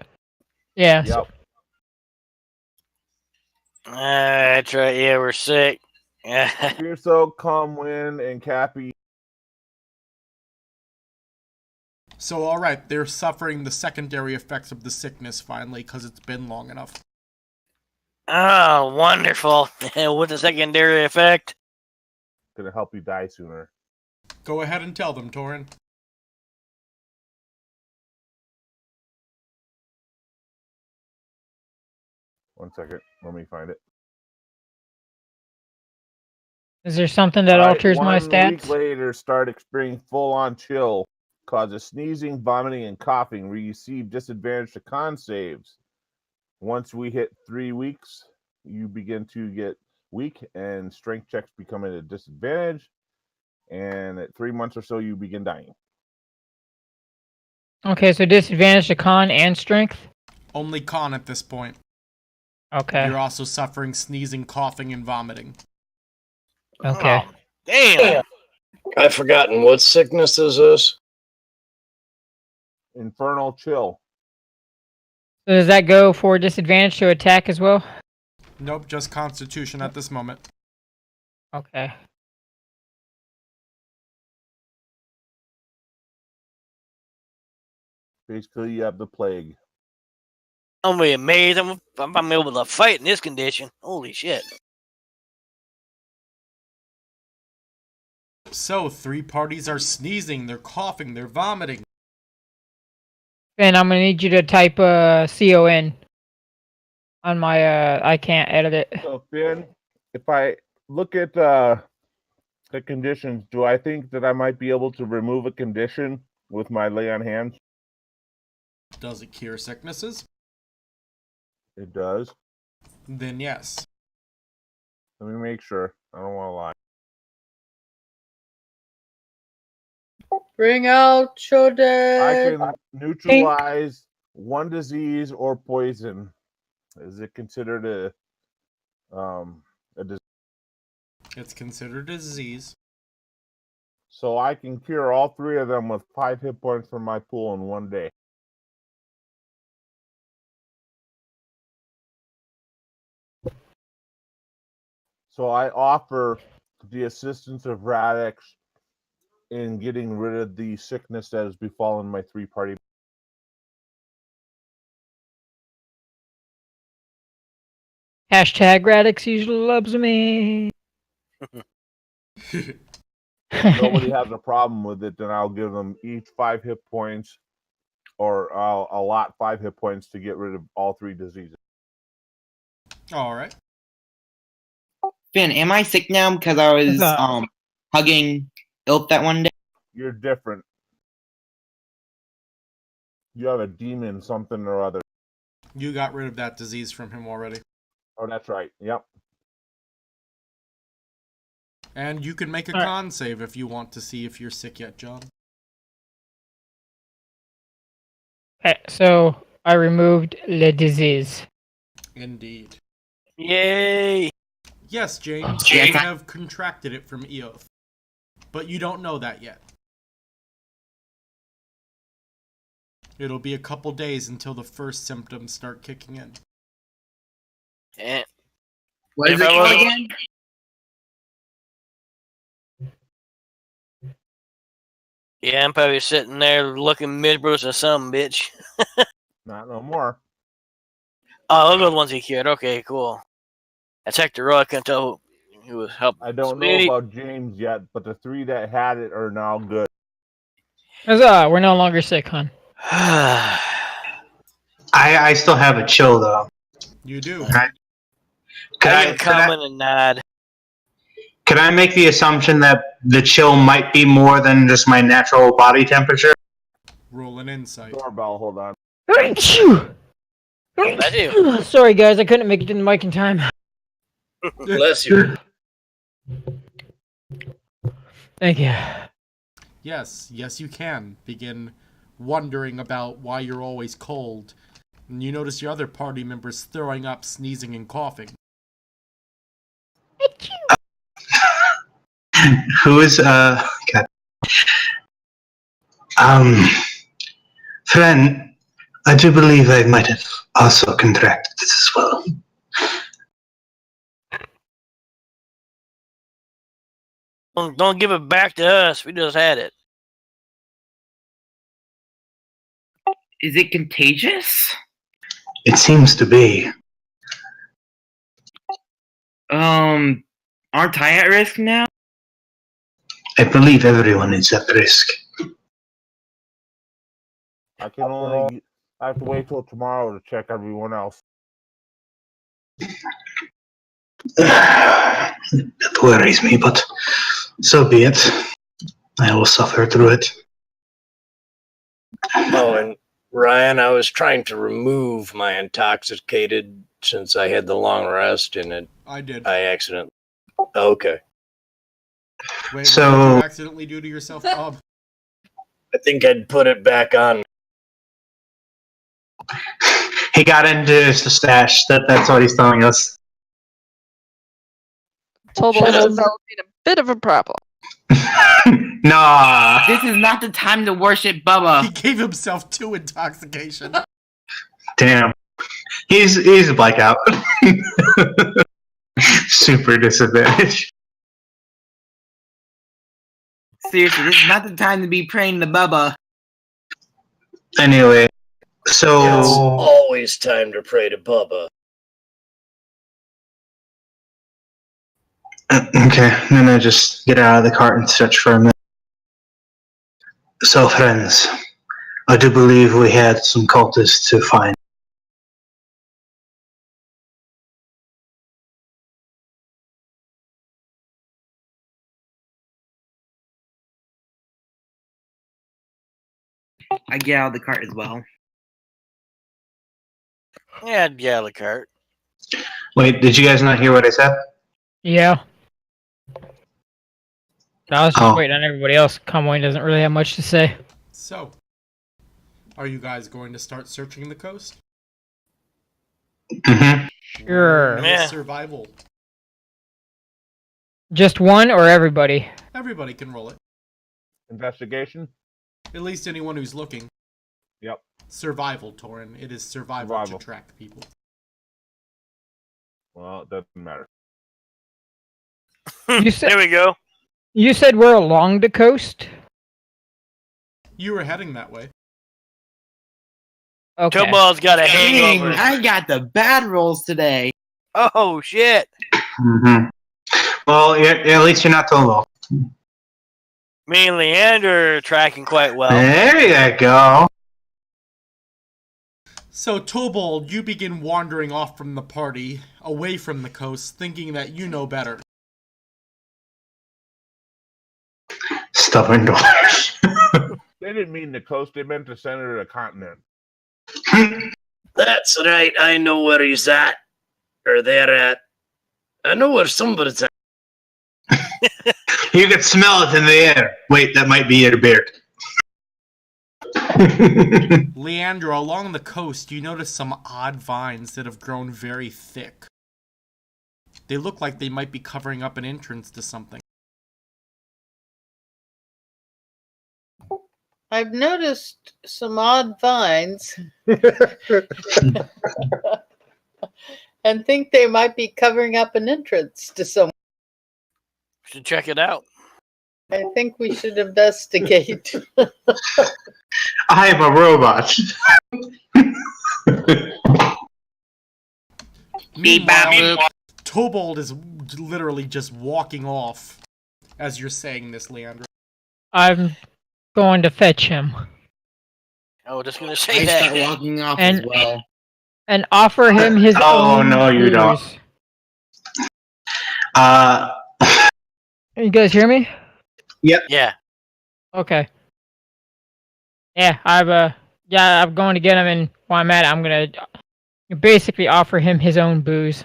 Yeah. Yep. That's right. Yeah, we're sick. Fierce Oak, Calm Wind, and Cappy. So, alright, they're suffering the secondary effects of the sickness finally, because it's been long enough. Oh, wonderful. What's the secondary effect? Gonna help you die sooner. Go ahead and tell them, Torin. One second. Let me find it. Is there something that Alright, alters my 1 stats? week later, start experiencing full-on chill. Causes sneezing, vomiting, and coughing. Receive disadvantage to con saves. Once we hit 3 weeks, you begin to get weak, and strength checks become at a disadvantage. And at 3 months or so, you begin dying. Okay, so disadvantage to con and strength? Only con at this point. Okay. You're also suffering sneezing, coughing, and vomiting. Okay. Oh, damn. I've forgotten what sickness is this. Infernal chill. So does that go for disadvantage to attack as well? Nope, just Constitution at this moment. Okay. Basically, you have the plague. I'm gonna be amazed. I'm able to fight in this condition. Holy shit. So, 3 parties are sneezing, they're coughing, they're vomiting. Finn, I'm gonna need you to type CON on my I can't edit it. So, Finn, if I look at the conditions, do I think that I might be able to remove a condition with my lay on hands? Does it cure sicknesses? It does. Then yes. Let me make sure. I don't want to lie. Bring out I Chodet. can neutralize 1 disease or poison. Is it considered a disease? It's considered a disease. So I can cure all 3 of them with 5 hit points from my pool in 1 day. So I offer the assistance of Radix in getting rid of the sickness that has befallen my 3 party. Hashtag Radix usually loves me. If nobody has a problem with it, then I'll give them each 5 hit points, or I'll allot 5 hit points to get rid of all 3 diseases. Alright. Finn, am I sick now because I was What's up? hugging Ilp that one day? You're different. You have a demon, something or other. You got rid of that disease from him already. Oh, that's right. Yep. And you can make a All right. con save if you want to see if you're sick yet, John. So I removed le disease. Indeed. Yay! Yes, James, Yes, you I- have contracted it from Eoth. But you don't know that yet. It'll be a couple days until the first symptoms start kicking in. And What is If it I called was- again? yeah, I'm probably sitting there looking miserable as some bitch. Not no more. Oh, those are the ones he cured. Okay, cool. I checked the row. I couldn't tell who was helping. I don't know about James yet, but the 3 that had it are now good. Huzzah, we're no longer sick, hon. I still have a chill though. You do. Could I I, can could, I, come in and nod. could I make the assumption that the chill might be more than just my natural body temperature? Roll an insight. Doorbell, hold on. I do. Sorry, guys, I couldn't make it to the mic in time. Bless you. Thank you. Yes, you can begin wondering about why you're always cold. And you notice your other party members throwing up, sneezing, and coughing. Who is God. Friend, I do believe I might have also contracted this as well. Don't give it back to us. We just had it. Is it contagious? It seems to be. Aren't I at risk now? I believe everyone is at risk. I have to wait till tomorrow to check everyone else. That worries me, but so be it. I will suffer through it. Oh, and Ryan, I was trying to remove my intoxicated since I had the long rest and it, I did. I accidentally. Okay. Wait, So- what did you accidentally do to yourself, Bob? I think I'd put it back on. He got into the stash. That's what he's telling us. Tobal is Shut up. developing a bit of a problem. Nah. This is not the time to worship Bubba. He gave himself 2 intoxication. Damn. He's a blackout. Super disadvantaged. Seriously, this is not the time to be praying to Bubba. Anyway, so It's always time to pray to Bubba. okay, I'm gonna just get out of the cart and stretch for a minute. So, friends, I do believe we had some cultists to find. I get out of the cart as well. Yeah, Gallicart. Wait, did you guys not hear what I said? Yeah. I was just Oh. waiting on everybody else. Conway doesn't really have much to say. So, are you guys going to start searching the coast? Mm-hmm. Sure. Roll Yeah. Survival. Just one or everybody? Everybody can roll it. Investigation? At least anyone who's looking. Yep. Survival, Torin. It is survival Survival. to track people. Well, it doesn't matter. You said There we go. you said we're along the coast. You were heading that way. Okay. Tobal's got a Dang, hangover. I got the bad rolls today. Oh, shit. Mm-hmm. Well, at least you're not so low. Me and Leander are tracking quite well. There you go. So, Tobold, you begin wandering off from the party, away from the coast, thinking that you know better. Stubborn dwarf. They didn't mean the coast, they meant the center of the continent. That's right. I know where he's at. Or they're at. I know where somebody's at. You can smell it in the air. Wait, that might be your beard. Leandro, along the coast, you notice some odd vines that have grown very thick. They look like they might be covering up an entrance to something. I've noticed some odd vines and think they might be covering up an entrance to some. Should check it out. I think we should investigate. I am a robot. Meanwhile, Tobold is literally just walking off as you're saying this, Leandro. I'm going to fetch him I was just gonna I say start that. walking off And- as well. and offer him his Oh, own no, you don't. booze. You guys hear me? Yeah. Okay. Yeah, I'm going to get him, and while I'm at it, I'm gonna basically offer him his own booze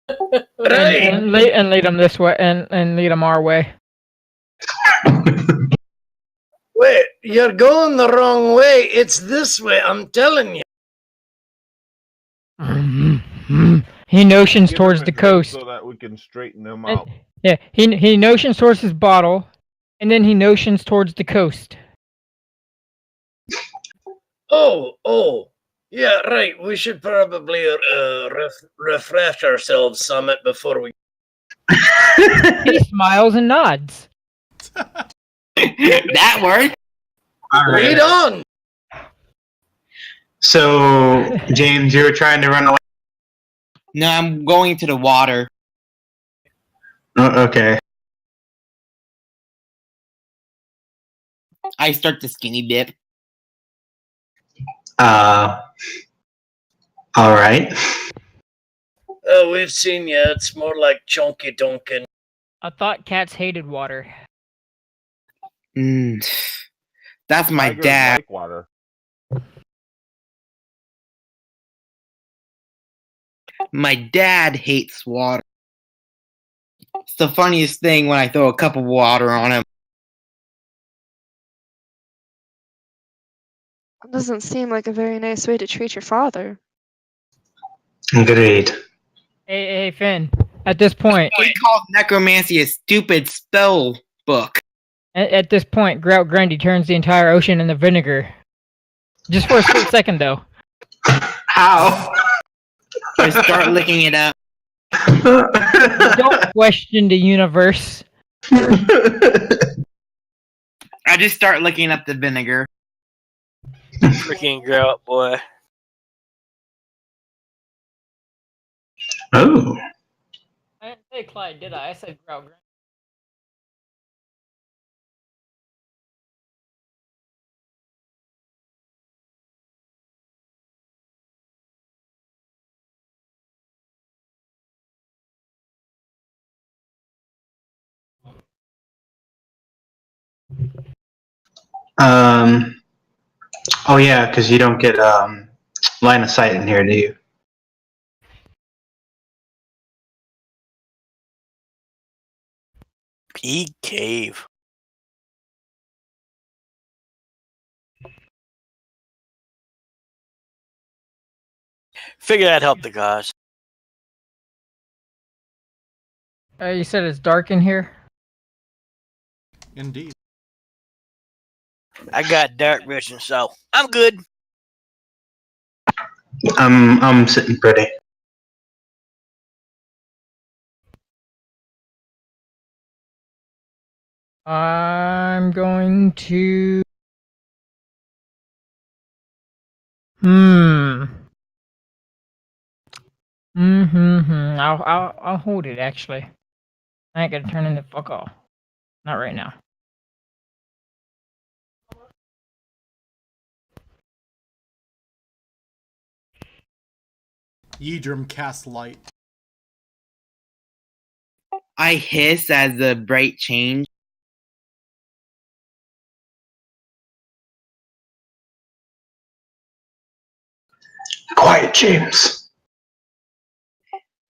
and lead him this way and lead him our way. Wait, you're going the wrong way. It's this way, I'm telling you. He notions Give towards him a the drink coast. so that we can straighten him And- out. Yeah, he notions towards his bottle, and then he notions towards the coast. Oh. Yeah, right. We should probably refresh ourselves summit before we. He smiles and nods. That worked. Lead on. So, James, you were trying to run away? No, I'm going to the water. Oh, okay. I start to skinny dip. Alright. Oh, we've seen you. It's more like chunky dunkin'. I thought cats hated water. That's my Tigers dad. like water. My dad hates water. It's the funniest thing when I throw a cup of water on him. That doesn't seem like a very nice way to treat your father. Agreed. Hey, Finn. At this point, He called necromancy a stupid spell book. at this point, Grout Grundy turns the entire ocean into vinegar. Just for a split second, though. How? I start licking it up. Don't question the universe. I just start licking up the vinegar. Freaking grow up, boy. Oh. I didn't say Clyde, did I? I said Grout Grundy. Oh yeah, because you don't get line of sight in here, do you? Pig cave. Figure that helped the cause. You said it's dark in here? Indeed. I got dark vision, so I'm good. I'm sitting pretty. I'm going to... I'll hold it, actually. I ain't gonna turn into fuck all. Not right now. Yedrum casts light. I hiss as the bright change. Quiet, James.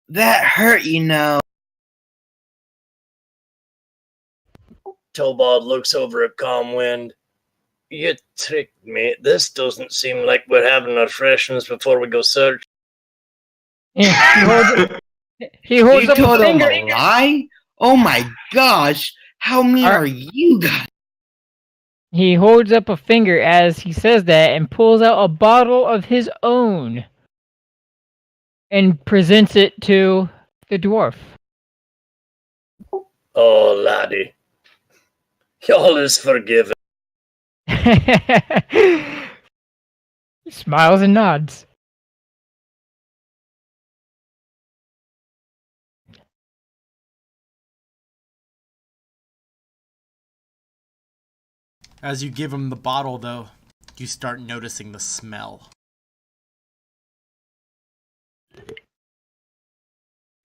That hurt, you know. Tobald looks over at Calmwind. You tricked me. This doesn't seem like we're having our freshens before we go search. Yeah, he holds You up a told him finger. a lie? Oh my gosh! How mean Are- are you guys? He holds up a finger as he says that and pulls out a bottle of his own and presents it to the dwarf. Oh, laddie. All is forgiven. He smiles and nods. As you give him the bottle, though, you start noticing the smell.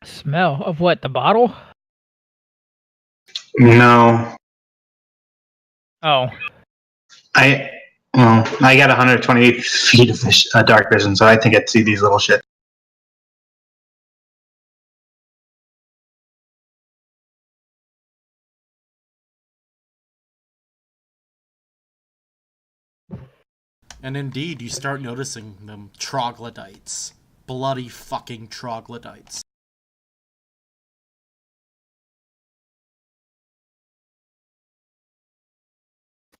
Smell of what? The bottle? No. Oh. I got 120 feet of dark vision, so I think I'd see these little shit. And indeed, you start noticing them troglodytes. Bloody fucking troglodytes.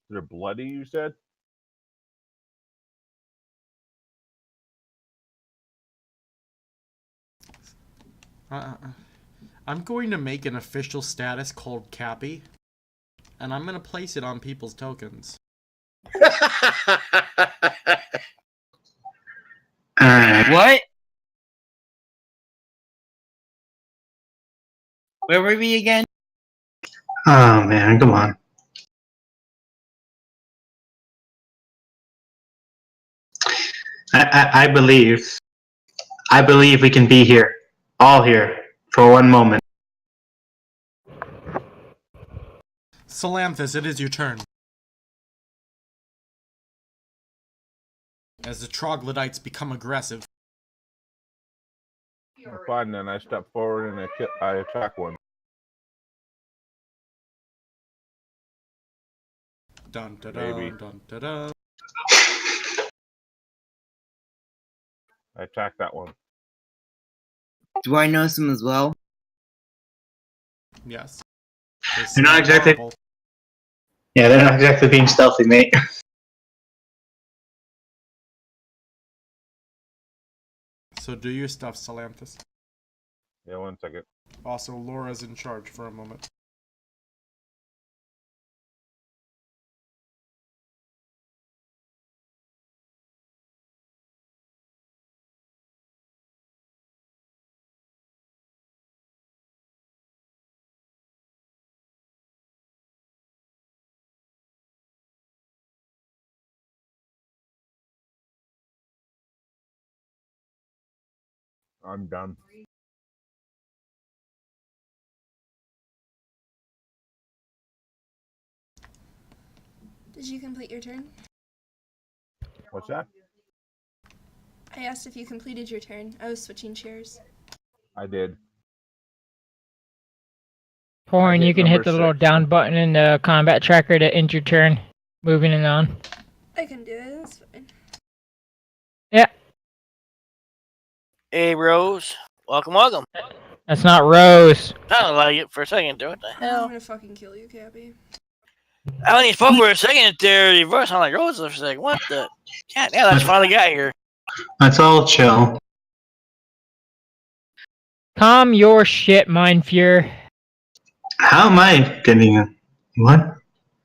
They're bloody, you said? I'm going to make an official status called Cappy, and I'm going to place it on people's tokens. Alright. What? Where were we again? Oh man, come on. I believe we can be here, all here, for one moment. Salanthus, it is your turn. As the troglodytes become aggressive. Fine, then I step forward and I attack one. Dun da Maybe. dun dun da dun. I attack that one. Do I notice him as well? Yes. They're not exactly. Horrible. Yeah, they're not exactly being stealthy, mate. So do your stuff, Salanthus. Yeah, 1 second. Also, Laura's in charge for a moment. I'm done. Did you complete your turn? What's that? I asked if you completed your turn. I was switching chairs. I did. Porn, you can hit the number little 6. down button in the combat tracker to end your turn. Moving it on. I can do it, that's fine. Yeah. Hey, Rose. Welcome, welcome. That's not Rose. I don't like it for a second. What the I'm hell? gonna fucking kill you, Cappy. I only spoke for a second there. Reverse. I'm like, Rose for a second. What the? God damn, that's finally got here. Let's all chill. Calm your shit, Mind Fury. How am I getting what?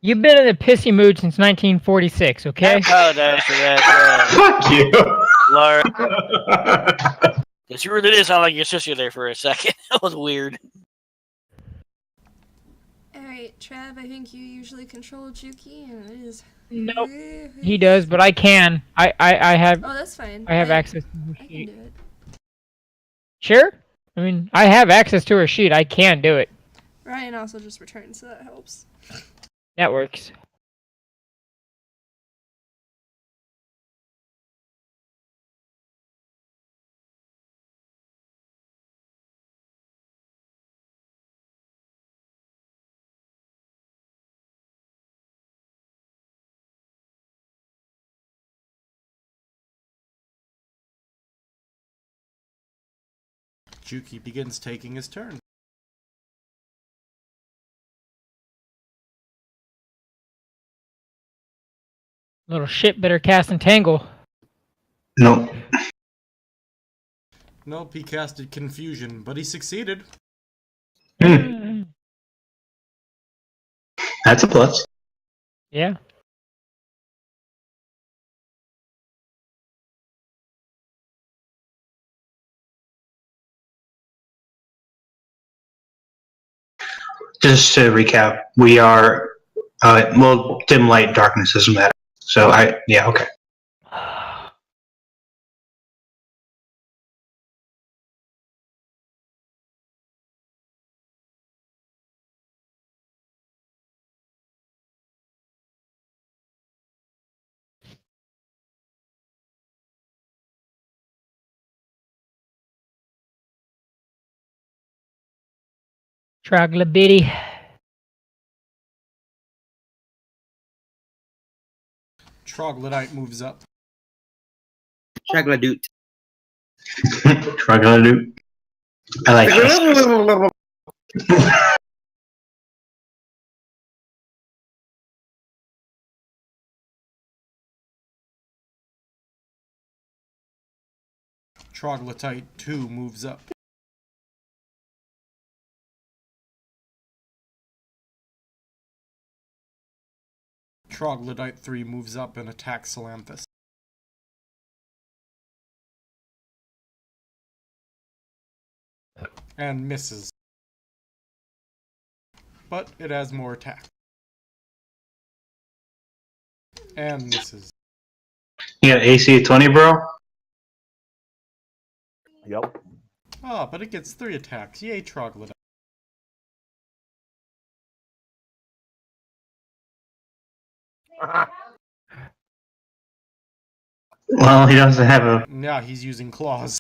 You've been in a pissy mood since 1946, I okay? apologize for that, Fuck you. Laura. Because you really did sound like your sister there for a second. That was weird. Alright, Trav, I think you usually control Juki, and it is... Nope. He does, but I can. I have Oh, that's fine. I have access to her I can sheet. do it. Sure? I mean, I have access to her sheet. I can do it. Ryan also just returned, so that helps. That works. Juki begins taking his turn. Little shit better cast Entangle. Nope. Nope, he casted Confusion, but he succeeded. That's a plus. Yeah. Just to recap, we are, dim light, darkness doesn't matter. So okay. Troglodyte. Troglodyte moves up. Troglodyte. Troglodyte. I like this. Troglodyte 2 moves up. Troglodyte 3 moves up and attacks Salanthus. And misses. But it has more attack. And misses. You got AC of 20, bro? Yep. Ah, but it gets 3 attacks. Yay, Troglodyte. Well, he doesn't have a... Yeah, he's using claws.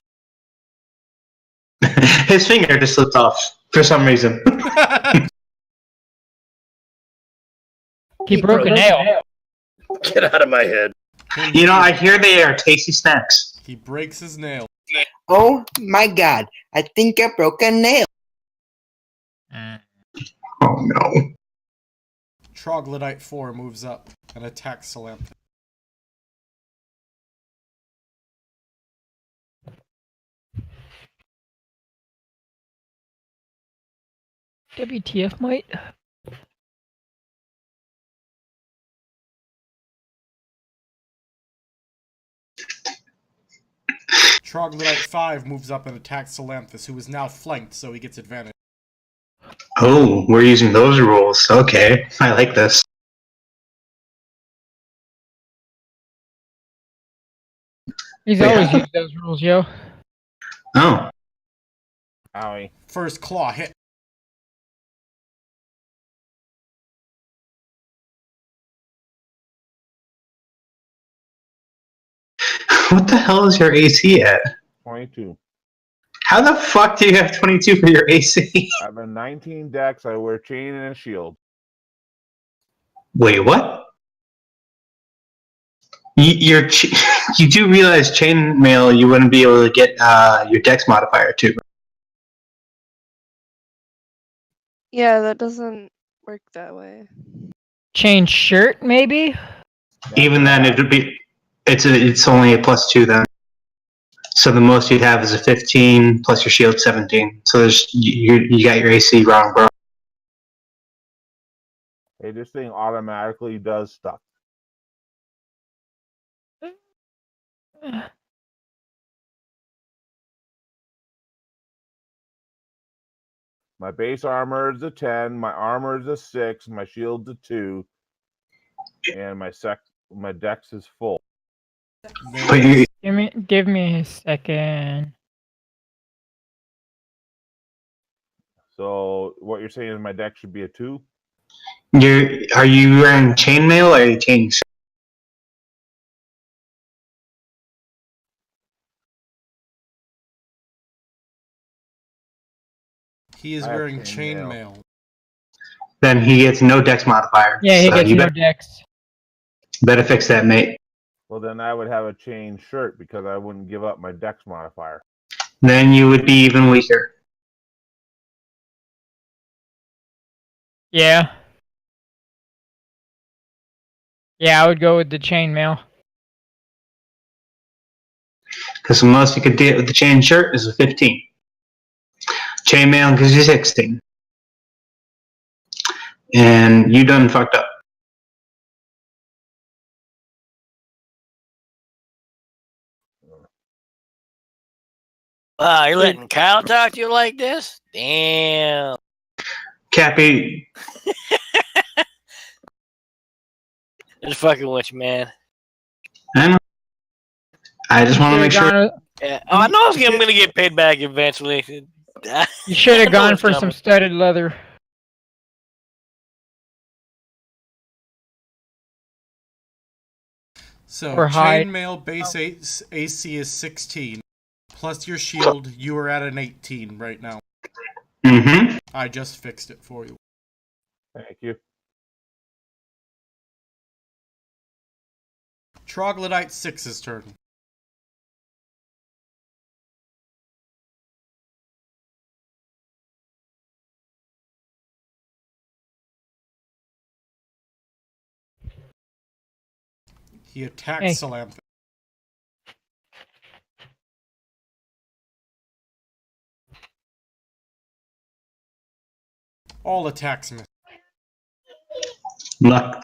His finger just slipped off for some reason. He broke a nail. Get out of my head. You know, I hear they are tasty snacks. He breaks his nail. Oh my god, I think I broke a nail. Oh no. Troglodyte 4 moves up and attacks Salanthus. WTF, mate? Troglodyte 5 moves up and attacks Salanthus, who is now flanked, so he gets advantage. Oh, we're using those rules. Okay, I like this. He's Wait, always how- used those rules, yo. Oh. Owie. First claw hit. What the hell is your AC at? 22. How the fuck do you have 22 for your AC? I have a 19 dex. I wear chain and a shield. Wait, what? You do realize chainmail you wouldn't be able to get your dex modifier too. Yeah, that doesn't work that way. Chain shirt, maybe? Even then, it would be it's only a +2 then. So the most you'd have is a 15 plus your shield 17. So there's you got your AC wrong, bro. Hey, this thing automatically does stuff. My base armor is a 10, my armor is a 6, my shield's a 2, and my dex is full. But you, Give me a second. So what you're saying is my dex should be a 2? are you wearing chainmail or are you chain? He is I have wearing chainmail. chainmail. Then he gets no dex modifier. Yeah, he So gets you no dex. better fix that, mate. Well, then I would have a chain shirt because I wouldn't give up my dex modifier. Then you would be even weaker. Yeah. Yeah, I would go with the chainmail. Because the most you could get with the chain shirt is a 15. Chainmail gives you 16. And you done fucked up. Wow, you're letting Kyle talk to you like this? Damn. Cappy, Just fucking with you, man. I just want to make sure. Yeah. Oh, I know I'm going to get paid back eventually. You should I have know gone it's for coming. some studded leather. So, Or hide. chainmail base AC is 16. Plus your shield, you are at an 18 right now. Mm-hmm. I just fixed it for you. Thank you. Troglodyte 6's turn. He attacks Hey. Salantha. All attacks miss. Luck.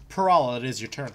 Parala, it is your turn.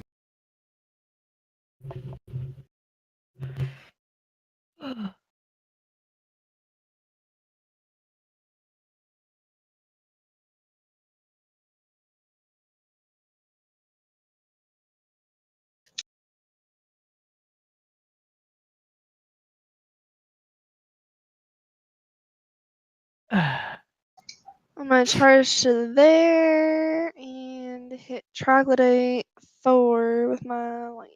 I'm gonna charge to there and hit Troglodyte 4 with my lance.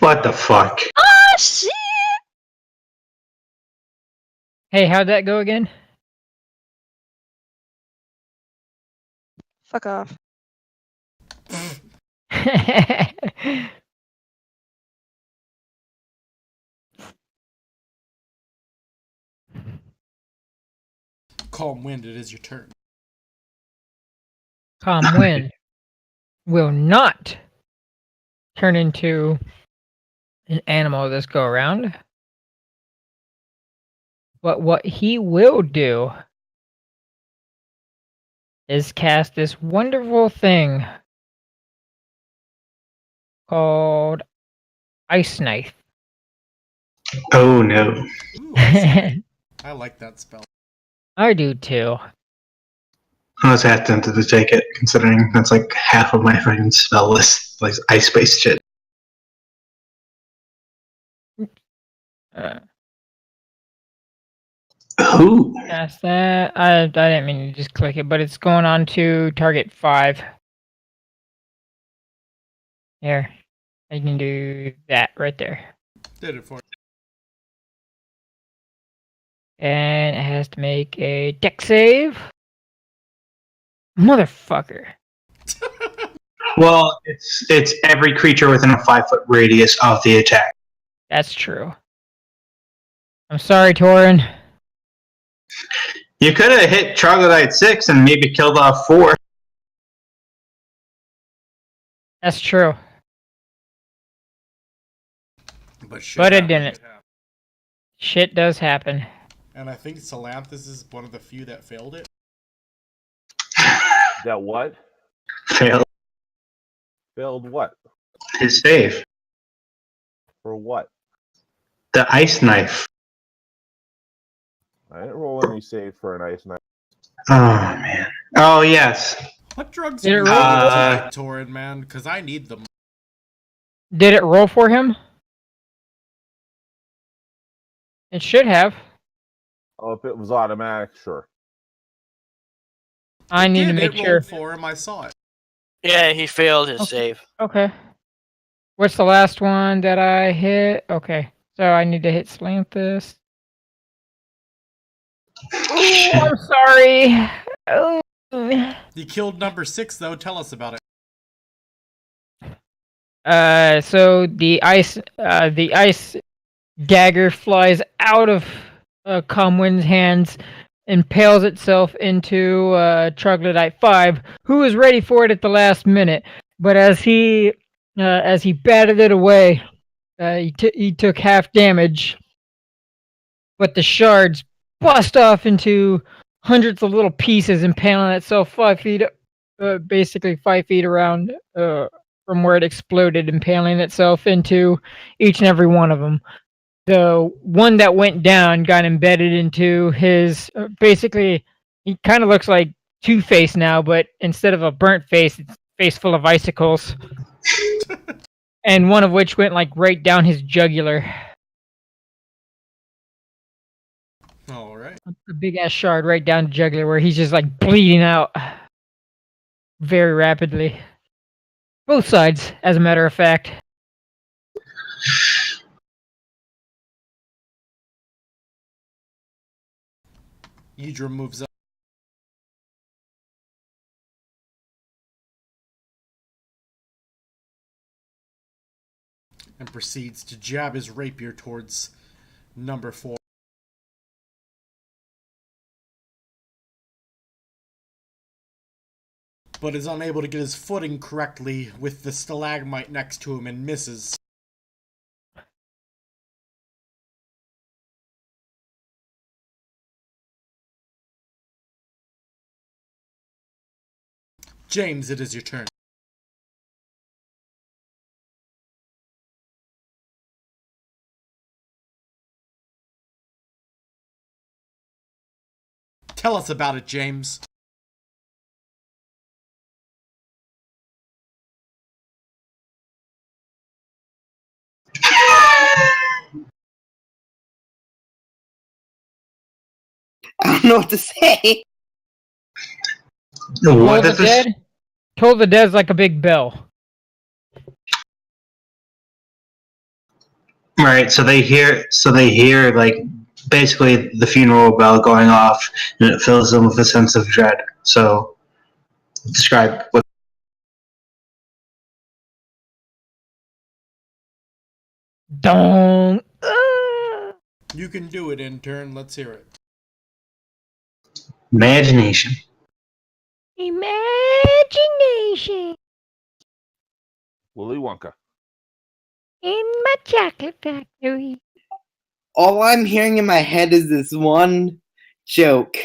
What the fuck? Oh shit! Hey, how'd that go again? Fuck off. Calm Wind, it is your turn. Calm Wind will not turn into an animal this go around. But what he will do is cast this wonderful thing called Ice Knife. Oh no. Ooh, I like that spell. I do too. I was half tempted to take it, considering that's like half of my fucking spell list, like ice-based shit. Who? Cast that. I didn't mean to just click it, but it's going on to target 5. Here. I can do that right there. Did it for you. And it has to make a dex save. Motherfucker. Well, it's every creature within a 5-foot radius of the attack. That's true. I'm sorry, Torin. You could have hit Troglodyte 6 and maybe killed off 4. That's true. But it didn't. Shit does happen. And I think Salanthus is one of the few that failed it. That what? Failed Failed what? his save. For what? The ice knife. I didn't roll any save for an ice knife. Oh, man. Oh, yes. What drugs Did are it you roll? on tonight, Torin, man? Because I need them. Did it roll for him? It should have. Oh, if it was automatic, sure. I need to make It sure. rolled for him. I saw it. Yeah, he failed his save. Okay. What's the last one that I hit? Okay. So I need to hit slant this. Oh, I'm sorry. Oh. You killed number 6, though. Tell us about it. So the ice dagger flies out of Comwin's hands, impales itself into Troglodyte 5, who was ready for it at the last minute. But as he batted it away, he took half damage. But the shards bust off into hundreds of little pieces, impaling itself 5 feet, basically 5 feet around from where it exploded, impaling itself into each and every one of them. The one that went down got embedded into his. Basically, he kind of looks like Two-Face now, but instead of a burnt face, it's a face full of icicles. And one of which went like right down his jugular. All right. A big ass shard right down the jugular where he's just like bleeding out very rapidly. Both sides, as a matter of fact. Yidra moves up. And proceeds to jab his rapier towards number 4. But is unable to get his footing correctly with the stalagmite next to him and misses. James, it is your turn. Tell us about it, James. I don't know what to say. What is this? Toll the Dead's like a big bell. Right, so they hear like basically the funeral bell going off, and it fills them with a sense of dread. So, describe what. Don't. You can do it, intern. Let's hear it. Imagination. Imagination Willy Wonka. in my chocolate factory. All I'm hearing in my head is this one joke.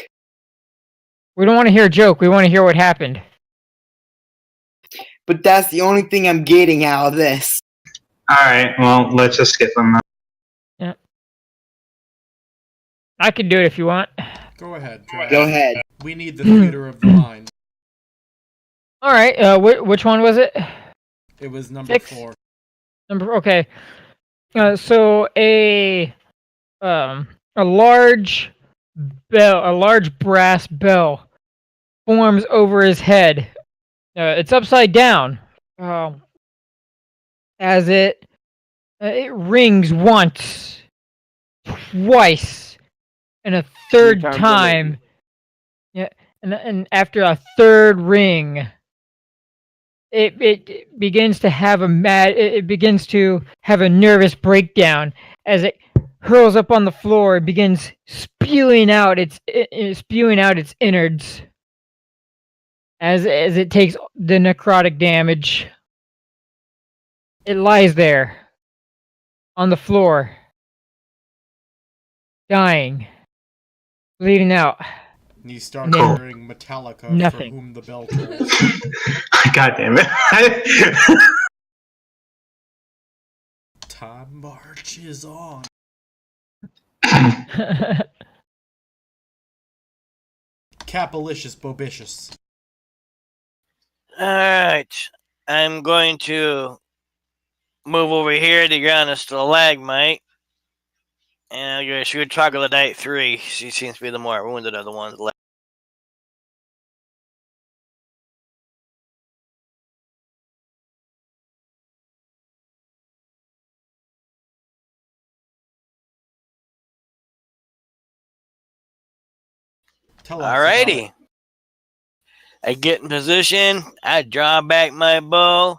We don't want to hear a joke. We want to hear what happened. But that's the only thing I'm getting out of this. Alright, well, let's just skip them. Yeah. I can do it if you want. Go ahead. Go ahead. We need the theater of the mind. All right. Which one was it? It was number 6? 4. Okay. So a large bell, a large brass bell, forms over his head. It's upside down. As it rings once, twice, and a third time. Yeah, and after a third ring, it begins to have it begins to have a nervous breakdown as it hurls up on the floor. It begins spewing out its innards as it takes the necrotic damage. It lies there on the floor, dying, bleeding out. You start hearing Metallica, Nothing. For whom the bell tolls. God damn it. Time marches on. Capalicious Bobicious. Alright. I'm going to move over here to get on a stalagmite. And I'm going to shoot Troglodyte 3. She seems to be the more wounded of the ones left. Alrighty. I get in position. I draw back my bow.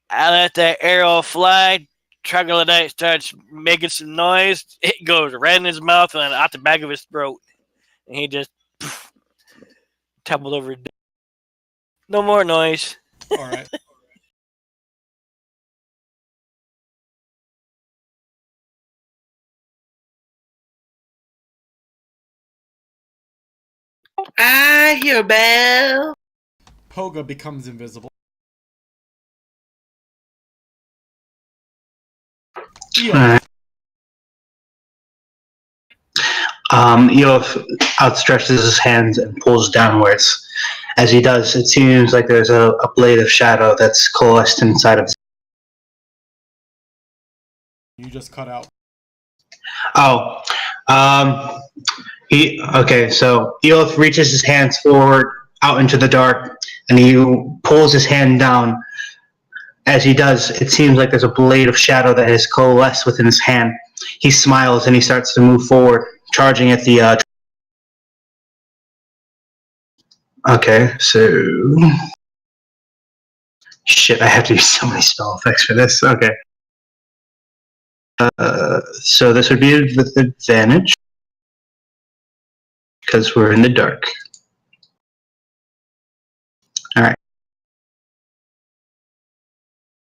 I let that arrow fly. Troglodyte starts making some noise. It goes right in his mouth and out the back of his throat. And he just tumbled over. No more noise. All right. I hear a bell. Poga becomes invisible. Alright. Eof outstretches his hands and pulls downwards. As he does, it seems like there's a blade of shadow that's coalesced inside of his. You just cut out. Oh. So Eof reaches his hands forward out into the dark, and he pulls his hand down. As he does, it seems like there's a blade of shadow that has coalesced within his hand. He smiles and he starts to move forward, charging at the. Okay, so. Shit, I have to use so many spell effects for this. Okay. So this would be with advantage. Because we're in the dark. Alright.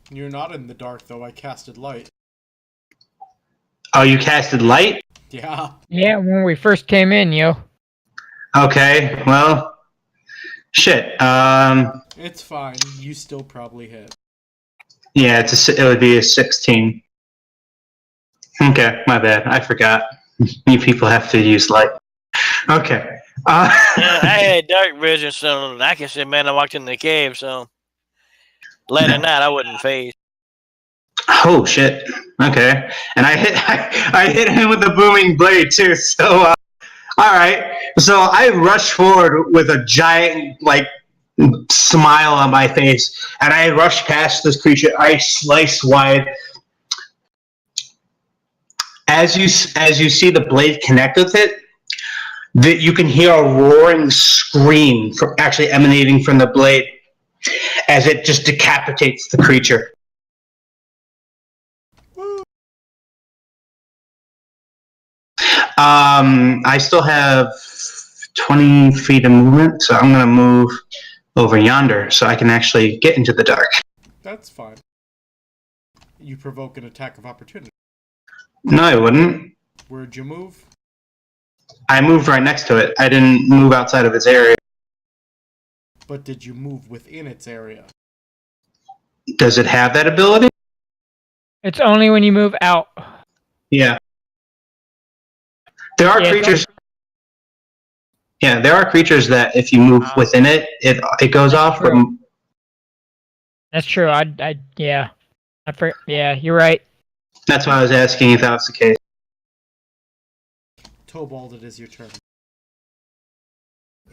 You're not in the dark, though. I casted light. Oh, you casted light? Yeah. Yeah, when we first came in, yo. Okay, well, shit. It's fine. You still probably hit. Yeah, it would be a 16. Okay, my bad. I forgot. You people have to use light. Okay. Yeah, I had dark vision, so I can say, man, I walked in the cave, so late at night I wouldn't phase. Oh shit. Okay. And I hit him with the booming blade too. So all right. So I rush forward with a giant smile on my face, and I rush past this creature. I slice wide. As you see the blade connect with it, that you can hear a roaring scream actually emanating from the blade as it just decapitates the creature. I still have 20 feet of movement, so I'm going to move over yonder so I can actually get into the dark. That's fine. You provoke an attack of opportunity. No, I wouldn't. Where'd you move? I moved right next to it. I didn't move outside of its area. But did you move within its area? Does it have that ability? It's only when you move out. Yeah. There are creatures. Yeah, there are creatures that if you move within it, it goes off. But... That's true. Yeah, you're right. That's why I was asking if that was the case. Tobald, it is your turn.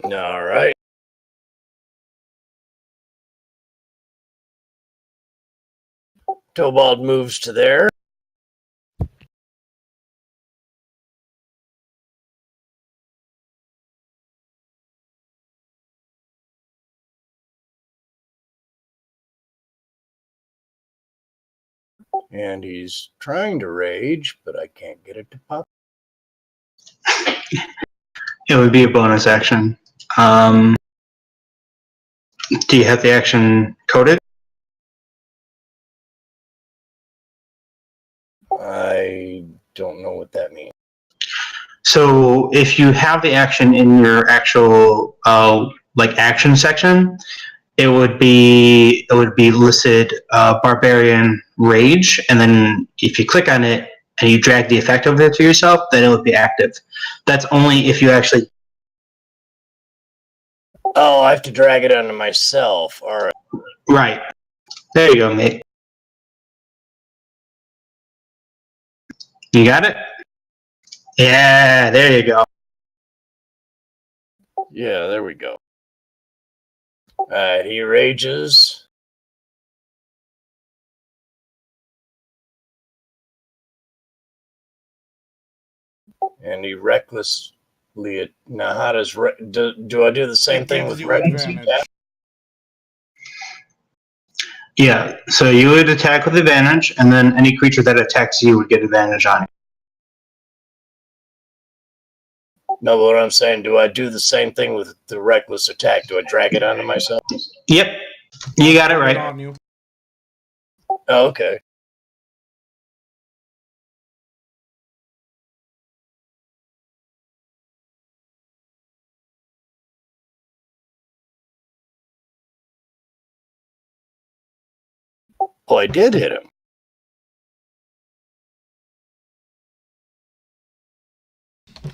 All right. Tobald moves to there. And he's trying to rage, but I can't get it to pop. It would be a bonus action. Do you have the action coded? I don't know what that means. So if you have the action in your actual action section, it would be listed Barbarian Rage, and then if you click on it and you drag the effect over to yourself, then it would be active. That's only if you actually. Oh, I have to drag it onto myself. All right. Right. There you go, mate. You got it? Yeah, there you go. Yeah, there we go. He rages. And he recklessly. Now, how does do I do the same thing with reckless attack? Yeah, so you would attack with advantage, and then any creature that attacks you would get advantage on it. No, but what I'm saying, do I do the same thing with the reckless attack? Do I drag it onto myself? Yep, you got it right. On you. Oh, okay. Oh, I did hit him.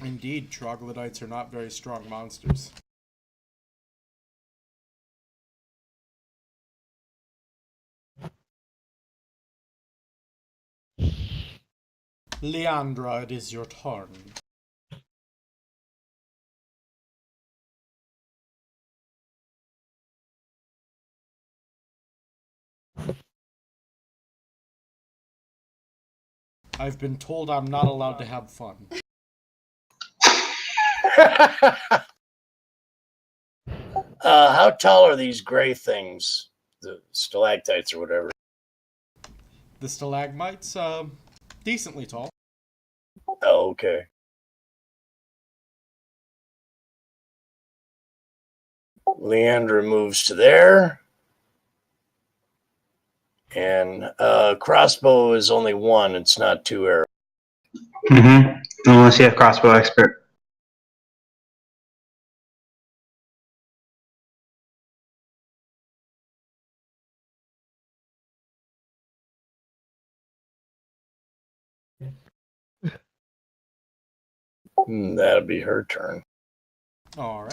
Indeed, troglodytes are not very strong monsters. Leandra, it is your turn. I've been told I'm not allowed to have fun. How tall are these gray things? The stalactites or whatever. The stalagmites, decently tall. Oh, okay. Leandra moves to there. And crossbow is only one. It's not 2 arrows. Mm-hmm. Unless you have crossbow expert. That'll be her turn. Alright.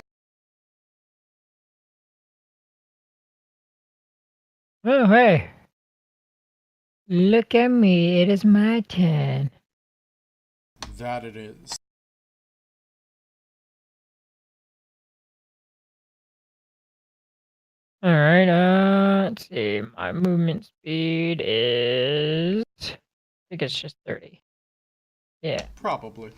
Oh, hey. Look at me. It is my turn. That it is. Alright, let's see. My movement speed is... I think it's just 30. Yeah. Probably.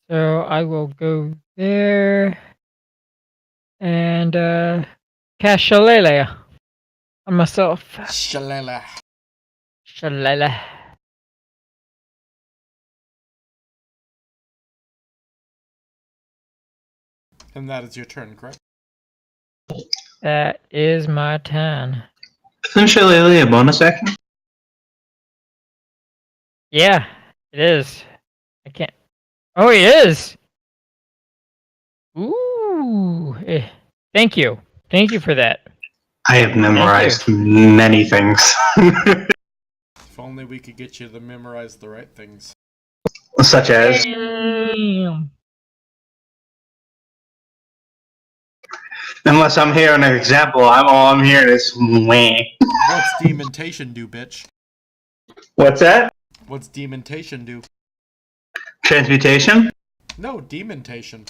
So I will go there and cast Shillelagh on myself. Shalala. Shillelagh. And that is your turn, correct? That is my turn. Isn't Shillelagh a bonus action? Yeah, it is. I can't. Oh, it is. Ooh. Thank you. Thank you for that. I have memorized many things. If only we could get you to memorize the right things. Such as... Damn. Unless I'm hearing an example, all I'm hearing is wah. What's dementation do, bitch? What's that? What's dementation do? Transmutation? No, dementation.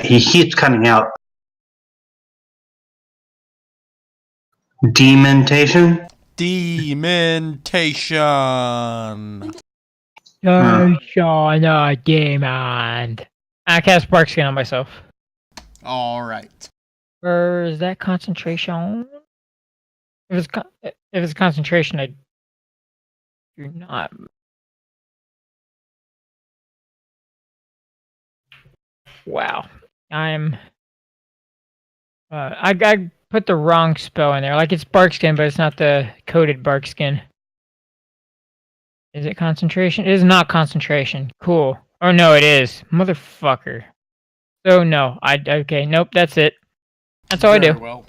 He keeps cutting out. Dementation? Dementation. Shauna Demon. I cast Spark Skin on myself. Alright. Or is that concentration? If it's concentration, I do not. Wow. I put the wrong spell in there. Like it's barkskin, but it's not the coded barkskin. Is it concentration? It is not concentration. Cool. Or no, it is. Motherfucker. So no, okay, nope, that's it. That's all I do. Very well.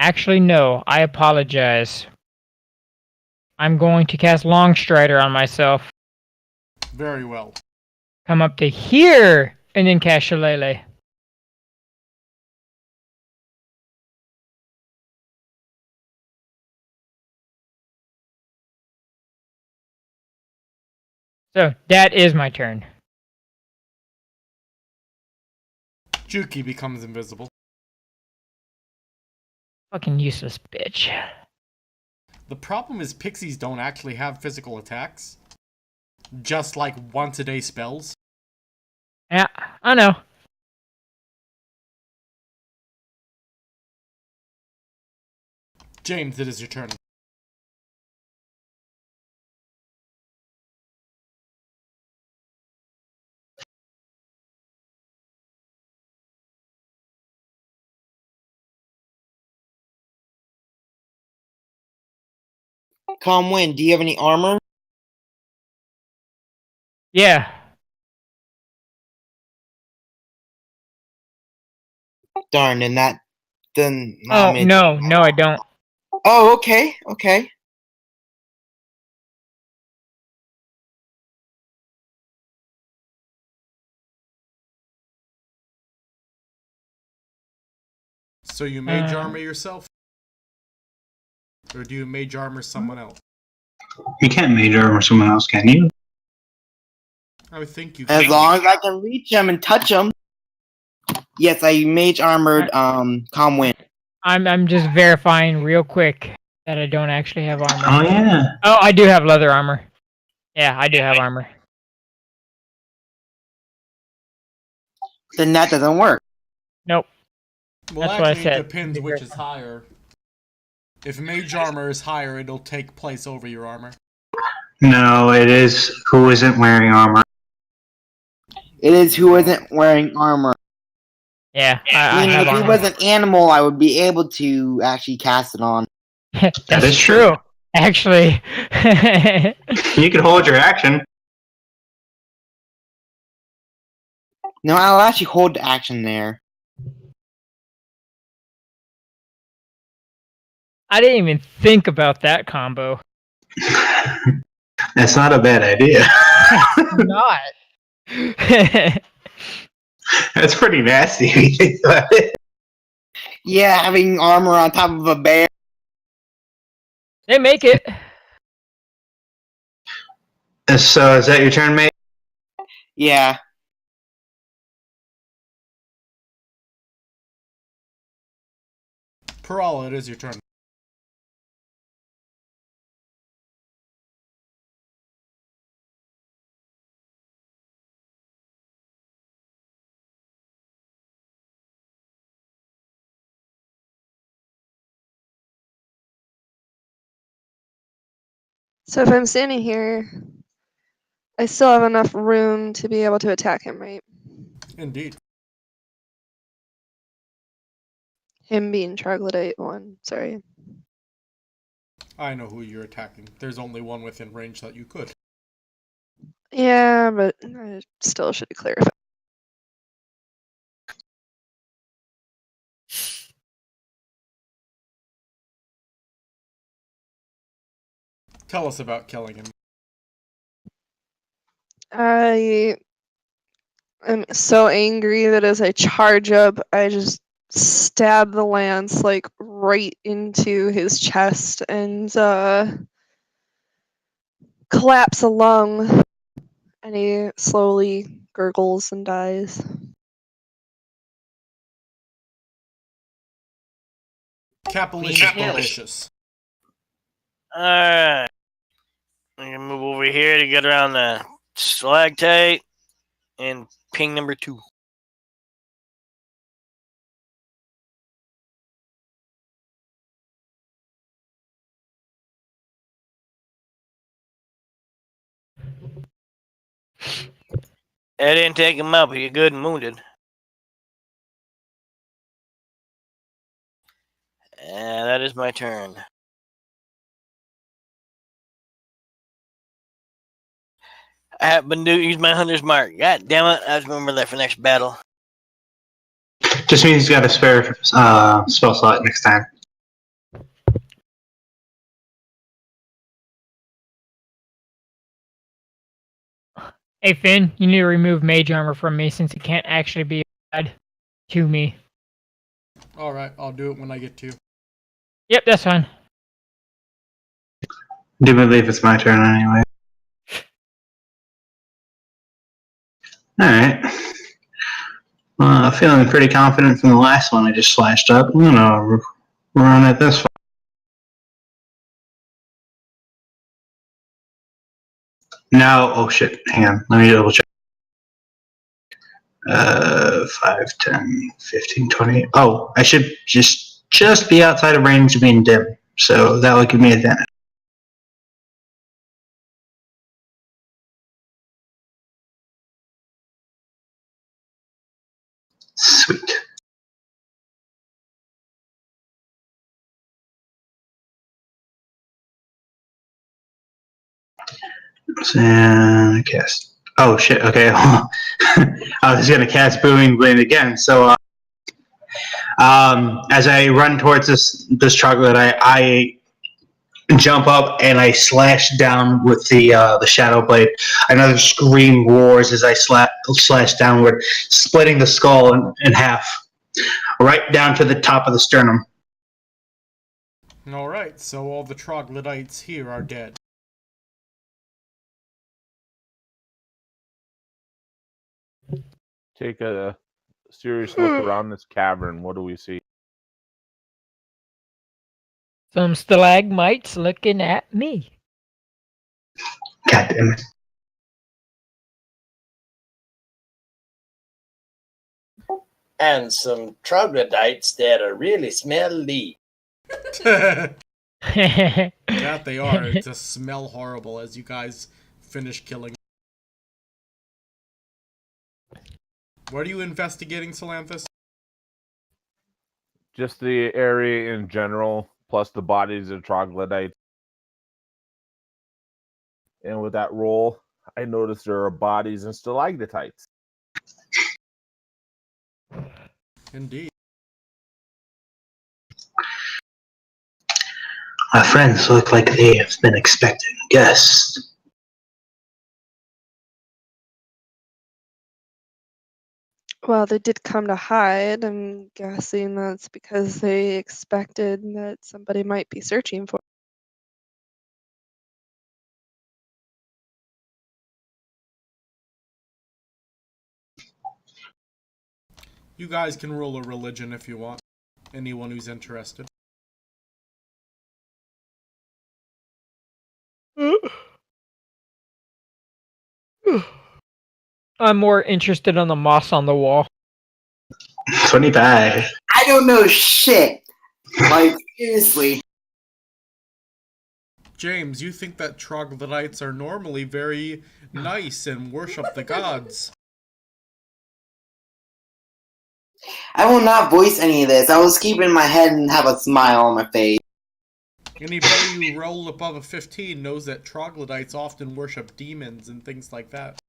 Actually, no, I apologize. I'm going to cast Longstrider on myself. Very well. Come up to here and then cast Shillelagh. So that is my turn. Juki becomes invisible. Fucking useless bitch. The problem is pixies don't actually have physical attacks. Just like once-a-day spells. Yeah, I know. James, it is your turn. Calm Wind, do you have any armor? Yeah. Darn, then Oh, no, I don't. Oh, okay, okay. So you mage armor yourself? Or do you mage armor someone else? You can't mage armor someone else, can you? I would think you As can. long as I can reach them and touch them. Yes, I mage armored Calm Wind. I'm just verifying real quick that I don't actually have armor. Oh, yeah. Oh, I do have leather armor. Yeah, I do have armor. Then that doesn't work. Nope. Well, That's what I actually, said. it depends which is higher. If mage armor is higher, it'll take place over your armor. No, it is who isn't wearing armor. It is who isn't wearing armor. Yeah, I Meaning have if he armor. was an animal, I would be able to actually cast it on. That's is true. Actually. You could hold your action. No, I'll actually hold the action there. I didn't even think about that combo. That's not a bad idea. Not. That's pretty nasty if you think about it. Yeah, having armor on top of a bear. They make it. So, is that your turn, mate? Yeah. Parala, it is your turn. So if I'm standing here, I still have enough room to be able to attack him, right? Indeed. Him being troglodyte one, sorry. I know who you're attacking. There's only one within range that you could. Yeah, but I still should clarify. Tell us about killing him. I am so angry that as I charge up, I just stab the lance like right into his chest and collapse a lung, and he slowly gurgles and dies. Capilicious Delicious. Alright. I'm gonna move over here to get around the stalactite and ping number 2. I didn't take him up. You're good and wounded. And that is my turn. I happen to use my hunter's mark. God damn it! I just remember that for next battle. Just means he's got a spare spell slot next time. Hey Finn, you need to remove mage armor from me since it can't actually be applied to me. Alright, I'll do it when I get to. Yep, that's fine. Do believe it's my turn anyway. Alright. Feeling pretty confident from the last one I just slashed up. I'm gonna run it this far. Now, oh shit, hang on. Let me double check. 5, 10, 15, 20. Oh, I should just be outside of range of being dim. So that will give me advantage. Sweet. And cast. Oh shit, okay. I was gonna cast Booming Blade again. So as I run towards this chocolate, I jump up and I slash down with the shadow blade. Another scream roars as I slash downward, splitting the skull in half, right down to the top of the sternum. Alright, so all the troglodytes here are dead. Take a serious look around this cavern. What do we see? Some stalagmites looking at me. God damn it. And some troglodytes that are really smelly. That they are. To smell horrible as you guys finish killing. What are you investigating, Salanthus? Just the area in general, plus the bodies of troglodytes. And with that roll, I noticed there are bodies and stalactites. Indeed. My friends look like they have been expecting guests. Well, they did come to hide. I'm guessing that's because they expected that somebody might be searching for. You guys can roll a religion if you want. Anyone who's interested. I'm more interested on the moss on the wall. 25. I don't know shit. Like, seriously. James, you think that troglodytes are normally very nice and worship the gods. I will not voice any of this. I will keep it in my head and have a smile on my face. Anybody who rolled above a 15 knows that troglodytes often worship demons and things like that.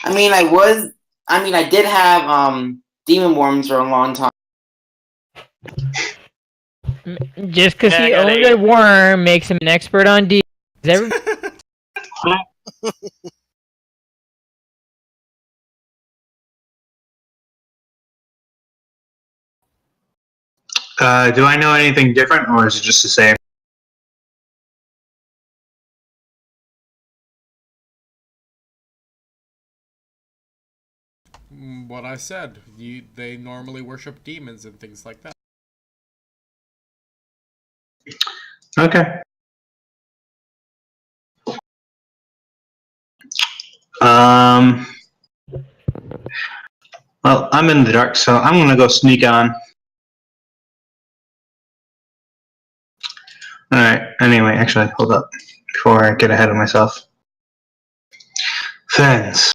I did have demon worms for a long time. Just because he owns a worm makes him an expert on demons. Do I know anything different, or is it just the same? What I said. They normally worship demons and things like that. Okay. Well, I'm in the dark, so I'm gonna go sneak on. Alright, anyway, actually, hold up. before I get ahead of myself. Friends,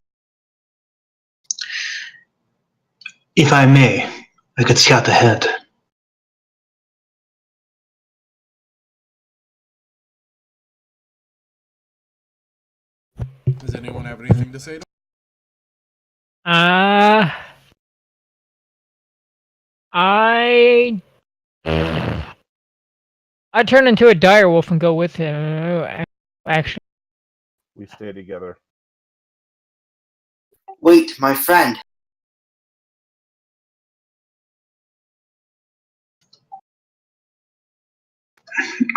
if I may, I could scout ahead. Does anyone have anything to say? I turn into a dire wolf and go with him. Actually, We stay together. Wait, my friend.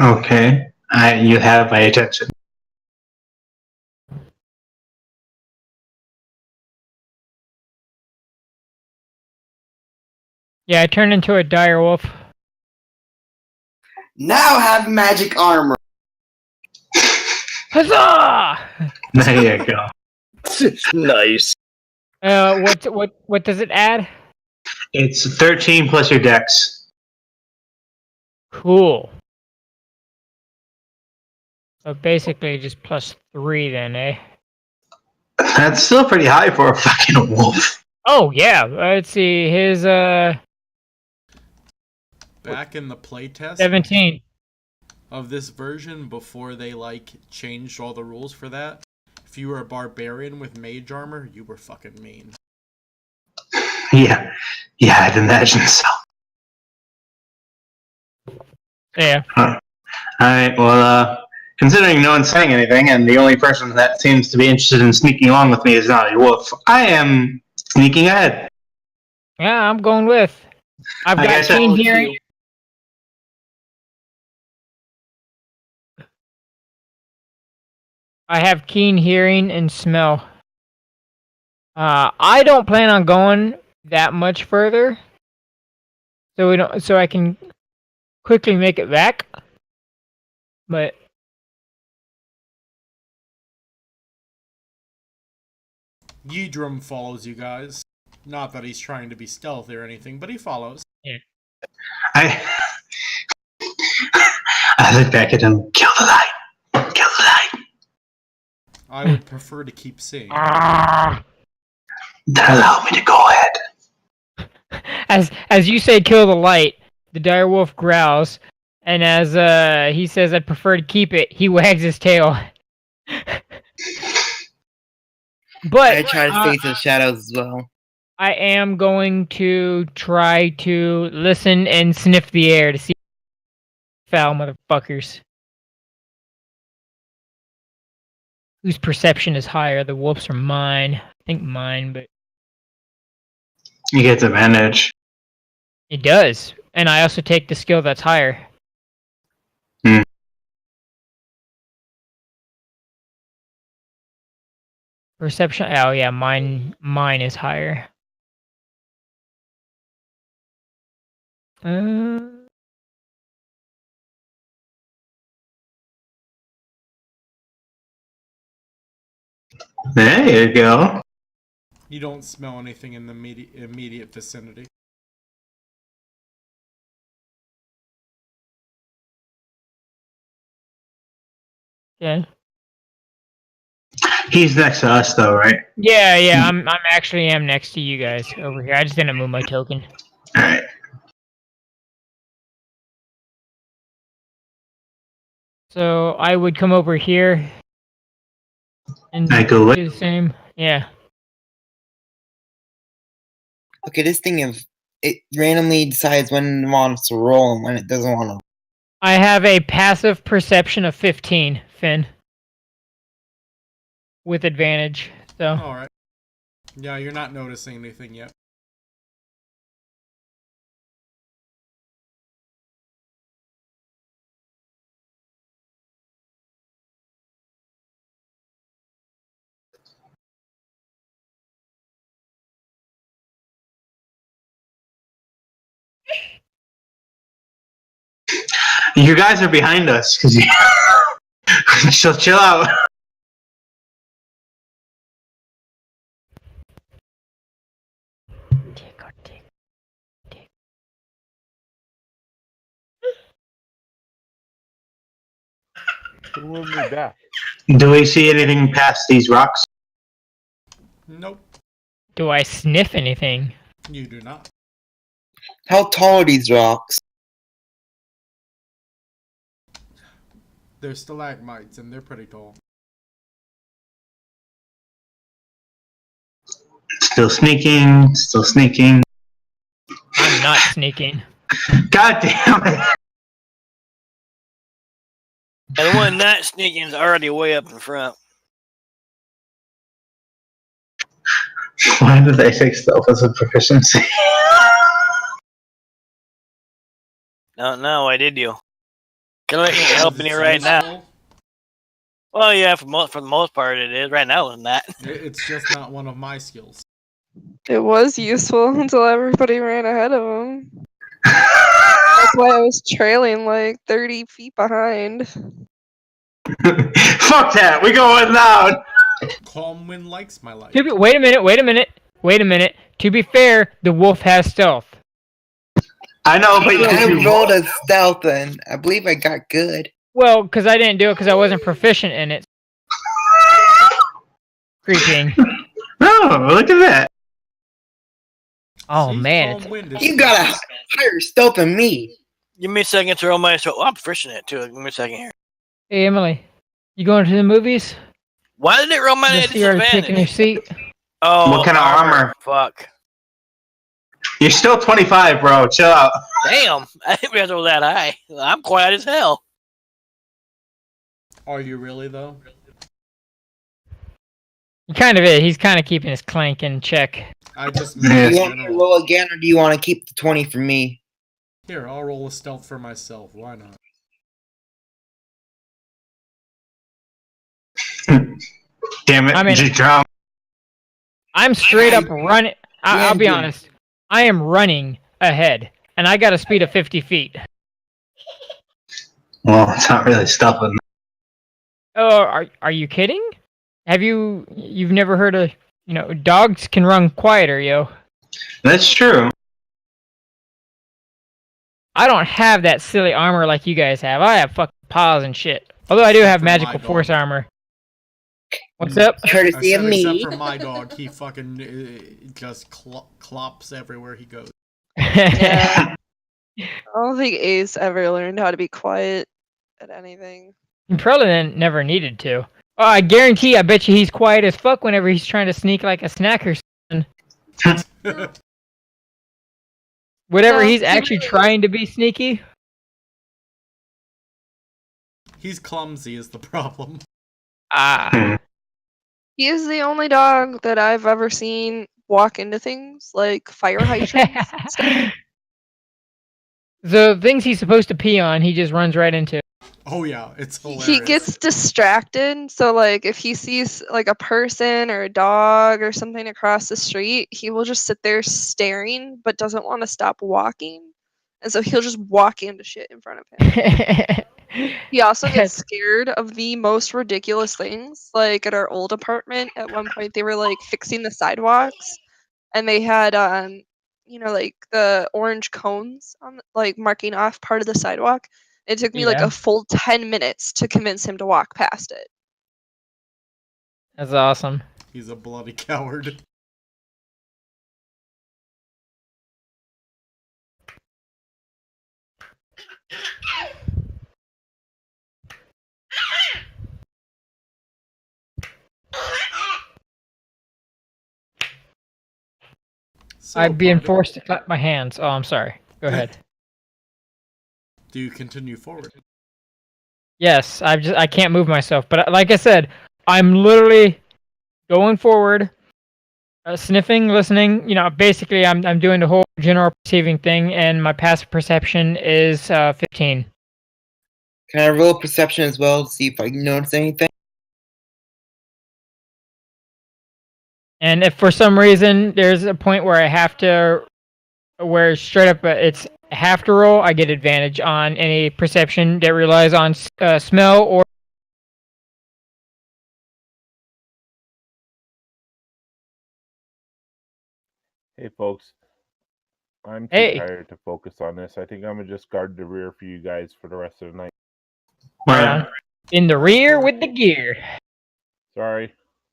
Okay, you have my attention. yeah, I turn into a dire wolf. Now have magic armor. Huzzah! There you go. Nice. What does it add? It's 13 plus your dex. Cool. So basically just +3 then, eh? That's still pretty high for a fucking wolf. Oh yeah. Let's see. His Back in the playtest 17. of this version, before they changed all the rules for that, if you were a barbarian with mage armor, you were fucking mean. Yeah, I'd imagine so. Yeah. Alright, well, considering no one's saying anything, and the only person that seems to be interested in sneaking along with me is not a wolf, I am sneaking ahead. Yeah, I'm going with. I've Like I got said- keen hearing. I have keen hearing and smell. I don't plan on going that much further, so I can quickly make it back. But Yidrum follows you guys. Not that he's trying to be stealthy or anything, but he follows. yeah. I look back at him. Kill the light. Kill the light. I would prefer to keep seeing. Then allow me to go ahead. As you say, kill the light. The dire wolf growls, and as he says, "I'd prefer to keep it." He wags his tail. But I try to face the shadows as well. I am going to try to listen and sniff the air to see foul motherfuckers. Whose perception is higher? The wolves or mine? I think mine, but You get advantage. it does. And I also take the skill that's higher. Hmm. Perception. Oh yeah, mine is higher. There you go. You don't smell anything in the immediate vicinity. Yeah. He's next to us, though, right? Yeah. I'm actually am next to you guys over here. I just didn't move my token. All right. So I would come over here and I go with. do the same. Yeah. Okay, this thing it randomly decides when it wants to roll and when it doesn't want to. I have a passive perception of 15, Finn. With advantage. So Alright. Yeah, you're not noticing anything yet. You guys are behind us because you. Chill out. Who moved me back? Do we see anything past these rocks? Nope, Do I sniff anything? you do not. How tall are these rocks? They're stalagmites, and they're pretty tall. Still sneaking, still sneaking. I'm not sneaking. God damn it! And the one not sneaking is already way up in front. Why did they take stealth as a proficiency? No, why did you? Can I ain't helping you right now? Well, yeah, for the most part it is. Right now, it's not. It's just not one of my skills. It was useful until everybody ran ahead of him. That's why I was trailing like 30 feet behind. Fuck that! We going loud. Calm wind likes my life. Wait a minute. To be fair, the wolf has stealth. I know, but I rolled a stealth and I believe I got good. Well, because I didn't do it because I wasn't proficient in it. Creeping. Oh, look at that! Oh See, man, calm wind is You got a higher stealth than me. Give me a second to roll my. So I'm proficient in it too. Give me a second here. Hey Emily, you going to the movies? Why did it roll my Just you're taking your disadvantage? seat. Oh, What kind of armor? Fuck. You're still 25, bro. Chill out. Damn, I didn't realize it was that high. I'm quiet as hell. Are you really, though? He kind of is. He's kind of keeping his clank in check. I just Do made you a want me to general. roll again or do you want to keep the 20 for me? Here, I'll roll a stealth for myself. Why not? Damn it, I mean- just drunk. I'm straight up running. I'll be honest. I am running ahead, and I got a speed of 50 feet. Well, it's not really stopping. Oh, are you kidding? You've never heard of, dogs can run quieter, yo. That's true. I don't have that silly armor like you guys have. I have fucking paws and shit. Although I do have For my magical dog. force armor. What's up? I Courtesy said of me. except for my dog, he fucking just clops everywhere he goes. Yeah. I don't think Ace ever learned how to be quiet at anything. He probably never needed to. Oh, I guarantee, I bet you he's quiet as fuck whenever he's trying to sneak like a snack or something. Whatever No, he's he actually really- trying to be sneaky. He's clumsy is the problem. Ah. He is the only dog that I've ever seen walk into things like fire hydrants and stuff. The things he's supposed to pee on, he just runs right into. Oh yeah, it's hilarious. He gets distracted, so like if he sees like a person or a dog or something across the street, he will just sit there staring but doesn't want to stop walking. And so he'll just walk into shit in front of him. He also gets scared of the most ridiculous things. Like at our old apartment, at one point they were like fixing the sidewalks, and they had like the orange cones on like marking off part of the sidewalk. It took me like Yeah. a full 10 minutes to convince him to walk past it. That's awesome. He's a bloody coward. So, I'm being Party, forced to clap my hands. Oh, I'm sorry. Go ahead. Do you continue forward? Yes, I can't move myself, but like I said, I'm literally going forward, sniffing, listening. Basically, I'm doing the whole general perceiving thing, and my passive perception is 15. Can I roll perception as well to see if I can notice anything? And if for some reason there's a point where I have to, where straight up it's have to roll, I get advantage on any perception that relies on smell or. Hey, folks. I'm too Hey. tired to focus on this. I think I'm gonna just guard the rear for you guys for the rest of the night. Right on. In the rear with the gear. Sorry.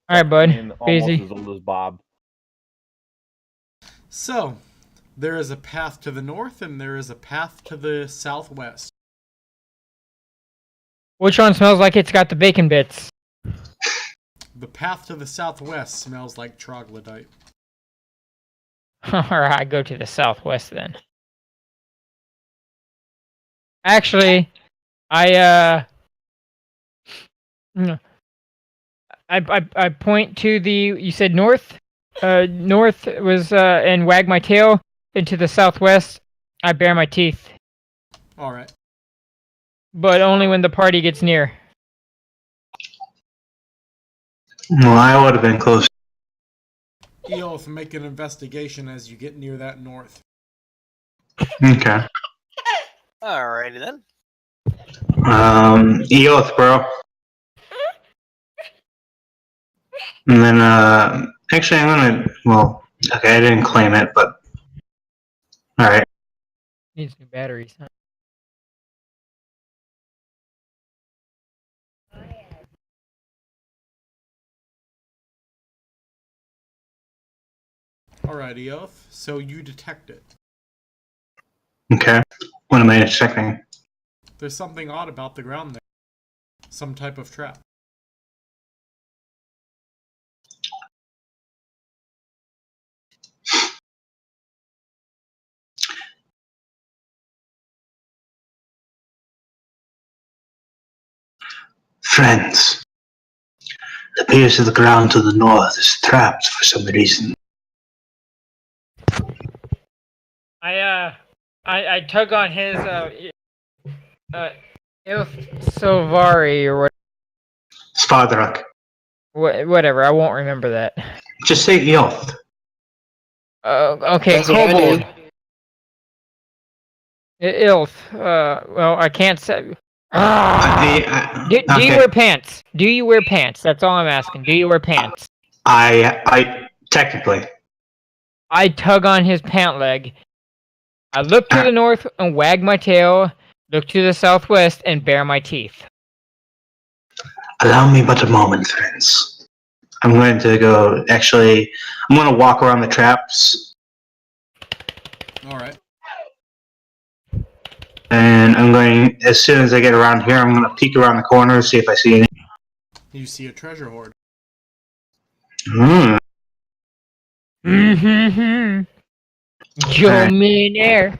All right, bud. And almost Crazy. as old as Bob. So, there is a path to the north and there is a path to the southwest. Which one smells like it's got the bacon bits? The path to the southwest smells like troglodyte. Alright, go to the southwest then. Actually, I point to the, you said north? North was, and wag my tail, into the southwest, I bare my teeth. Alright. But only when the party gets near. Well, I would have been close. Eolf, make an investigation as you get near that north. Okay. Alrighty then. Eoth, bro. And then, actually, I'm gonna, well, okay, I didn't claim it, but, alright. Needs new batteries, huh? Alright, Eolf, so you detect it. Okay. What am I detecting? There's something odd about the ground there. Some type of trap. Friends. It appears that the ground to the north is trapped for some reason. I tug on his, Ilf Silvari, or Spadrak. whatever, I won't remember that. Just say Eoth. Okay, That's what I Kobold. did. Ilf, well, I can't say. Do you Okay. wear pants? Do you wear pants? That's all I'm asking. Do you wear pants? I technically. I tug on his pant leg. I look to the north and wag my tail, look to the southwest and bare my teeth. Allow me but a moment, friends. I'm going to go, actually, I'm going to walk around the traps, Alright. and I'm going, as soon as I get around here, I'm going to peek around the corner, see if I see anything. You see a treasure hoard. Mm-hmm. Joe Millionaire.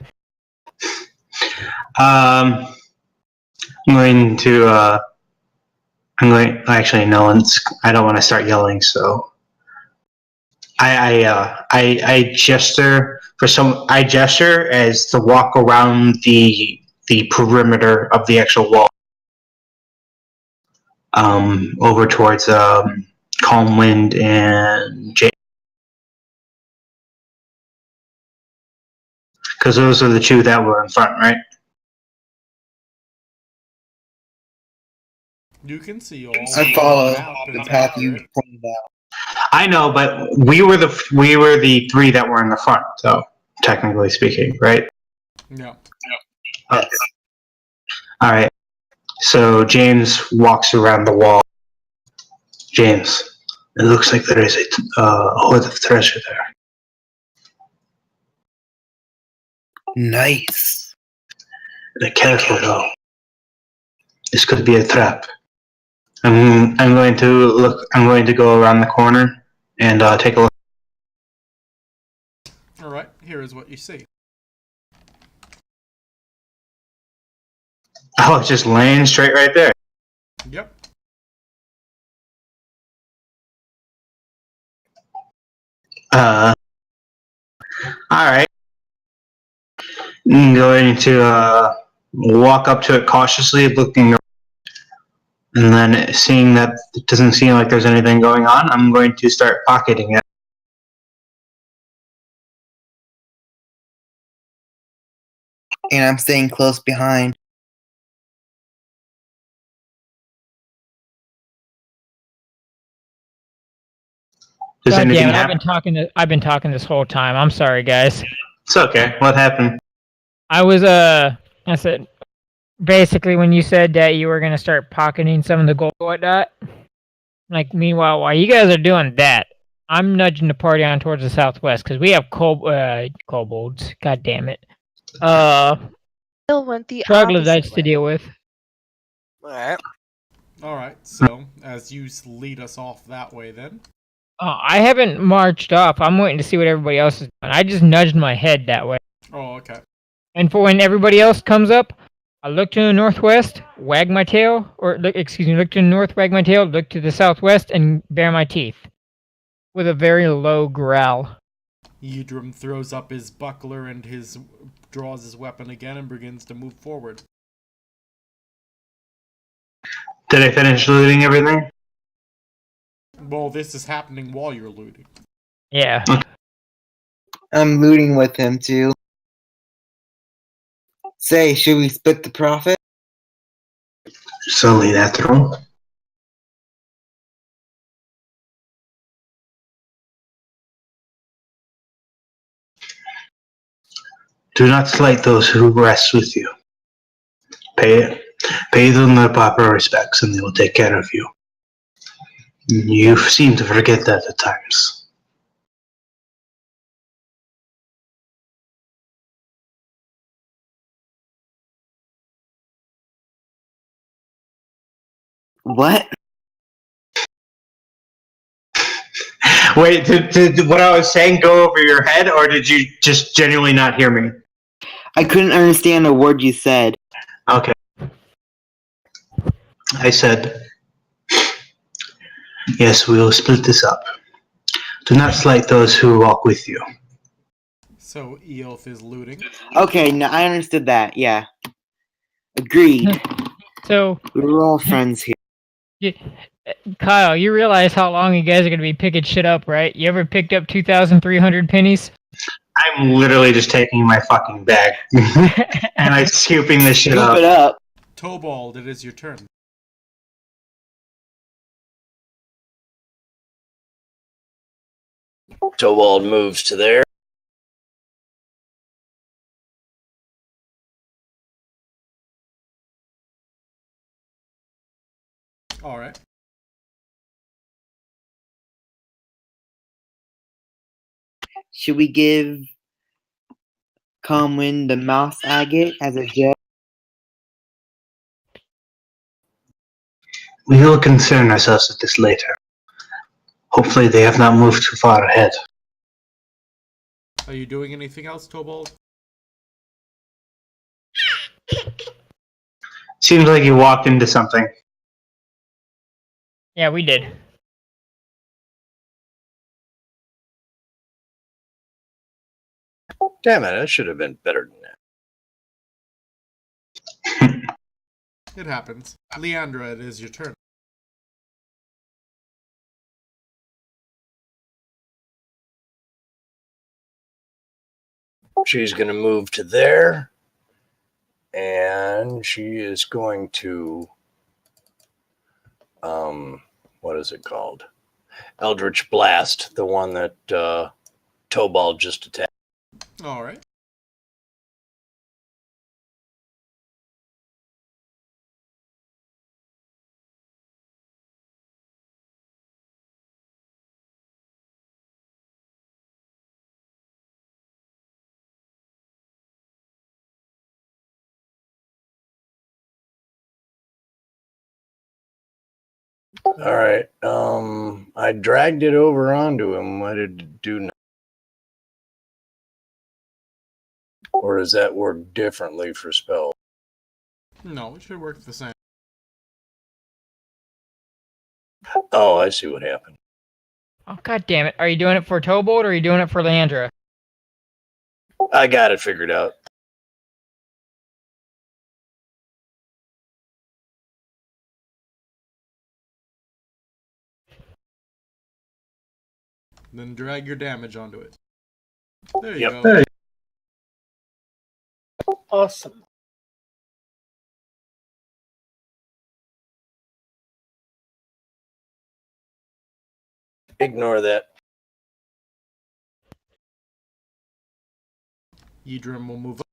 I'm going to, actually, no one's, I don't want to start yelling, so. I gesture I gesture as to walk around the perimeter of the actual wall. Over towards, Calm Wind and Jay. Because those are the two that were in front, right? You can see all I follow map the is path you accurate. pointed out. I know, but we were the three that were in the front, though, technically speaking, right? Yeah. Okay. All right. So James walks around the wall. James, it looks like there is a hoard of treasure there. Nice. Be careful, though. This could be a trap. I'm going to look. I'm going to go around the corner and take a look. Alright, here is what you see. Oh, it's just laying straight right there. Yep. All right. I'm going to walk up to it cautiously, looking, and then seeing that it doesn't seem like there's anything going on, I'm going to start pocketing it. And I'm staying close behind. Does God anything damn it, happen? I've been talking this whole time. I'm sorry, guys. It's okay. What happened? I said, basically when you said that you were going to start pocketing some of the gold and whatnot, like, meanwhile, while you guys are doing that, I'm nudging the party on towards the southwest because we have kobolds. God damn it. Bill went the Troglodytes opposite to way. deal with. Alright. Alright, so as you lead us off that way then. I haven't marched off. I'm waiting to see what everybody else is doing. I just nudged my head that way. Oh, okay. And for when everybody else comes up, I look to the northwest, wag my tail, or look to the north, wag my tail, look to the southwest, and bare my teeth. With a very low growl. Yudrim throws up his buckler and draws his weapon again and begins to move forward. Did I finish looting everything? Well, this is happening while you're looting. Yeah. I'm looting with him too. Say, should we split the profit? Solely that through. Do not slight those who rest with you. Pay them their proper respects, and they will take care of you. You seem to forget that at times. What? Wait, did what I was saying go over your head, or did you just genuinely not hear me? I couldn't understand a word you said. Okay. I said, yes, we will split this up. Do not slight those who walk with you. So Eoth is looting. Okay, no, I understood that. Yeah. Agreed. So, We're all friends here. Kyle, you realize how long you guys are going to be picking shit up, right? You ever picked up 2,300 pennies? I'm literally just taking my fucking bag and I'm scooping this shit Scoop up. it up. Tobald, it is your turn. Tobald moves to there. Alright. Should we give Comwin the mouse agate as a joke? We will concern ourselves with this later. Hopefully they have not moved too far ahead. Are you doing anything else, Tobald? Seems like you walked into something. Yeah, we did. Damn it, I should have been better than that. It happens. Leandra, it is your turn. She's going to move to there. And she is going to... what is it called? Eldritch Blast, the one that Tobald just attacked. Alright. All right. I dragged it over onto him. What did it do now? Or does that work differently for spells? No, it should work the same. Oh, I see what happened. Oh, god damn it. Are you doing it for Tobald or are you doing it for Leandra? I got it figured out. Then drag your damage onto it. There you Yep. go. Awesome. Ignore that. Yudrim will move up.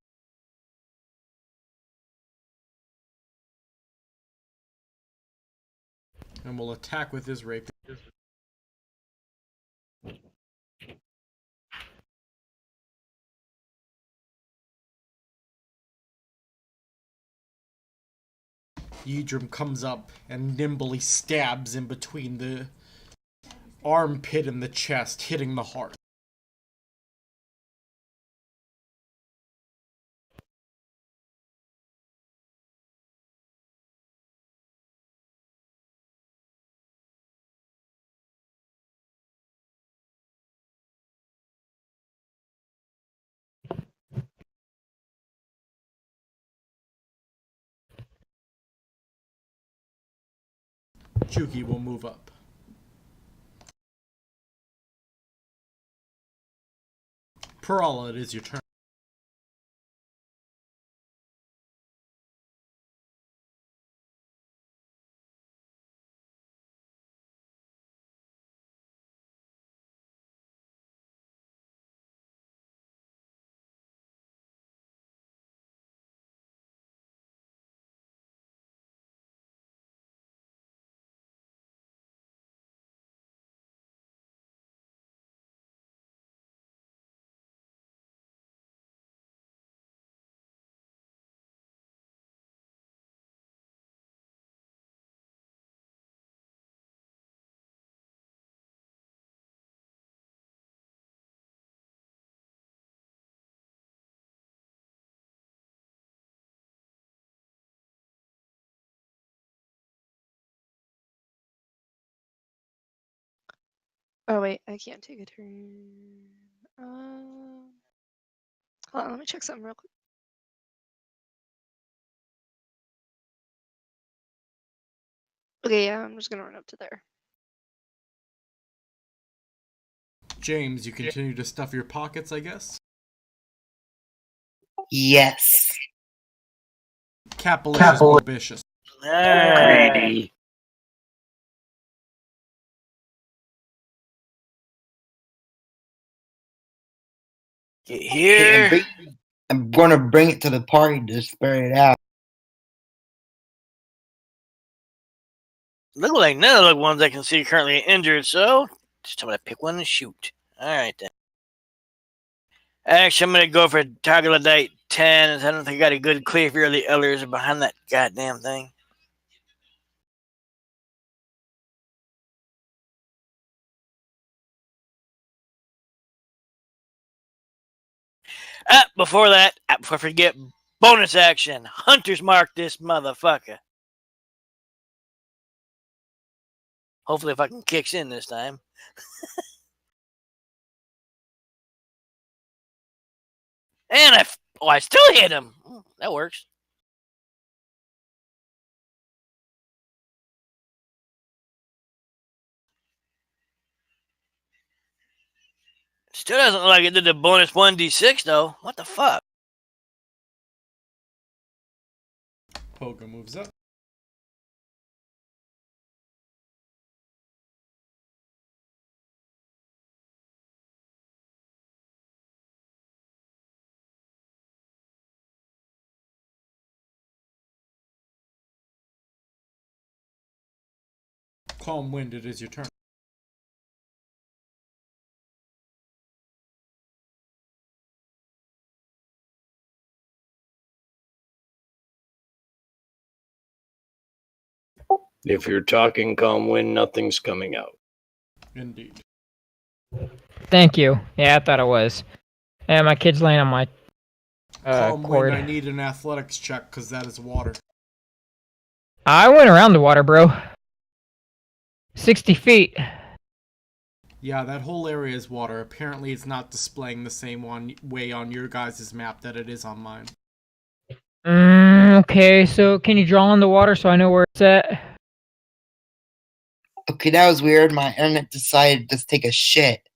And will attack with his rapier. Yidrim comes up and nimbly stabs in between the armpit and the chest, hitting the heart. Juki will move up. Perala, it is your turn. Oh wait, I can't take a turn. Hold on, let me check something real quick. Okay, yeah, I'm just gonna run up to there. James, you continue to stuff your pockets, I guess? Yes. Capital is more vicious. Greedy. Get here. I'm gonna bring it to the party to spare it out. Look like none of the ones I can see currently injured, so just tell me to pick one and shoot. Alright then. Actually, I'm gonna go for Targalite 10, as I don't think I got a good clear view of the others behind that goddamn thing. Before I forget, bonus action. Hunter's mark this motherfucker. Hopefully fucking kicks in this time. And I still hit him. That works. Still doesn't look like it did the bonus 1d6 though. What the fuck? Poga moves up. Calm Wind, it is your turn. If you're talking calm wind, nothing's coming out. Indeed. Thank you. Yeah, I thought it was. Yeah, my kid's laying on my Calm cord. Wind, I need an athletics check, because that is water. I went around the water, bro. 60 feet. Yeah, that whole area is water. Apparently it's not displaying the same way on your guys' map that it is on mine. Okay, so can you draw on the water so I know where it's at? Okay, that was weird. My internet decided to just take a shit.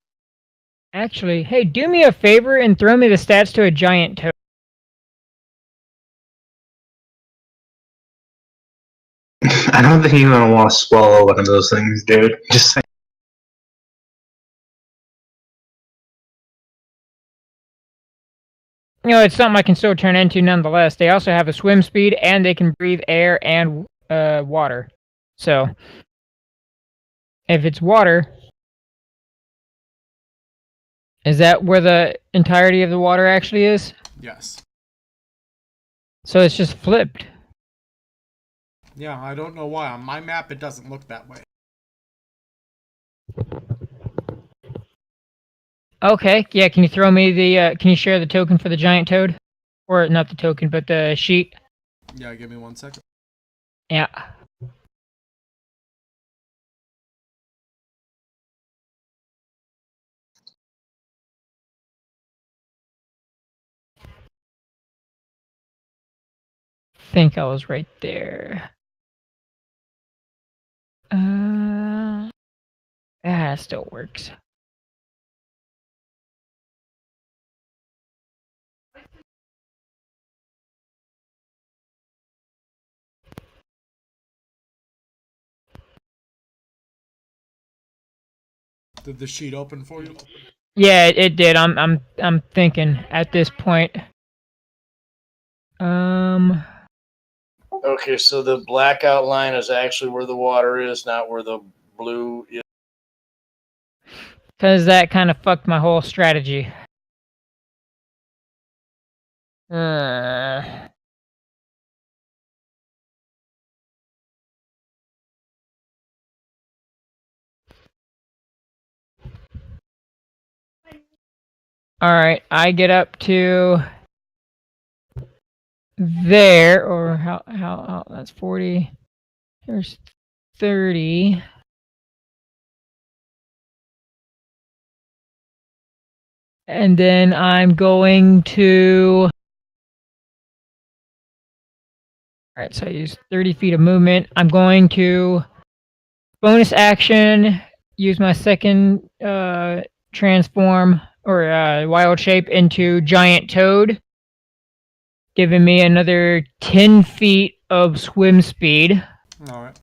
Actually, hey, do me a favor and throw me the stats to a giant toad. I don't think you're gonna want to swallow one of those things, dude. Just saying. You know, it's something I can still turn into nonetheless. They also have a swim speed, and they can breathe air and water. So, If it's water, is that where the entirety of the water actually is? Yes. So it's just flipped. Yeah, I don't know why. On my map, it doesn't look that way. Okay, yeah, can you throw me the, can you share the token for the giant toad? Or not the token, but the sheet? Yeah, give me 1 second. Yeah. Think I was right there. It still works. Did the sheet open for you? Yeah, it did. I'm thinking at this point. Okay, so the black outline is actually where the water is, not where the blue is. Because that kind of fucked my whole strategy. Alright, I get up to there, or how that's 40. There's 30. And then I'm going to... Alright, so I use 30 feet of movement. I'm going to bonus action, use my second transform or wild shape into giant toad, giving me another 10 feet of swim speed. Alright.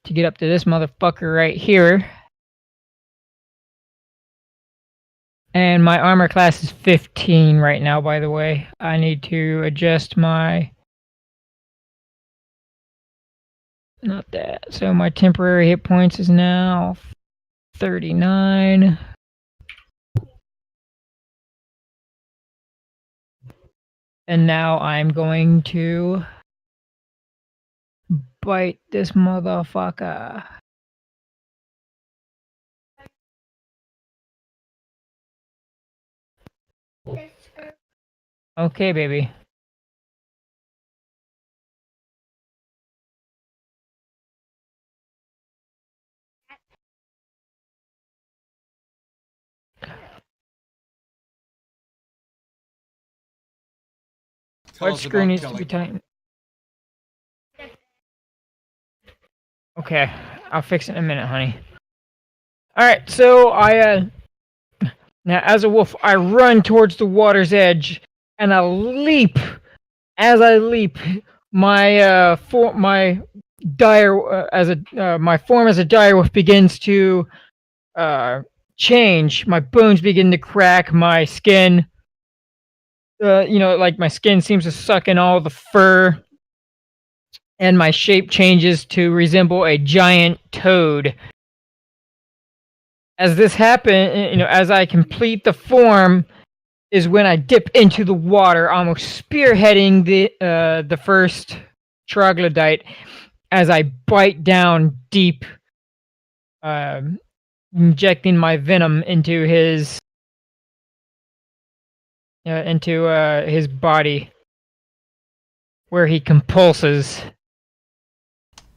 To get up to this motherfucker right here. And my armor class is 15 right now, by the way. I need to adjust my... Not that. So my temporary hit points is now 39. And now I'm going to bite this motherfucker. Okay, baby. Tell What us screw about needs to be killing. tightened? Okay, I'll fix it in a minute, honey. Alright, so now as a wolf, I run towards the water's edge, and I leap. As I leap, my my dire my form as a direwolf begins to change. My bones begin to crack. My skin, like my skin seems to suck in all the fur, and my shape changes to resemble a giant toad. As this happens, as I complete the form, is when I dip into the water, almost spearheading the first troglodyte as I bite down deep, injecting my venom into his body, where he compulses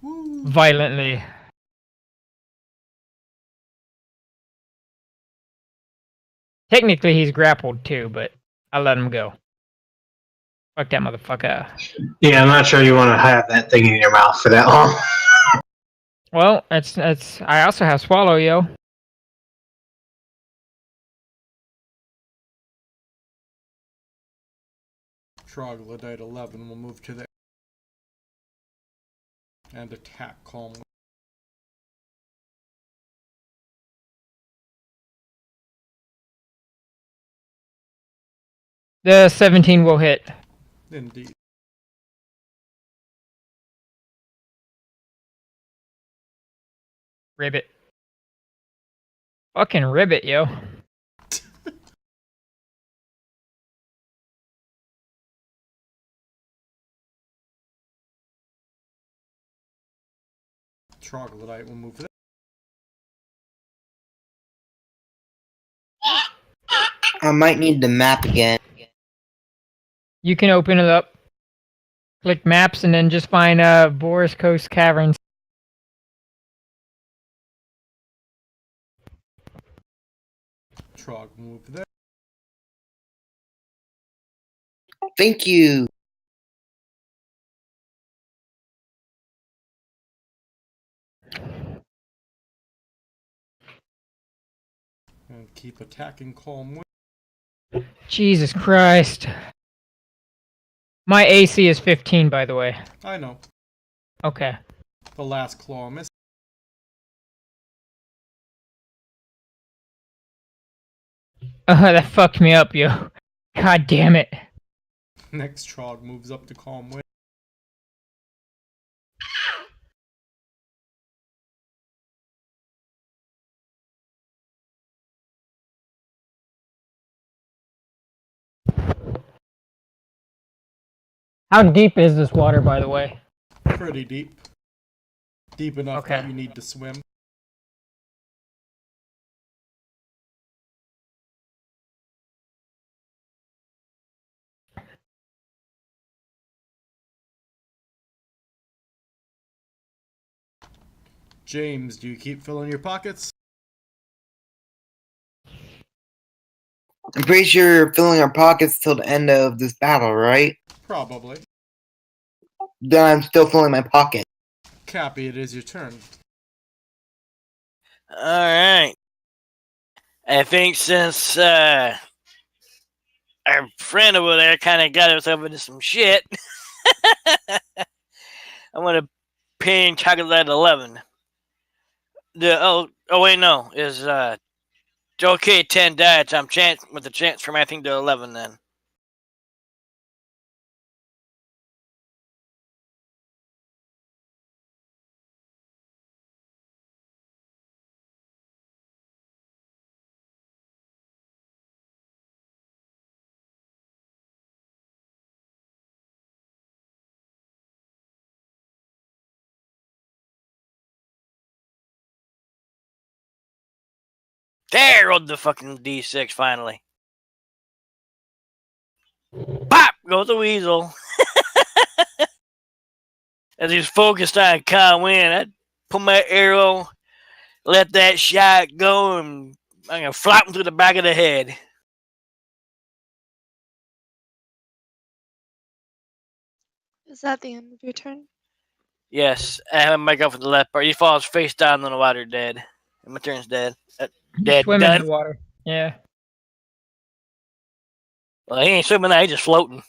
violently. Technically, he's grappled too, but I let him go. Fuck that motherfucker. Yeah, I'm not sure you want to have that thing in your mouth for that long. Well, that's. I also have swallow, yo. Troglodyte 11 will move to there and attack calmly. The 17 will hit. Indeed. Ribbit. Fucking ribbit, yo. Troglodyte will move there. I might need the map again. You can open it up. Click maps and then just find Boris Coast Caverns. Trog will move there. Thank you. And keep attacking Calm. Jesus Christ. My AC is 15, by the way. I know. Okay. The last claw miss. That fucked me up, yo. God damn it. Next Trog moves up to Calm. How deep is this water, by the way? Pretty deep. Deep enough Okay. that you need to swim. James, do you keep filling your pockets? I'm pretty sure you're filling our pockets till the end of this battle, right? Probably. Then I'm still filling my pocket. Cappy, it is your turn. Alright. I think since our friend over there kind of got herself into some shit, I'm going to ping Chocolate 11. Oh wait, no. Is okay 10 diets. I'm chance with the chance from I think to 11 then. There, rolled the fucking D6 finally. Pop goes the weasel. As he's focused on Conwin, I put my arrow, let that shot go, and I'm gonna flop him through the back of the head. Is that the end of your turn? Yes, I have him make up for the left part. He falls face down in the water, dead. And my turn's dead. Dead. Swim in Done. the water. Yeah. Well, he ain't swimming now. He's just floating.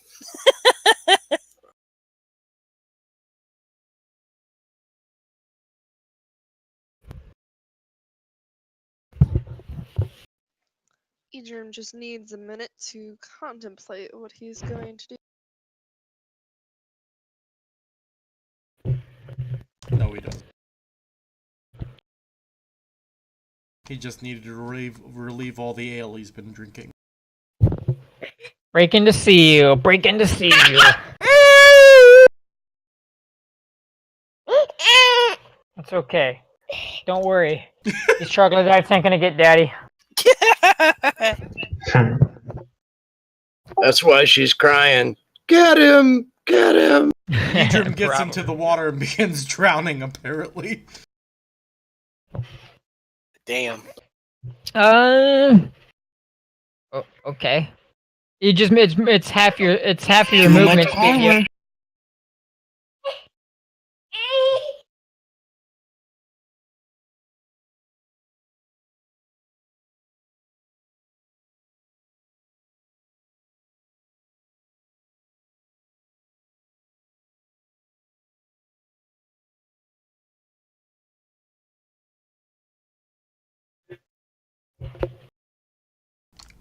Edrum just needs a minute to contemplate what he's going to do. No, he doesn't. He just needed to relieve all the ale he's been drinking. Break into seal. Break into seal. It's okay. Don't worry. These troglodytes ain't gonna get daddy. That's why she's crying. Get him! Get him! Edrum gets into the water and begins drowning, apparently. Damn. Okay. You just it's half your movement speed. Yeah.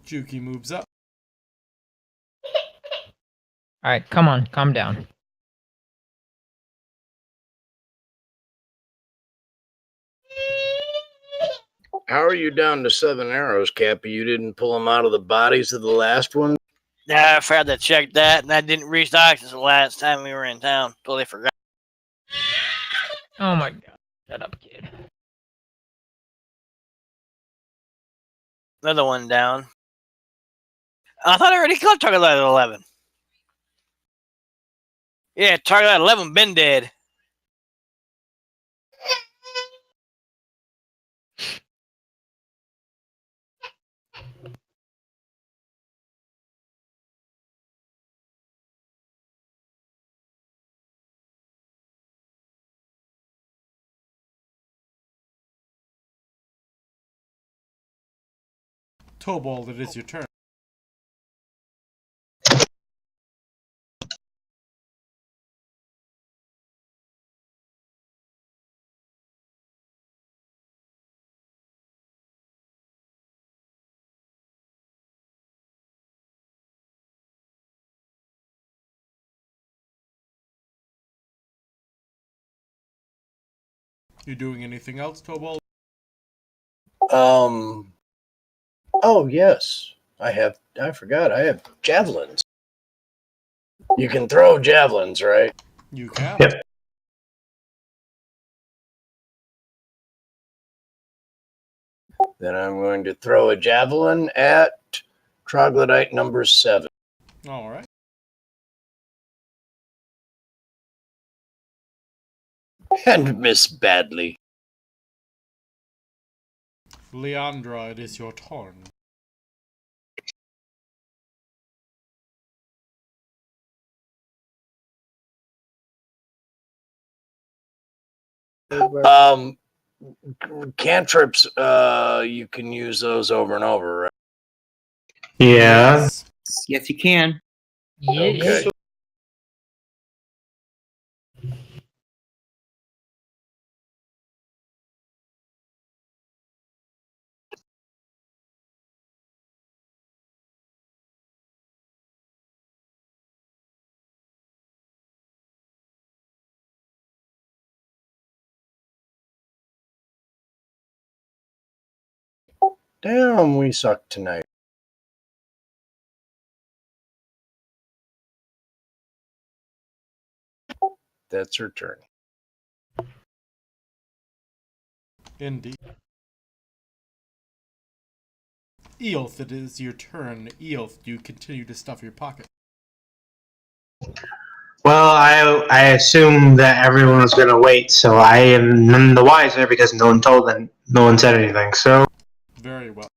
Juki moves up. Alright, come on, calm down. How are you down to 7 arrows, Cappy? You didn't pull them out of the bodies of the last one? Yeah, I forgot to check that, and I didn't restock since the last time we were in town. Totally forgot. Oh my god. Shut up, kid. Another one down. I thought I already killed Target Light at 11. Yeah, Target Light 11 been dead. Tobald, it is your turn. You doing anything else, Tobald? Oh, yes. I forgot. I have javelins. You can throw javelins, right? You can. Yep. Then I'm going to throw a javelin at troglodyte number 7. All right. And miss badly. Leandra, it is your turn. Cantrips, you can use those over and over, right? Yeah. Yes, you can. Yes. Okay. Damn, we suck tonight. That's her turn. Indeed. Eoth, it is your turn. Eoth, do you continue to stuff your pocket? Well, I assume that everyone was going to wait, so I am none the wiser because no one told them, no one said anything. So Very well.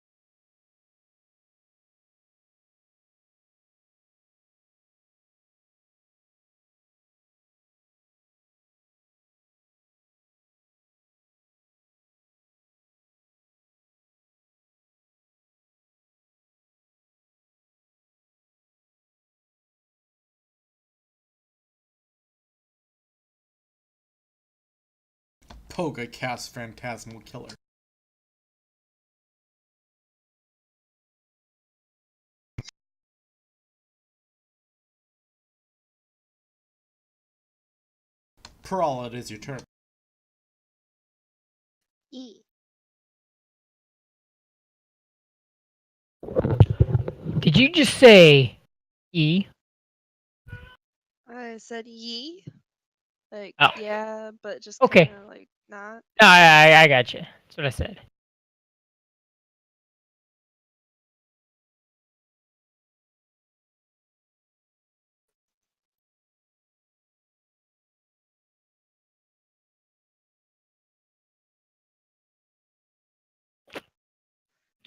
Toga casts Phantasmal Killer. Pearl, it is your turn. E. Did you just say E? I said ye. Like, Oh. yeah, but just Okay. kind of like not. No, I got you. That's what I said.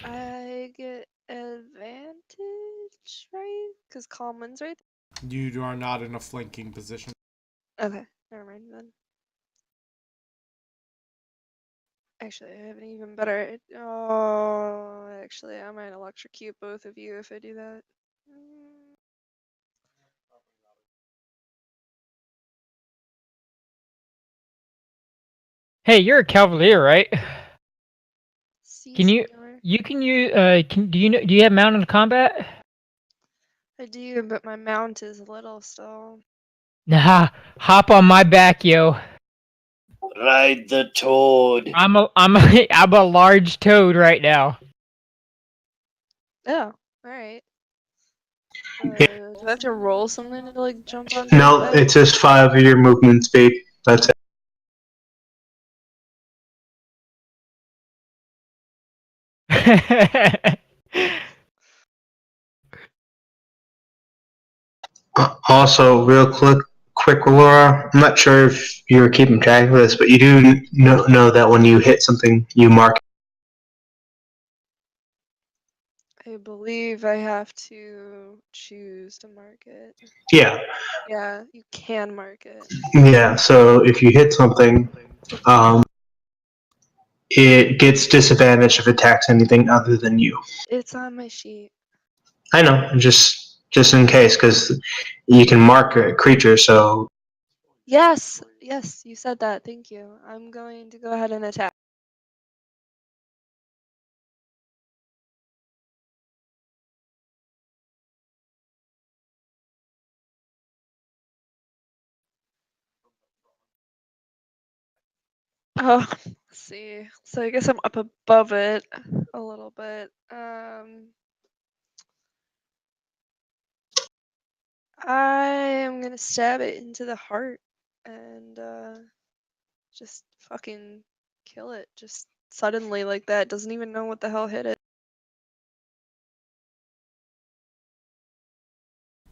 I get advantage, right? Because common's right You are not in a flanking position. there. Okay, never mind then. Actually, I have an even better. Oh, actually, I might electrocute both of you if I do that. Hey, you're a cavalier, right? See, Can you? senor. You can use. Do you know? Do you have mounted combat? I do, but my mount is little still. Nah. Hop on my back, yo. Ride the toad. I'm a large toad right now. Oh, alright. Do I have to roll something to like jump on? No, it's just 5 of your movement speed. That's it. Also, real quick, Laura, I'm not sure if you're keeping track of this, but you do know that when you hit something, you mark. I believe I have to choose to mark it. Yeah, Yeah, you can mark it. yeah. So if you hit something, it gets disadvantage if it attacks anything other than you. It's on my sheet. I know, just in case, because you can mark a creature. So Yes, yes, you said that. Thank you. I'm going to go ahead and attack. Oh, let's see. So I guess I'm up above it a little bit. I am gonna stab it into the heart and just fucking kill it just suddenly like that. Doesn't even know what the hell hit it.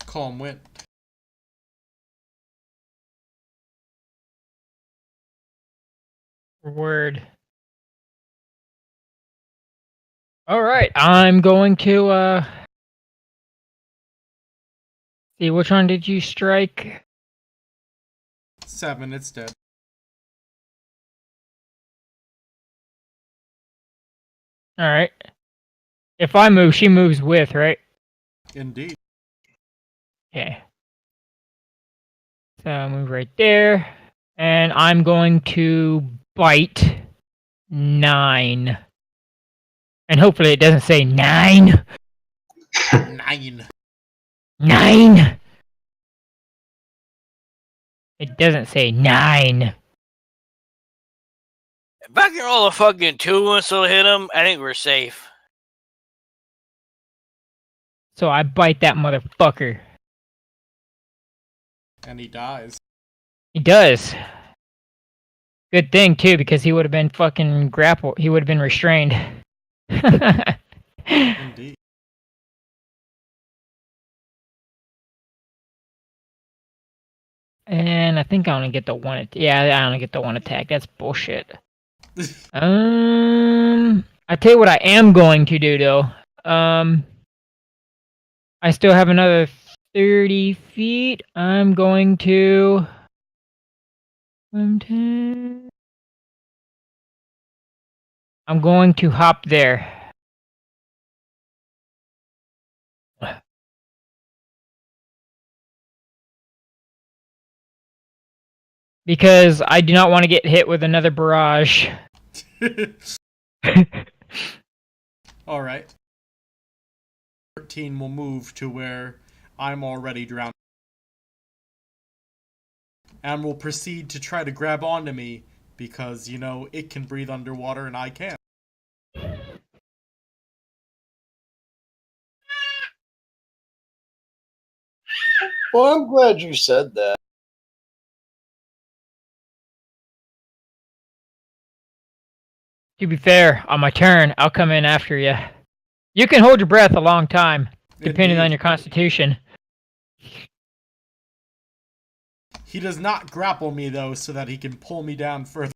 Calm wind. Word. Alright, I'm going to see, which one did you strike? 7, it's dead. Alright. If I move, she moves with, right? Indeed. Okay. So I'll move right there. And I'm going to bite 9. And hopefully it doesn't say 9. 9. 9! It doesn't say 9. If I can roll a fucking 2 and still hit him, I think we're safe. So I bite that motherfucker. And he dies. He does. Good thing, too, because he would have been fucking grappled. He would have been restrained. Indeed. And I think I only get the one. Yeah, I only get the one attack. That's bullshit. I tell you what I am going to do, though. I still have another 30 feet. I'm going to... I'm going to hop there. Because I do not want to get hit with another barrage. Alright. 13 will move to where I'm already drowned. And will proceed to try to grab onto me because, you know, it can breathe underwater and I can't. Well, I'm glad you said that. To be fair, on my turn, I'll come in after you. You can hold your breath a long time, depending on your constitution. He does not grapple me, though, so that he can pull me down further.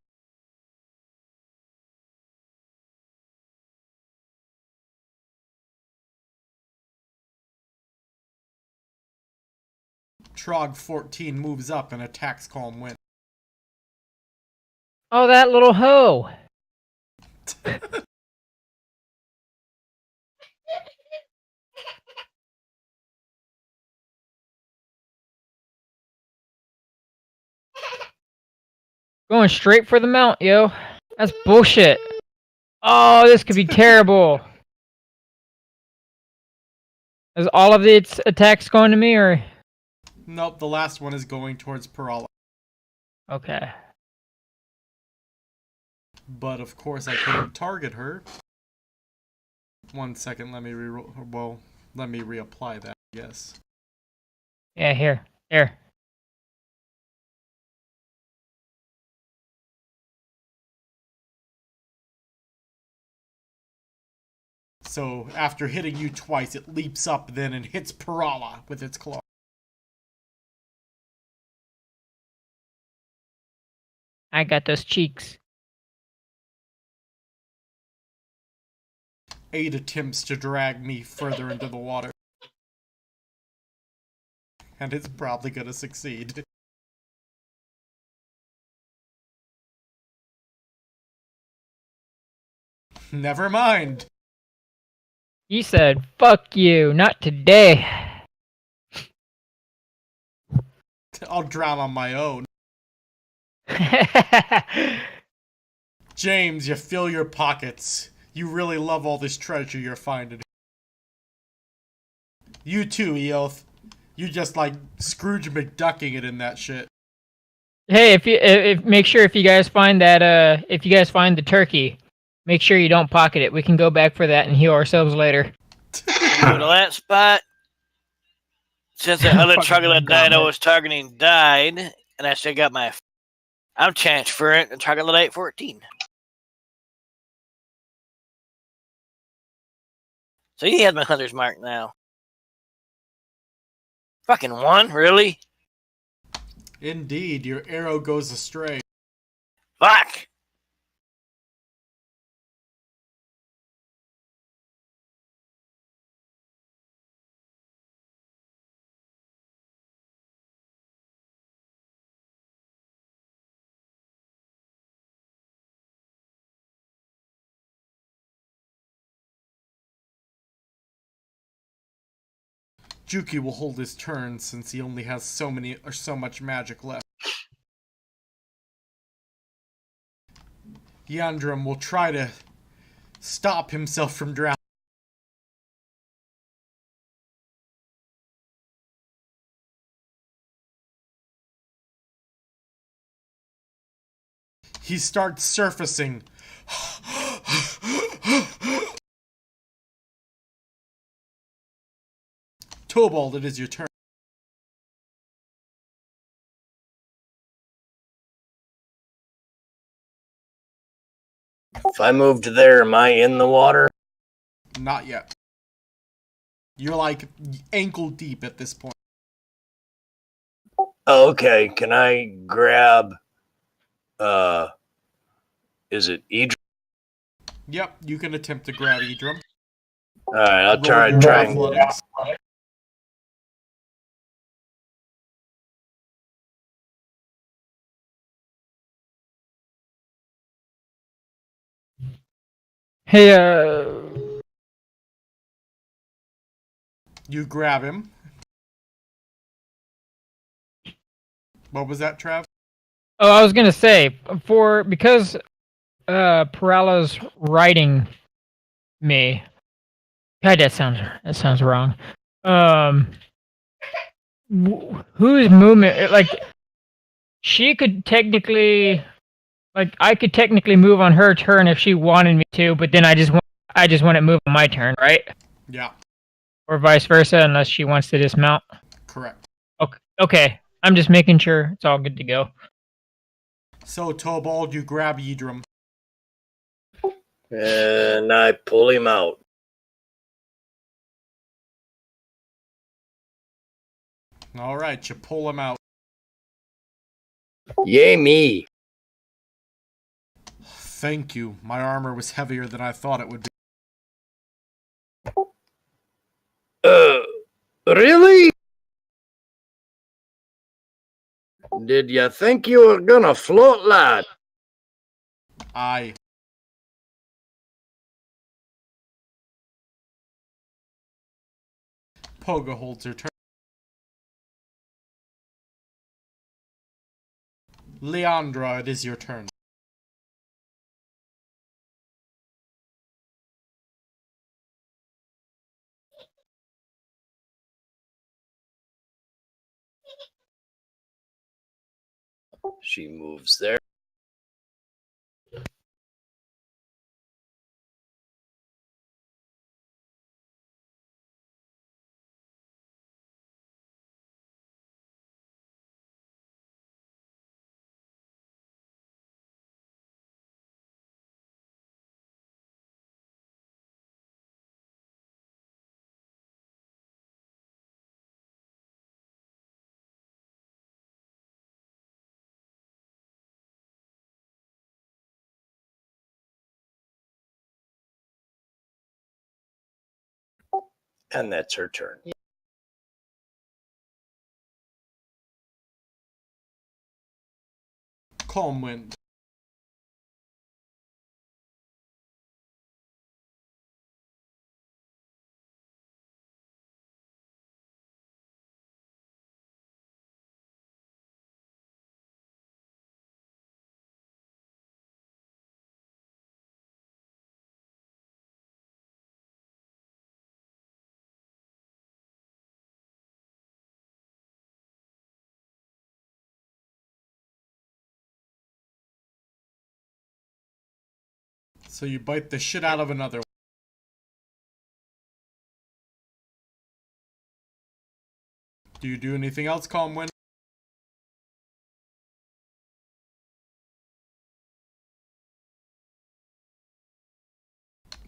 Trog 14 moves up and attacks Calm Wind. Oh, that little hoe! Going straight for the mount, yo. That's bullshit. Oh, this could be terrible. Is all of its attacks going to me, or...? Nope, the last one is going towards Parala. Okay. But of course I couldn't target her. 1 second, let me reapply that, I guess. Yeah, here. So after hitting you twice, it leaps up then and hits Parala with its claw. I got those cheeks. 8 attempts to drag me further into the water. And it's probably gonna succeed. Never mind. He said, "Fuck you, not today." I'll drown on my own. James, you fill your pockets. You really love all this treasure you're finding. You too, Eoth. You just like Scrooge McDucking it in that shit. Hey, if make sure if you guys find that if you guys find the turkey, make sure you don't pocket it. We can go back for that and heal ourselves later. Go to that spot. Since the other troglodyte I was targeting died, and I still got my... I'm transferring to troglodyte 14. So he has my hunter's mark now. Fucking 1, really? Indeed, your arrow goes astray. Fuck! Juki will hold his turn since he only has so much magic left. Yandram will try to stop himself from drowning. He starts surfacing. Tobald, it is your turn. If I moved there, am I in the water? Not yet. You're like ankle deep at this point. Oh, okay, can I grab, is it Idris? Yep, you can attempt to grab Edrum. Alright, I'll try Roll and your try and... athletics. Hey, You grab him. What was that, Trav? oh, I was gonna say because Parala's riding me. God, that sounds wrong. Whose movement? Like, she could technically, like, I could technically move on her turn if she wanted me to, but then I just want to move on my turn, right? Yeah. Or vice versa, unless she wants to dismount. Correct. Okay. I'm just making sure it's all good to go. So, Tobald, you grab Edrum. And I pull him out. Alright, you pull him out. Yay me! Thank you. My armor was heavier than I thought it would be. Really? Did you think you were gonna float, lad? Aye. Poga holds her turn. Leandra, it is your turn. She moves there. And that's her turn. Calm wind. So you bite the shit out of another one. Do you do anything else, Calm Wind?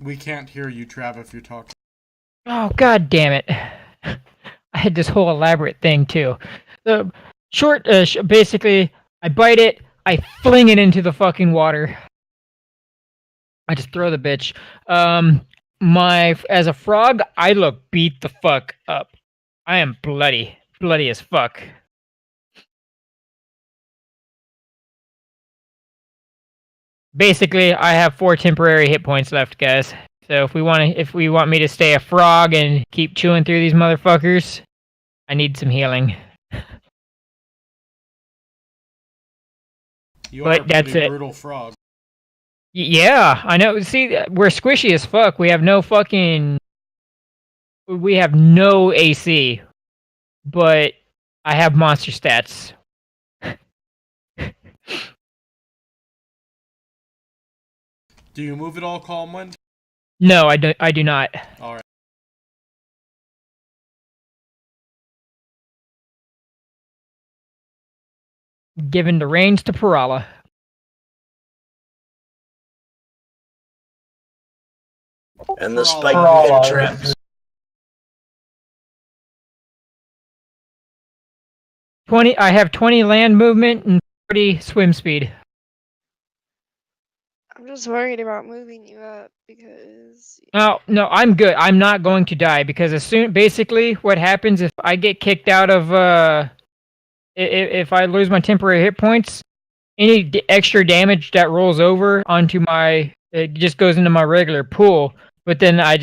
We can't hear you, Trav, if you're talking. Oh, god damn it. I had this whole elaborate thing, too. The short, basically, I bite it, I fling it into the fucking water. I just throw the bitch. As a frog, I look beat the fuck up. I am bloody as fuck. Basically, I have 4 temporary hit points left, guys. So if we want me to stay a frog and keep chewing through these motherfuckers, I need some healing. You But are a that's pretty it. brutal frog. Yeah, I know. See, we're squishy as fuck. We have no AC, but I have monster stats. Do you move at all, Calm Wind? No, I do not. Alright. Given the reins to Parala. And the spike pin traps. 20. I have 20 land movement and 30 swim speed. I'm just worried about moving you up because. Oh no, I'm good. I'm not going to die because basically, what happens if I get kicked out of if I lose my temporary hit points, any extra damage that rolls over onto it just goes into my regular pool. But then I'm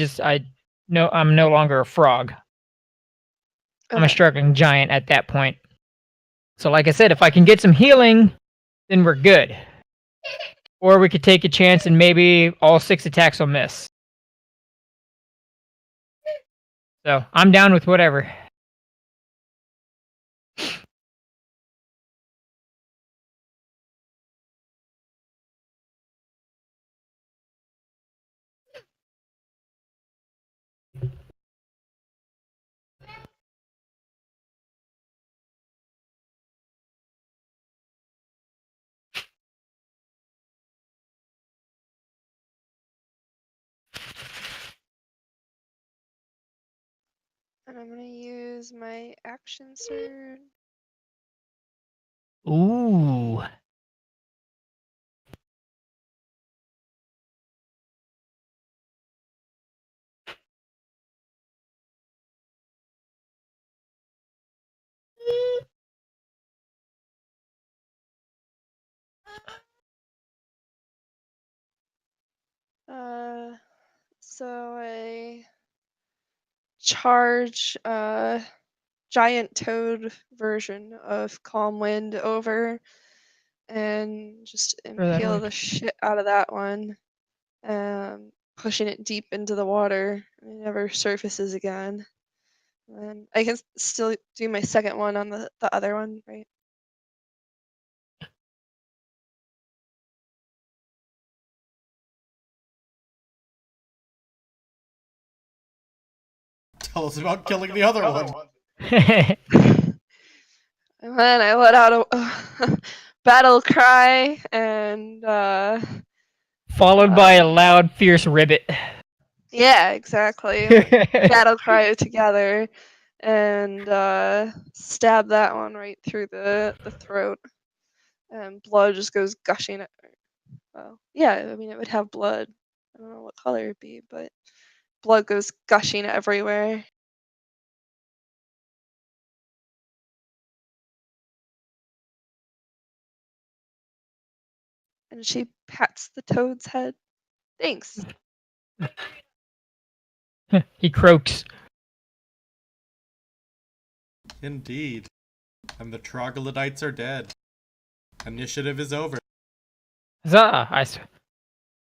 no longer a frog. I'm a struggling giant at that point. So like I said, if I can get some healing, then we're good. Or we could take a chance and maybe all 6 attacks will miss. So I'm down with whatever. And I'm gonna use my action surge. Ooh. So I charge giant toad version of Calm Wind over and just impale the shit out of that one, pushing it deep into the water. It never surfaces again. And I can still do my second one on the other one, right? Tell us about killing the other one. And then I let out a battle cry and followed by a loud, fierce ribbit. Yeah, exactly. Battle cry together and stab that one right through the throat. And blood just goes gushing. Well, yeah, I mean, it would have blood. I don't know what color it'd be, but blood goes gushing everywhere. And she pats the toad's head. Thanks. He croaks. Indeed. And the troglodytes are dead. Initiative is over. Huzzah!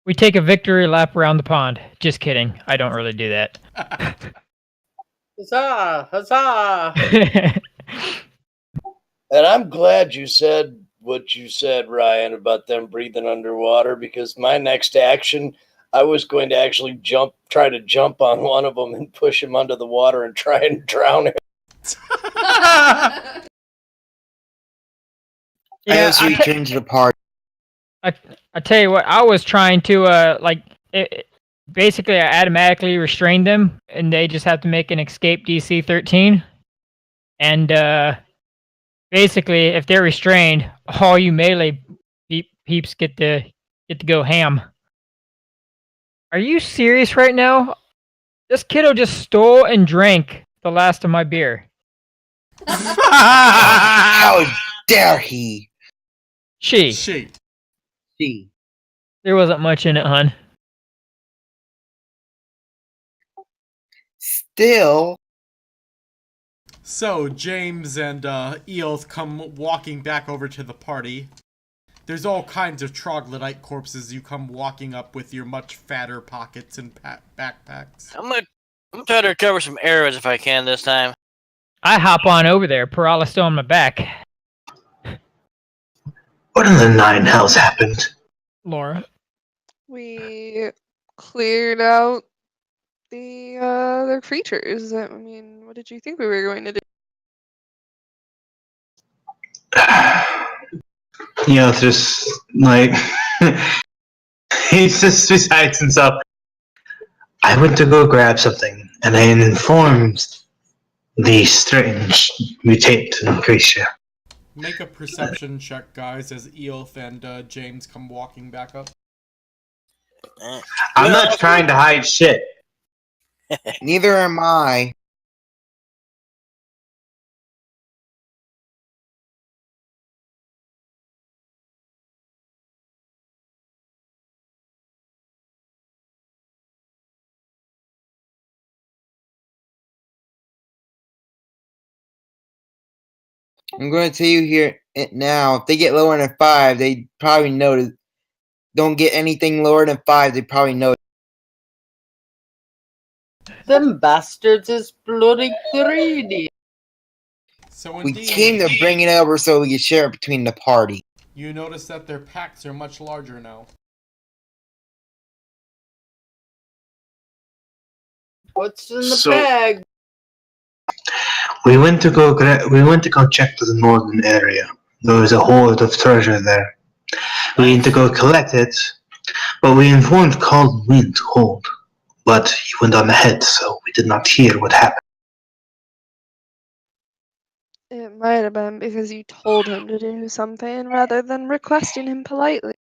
We take a victory lap around the pond. Just kidding. I don't really do that. Huzzah! Huzzah! And I'm glad you said what you said, Ryan, about them breathing underwater, because my next action, I was going to actually try to jump on one of them and push him under the water and try and drown him. I also returned to the party. I tell you what, I was trying to basically I automatically restrained them, and they just have to make an escape DC 13. And basically, if they're restrained, all you melee peeps get to go ham. Are you serious right now? This kiddo just stole and drank the last of my beer. How dare he? She. There wasn't much in it, hun. Still. So, James and Eoth come walking back over to the party. There's all kinds of troglodyte corpses you come walking up with your much fatter pockets and backpacks. I'm gonna try to recover some arrows if I can this time. I hop on over there, Parala's still on my back. What in the nine hells happened? Laura. We cleared out the creatures. I mean, what did you think we were going to do? Just like he's just besides himself. I went to go grab something, and I informed the strange mutated creature. Make a perception check, guys, as Eoth and James come walking back up. I'm not trying to hide shit. Neither am I. I'm going to tell you here now, if they get lower than 5, they probably notice. Don't get anything lower than 5, they probably notice. Them bastards is bloody greedy. So We indeed, came to bring it over so we could share it between the party. you notice that their packs are much larger now. What's in the bag? We went to go check to the northern area. There was a hoard of treasure there. We need to go collect it, but we informed Calm Wind to hold. But he went on ahead, so we did not hear what happened. It might have been because you told him to do something rather than requesting him politely.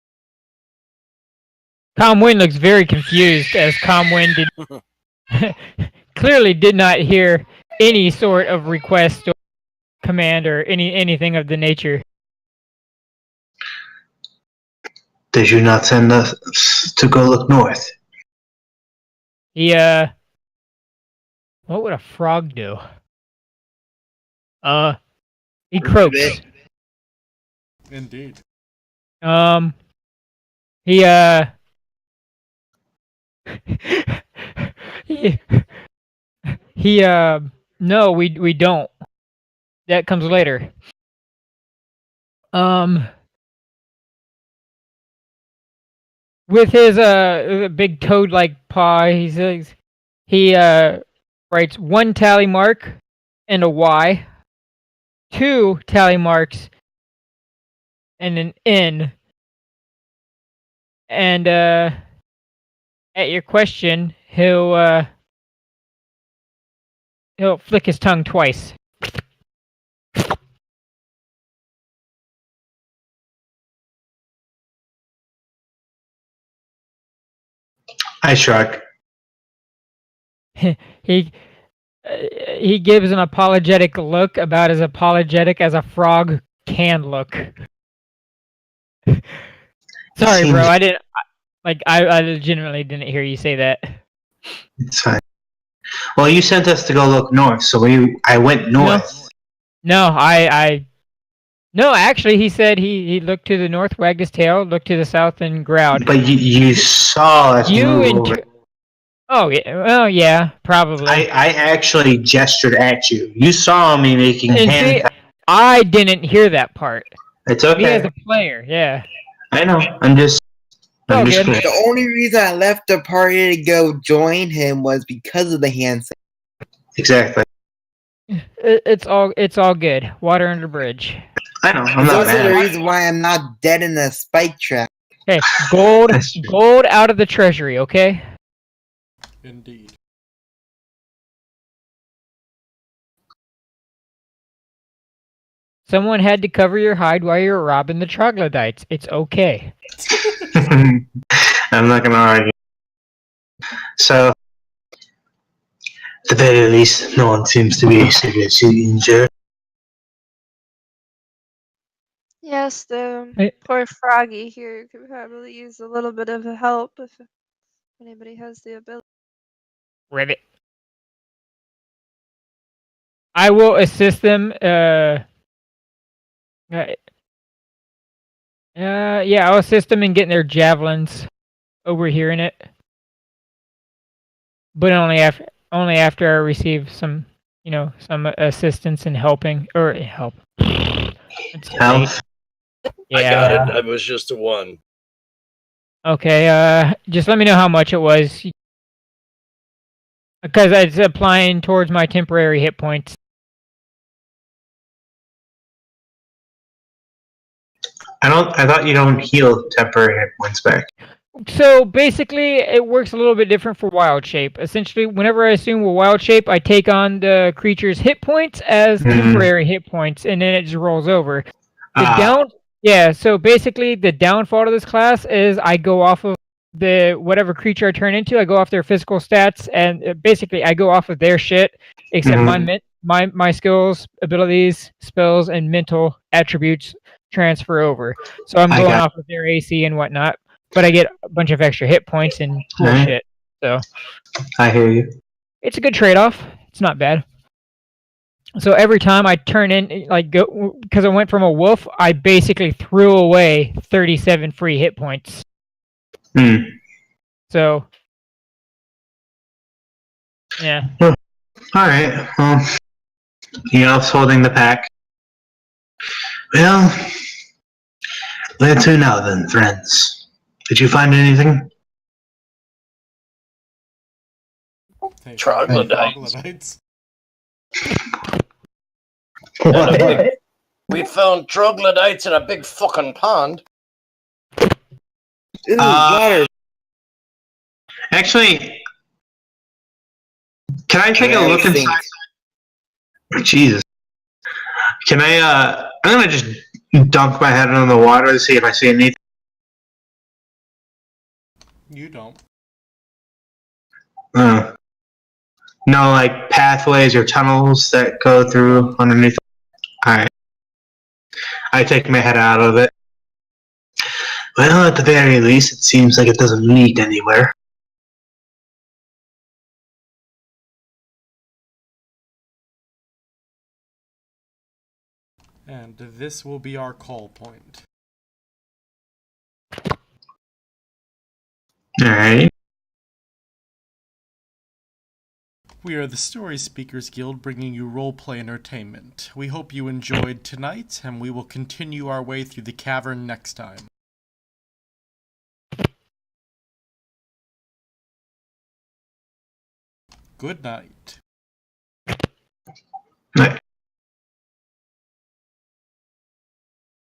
Calm-Wind looks very confused, as Calm-Wind clearly did not hear any sort of request or command or anything of the nature. Did you not send us to go look north? What would a frog do? He croaks. Indeed. No, we don't. That comes later. With his big toad-like paw, he writes 1 tally mark and a Y, 2 tally marks and an N, and at your question, he'll flick his tongue twice. I shrug. he he gives an apologetic look, about as apologetic as a frog can look. Sorry, bro. I didn't. I legitimately didn't hear you say that. It's fine. Well, you sent us to go look north, so I went north. No, no. Actually, he said he looked to the north, wagged his tail, looked to the south, and growled. But you saw us move over. Oh yeah. Well, yeah, probably. I actually gestured at you. You saw me making hand. I didn't hear that part. It's okay. Me as a player, yeah. I know. I'm just cool. The only reason I left the party to go join him was because of the hand sign. Exactly. It's all good. Water under the bridge. I know. I'm not mad. That's the reason why I'm not dead in a spike trap. Okay, gold out of the treasury. Okay. Indeed. Someone had to cover your hide while you were robbing the troglodytes. It's okay. I'm not gonna argue. So, at the very least, no one seems to be seriously injured. Yes, the poor Froggy here could probably use a little bit of help if anybody has the ability. Ribbit. I will assist them. Yeah, I'll assist them in getting their javelins over here in it, but only after I receive some, some assistance in helping or help. Help. Yeah. I got it. I was just a 1. Okay. Just let me know how much it was, because it's applying towards my temporary hit points. I thought you don't heal temporary hit points back. So basically, it works a little bit different for wild shape. Essentially, whenever I assume a wild shape, I take on the creature's hit points as temporary hit points, and then it just rolls over. So basically, the downfall to this class is I go off of the whatever creature I turn into. I go off their physical stats, and basically I go off of their shit, except my skills, abilities, spells, and mental attributes transfer over. So I'm going off of their AC and whatnot, but I get a bunch of extra hit points and cool shit. So I hear you. It's a good trade-off. It's not bad. So every time I turn in, because I went from a wolf, I basically threw away 37 free hit points. So, yeah. All right. Well, Eof's holding the pack. Well, where to now then, friends? Did you find anything? Troglodytes. What? We found troglodytes in a big fucking pond. Water. Actually, can I take a look inside? Jesus. Can I, I'm gonna just dunk my head in the water to see if I see anything. You don't. No, like pathways or tunnels that go through underneath. Alright. I take my head out of it. Well, at the very least, it seems like it doesn't lead anywhere. And this will be our call point. Alright. We are the Storyspeakers Guild, bringing you roleplay entertainment. We hope you enjoyed tonight, and we will continue our way through the cavern next time. Good night. Night.